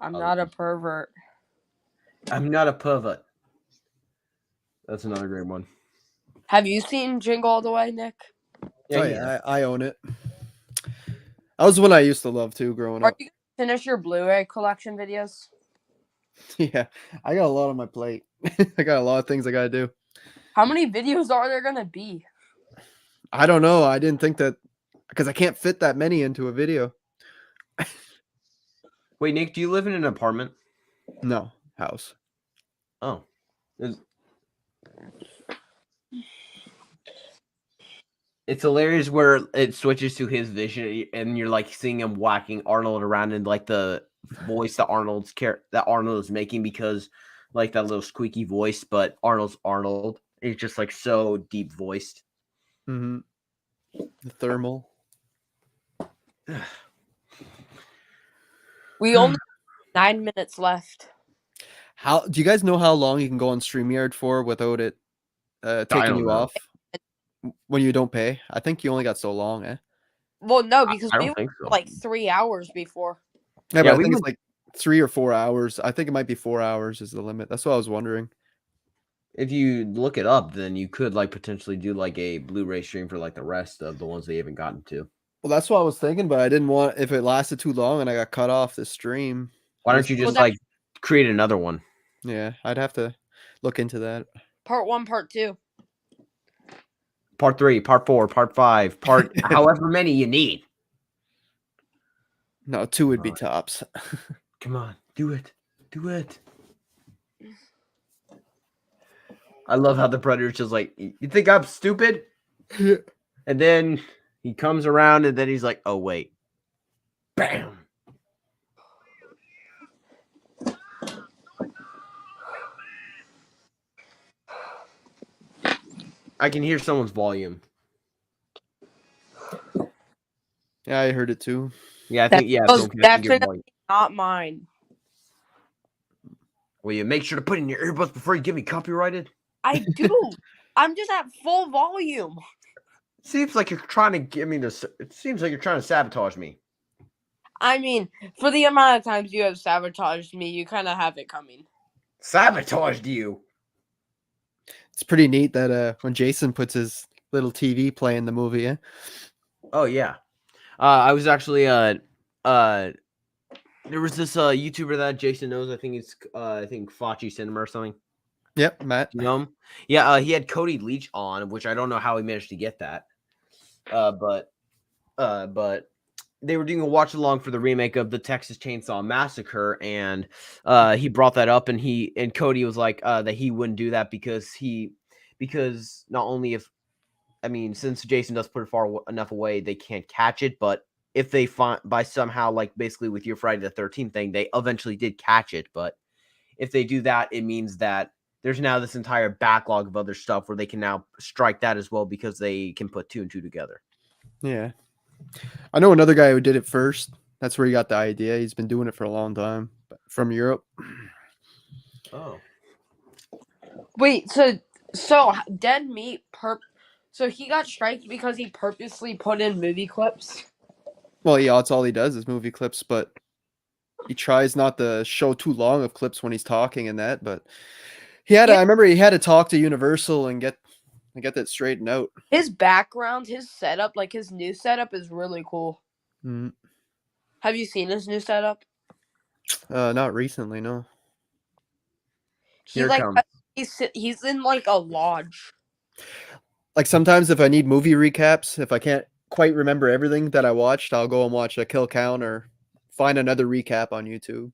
I'm not a pervert. I'm not a pervert." That's another great one. Have you seen Jingle All the Way, Nick? Yeah, I own it. That was one I used to love too growing Are up. you gonna finish your Blu-ray collection videos? Yeah, I got a lot on my plate. I got a lot of things I gotta do. How many videos are there gonna be? I don't know. I didn't think that because I can't fit that many into a video. Wait, Nick, do you live in an apartment? No, house. Oh. It's hilarious where it switches to his vision and you're like seeing him whacking Arnold around in like the voice that Arnold is making, because like that little squeaky voice, but Arnold's Arnold. It's just like so deep voiced. Mm-hmm. The thermal. We only have 9 minutes left. How do you guys know how long you can go on StreamYard for without it taking you off when you don't pay? I think you only got so long, eh? Well, no, because I we don't think so. were like 3 hours before. Yeah, Yeah, but I we think were- it's like 3 or 4 hours. I think it might be 4 hours is the limit. That's what I was wondering. If you look it up, then you could like potentially do like a Blu-ray stream for like the rest of the ones they haven't gotten to. Well, that's what I was thinking, but I didn't want if it lasted too long and I got cut off the stream. Why don't you just like create another one? Yeah, I'd have to look into that. Part 1, Part 2. Part 3, Part 4, Part 5, Part however many you need. No, 2 would be tops. Come on, do it. Do it. I love how the Predator's just like, you think I'm stupid? And then he comes around and then he's like, oh, wait. Bam. I can hear someone's volume. Yeah, I heard it too. Yeah, I think, yeah. That's definitely definitely not mine. Will you make sure to put in your earbuds before you get me copyrighted? I do. I'm just at full volume. Seems like you're trying to get me to. It seems like you're trying to sabotage me. I mean, for the amount of times you have sabotaged me, you kind of have it coming. Sabotaged you? It's pretty neat that when Jason puts his little TV play in the movie, eh? Oh yeah. I was actually there was this YouTuber that Jason knows. I think it's Fachi Cinema or something. Yep, Matt. You know him? Yeah, he had Cody Leach on, which I don't know how he managed to get that. But they were doing a watch along for the remake of the Texas Chainsaw Massacre, and he brought that up, and Cody was like that he wouldn't do that because not only since Jason does put it far enough away, they can't catch it, but if they find by somehow, like basically with your Friday the 13th thing, they eventually did catch it, but if they do that, it means that there's now this entire backlog of other stuff where they can now strike that as well because they can put 2 and 2 together. Yeah. I know another guy who did it first. That's where he got the idea. He's been doing it for a long time from Europe. Oh. Wait, so Dead Meat so he got striked because he purposely put in movie clips? Well, yeah, that's all he does is movie clips, but he tries not to show too long of clips when he's talking and that, but he had. Yeah. I remember he had to talk to Universal and get that straightened out. His background, his setup, like his new setup, is really cool. Mm. Have you seen his new setup? Not recently, no. He Here it like comes. he's in like a lodge. Like sometimes if I need movie recaps, if I can't quite remember everything that I watched, I'll go and watch a kill count or find another recap on YouTube.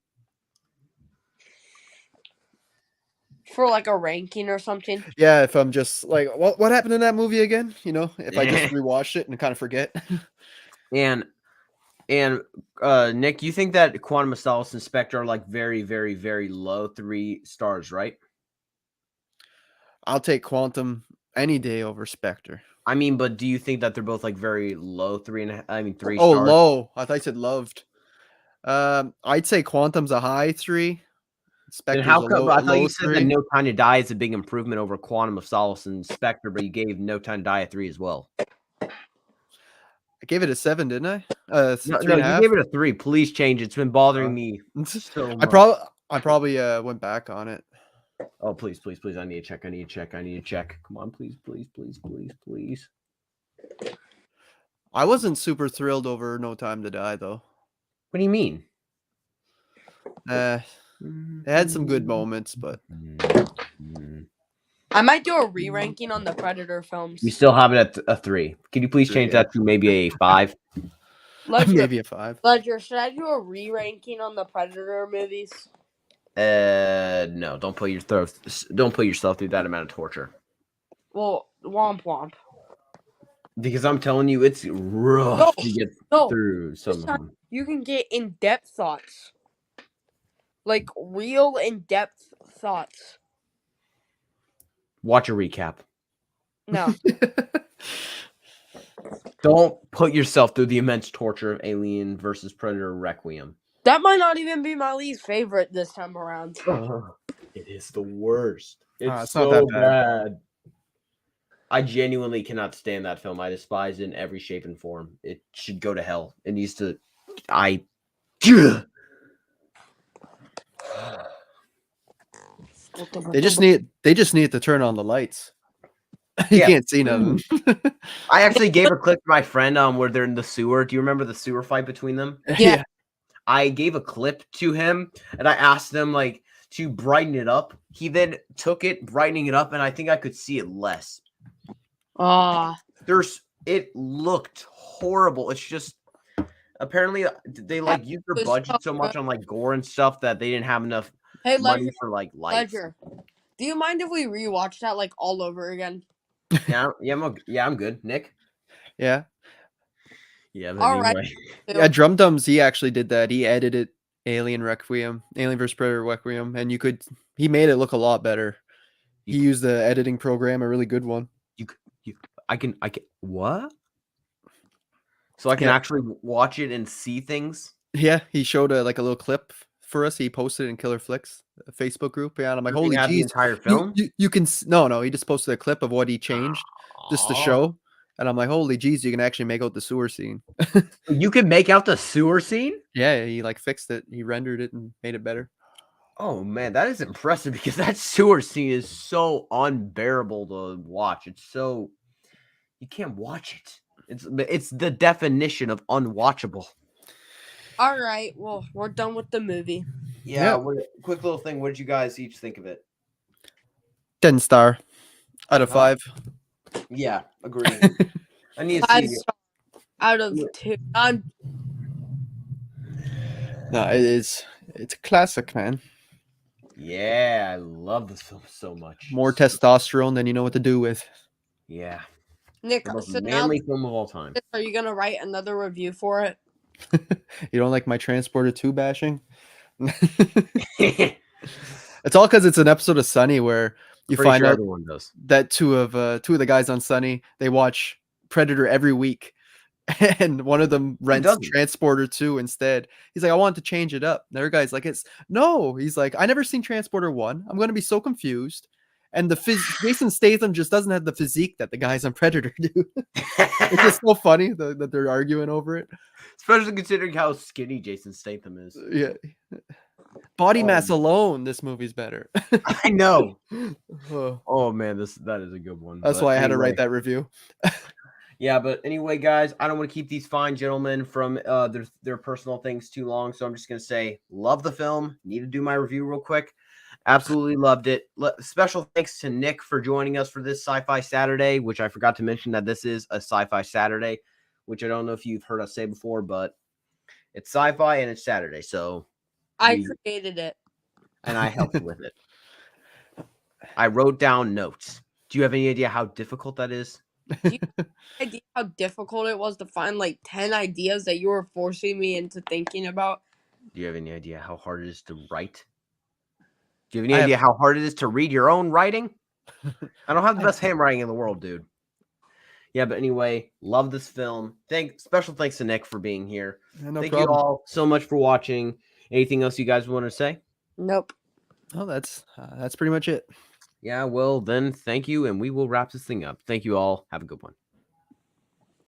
For like a ranking or something. Yeah, if I'm just like, what happened in that movie again? You know, if I just rewatched it and kind of forget. And Nick, you think that Quantum of Solace and Spectre are like very, very, very low 3 stars, right? I'll take Quantum any day over Spectre. I mean, but do you think that they're both like very low 3 Oh, stars? low. I thought you said loved. I'd say Quantum's a high 3. Then Spectre's how a come? low, I a thought you low said that 3. No Time to Die is a big improvement over Quantum of Solace and Spectre, but you gave No Time to Die a 3 as well. I gave it a 7, didn't I? No, 3.5. you gave it a 3. Please change. It's been bothering me so much. I probably went back on it. Oh, please, please, please. I need to check. Come on, please. I wasn't super thrilled over No Time to Die, though. What do you mean? It had some good moments, but I might do a re-ranking on the Predator films. We still have it at a 3. Can you please change that to maybe a 5? maybe a 5. Ledger, should I do a re-ranking on the Predator movies? No. Don't put yourself through that amount of torture. Well, womp womp. Because I'm telling you, it's rough to get through some of them. You can get in-depth thoughts. Like, real in-depth thoughts. Watch a recap. No. Don't put yourself through the immense torture of Alien versus Predator Requiem. That might not even be my least favorite this time around. It is the worst. It's not so that bad. I genuinely cannot stand that film. I despise it in every shape and form. It should go to hell. It needs to. They just need to turn on the lights. You can't see nothing. I actually gave a clip to my friend where they're in the sewer. Do you remember the sewer fight between them? Yeah. I gave a clip to him and I asked him like to brighten it up. He then took it, brightening it up, and I think I could see it less. It looked horrible. It's just apparently they like used their budget so much on like gore and stuff that they didn't have enough money for like lights. Ledger, do you mind if we rewatch that like all over again? Yeah, I'm good. Nick? Yeah. Yeah. All right. Yeah, Drum Dums, he actually did that. He edited Alien vs. Predator Requiem, and he made it look a lot better. He used the editing program, a really good one. I can what? So I can actually watch it and see things? Yeah, he showed a little clip for us. He posted it in Killer Flicks Facebook group. Yeah, and I'm like, holy geez. The entire film? You can no, he just posted a clip of what he changed just to show. And I'm like, holy geez, you can actually make out the sewer scene. You can make out the sewer scene? Yeah, he like fixed it. He rendered it and made it better. Oh man, that is impressive because that sewer scene is so unbearable to watch. It's so you can't watch it. It's the definition of unwatchable. All right, well, we're done with the movie. Yeah. Quick little thing. What did you guys each think of it? 10 star out of 5. Yeah, agree. I need to 5 see stars out of 2. No, it's a classic, man. Yeah, I love this film so much. More testosterone than you know what to do with. Yeah. Nick, The most so manly film of all time. are you gonna write another review for it? You don't like my Transporter 2 bashing? It's all because it's an episode of Sunny where you find out that two of the guys on Sunny, they watch Predator every week, and one of them rents Transporter 2 instead. He's like, I want to change it up. And the other guy's like, he's like, I never seen Transporter 1. I'm going to be so confused. And Jason Statham just doesn't have the physique that the guys on Predator do. It's just so funny that they're arguing over it. Especially considering how skinny Jason Statham is. Yeah. Body mass alone, this movie's better. I know. Oh, Oh man, that is a good one. that's why I had to write that review. Yeah, but anyway, guys, I don't want to keep these fine gentlemen from their personal things too long, so I'm just gonna say, love the film. Need to do my review real quick. Absolutely loved it. Special thanks to Nick for joining us for this Sci-Fi Saturday, which I forgot to mention that this is a Sci-Fi Saturday, which I don't know if you've heard us say before, but it's Sci-Fi and it's Saturday, so I created it. And I helped with it. I wrote down notes. Do you have any idea how difficult that is? Do you have any idea how difficult it was to find like 10 ideas that you were forcing me into thinking about? Do you have any idea how hard it is to write? Do you have any idea how hard it is to read your own writing? I don't have the best handwriting in the world, dude. Yeah, but anyway, love this film. Special thanks to Nick for being here. Yeah, no Thank problem. you all so much for watching. Anything else you guys want to say? Nope. Oh, that's pretty much it. Yeah, well, then thank you, and we will wrap this thing up. Thank you all. Have a good one.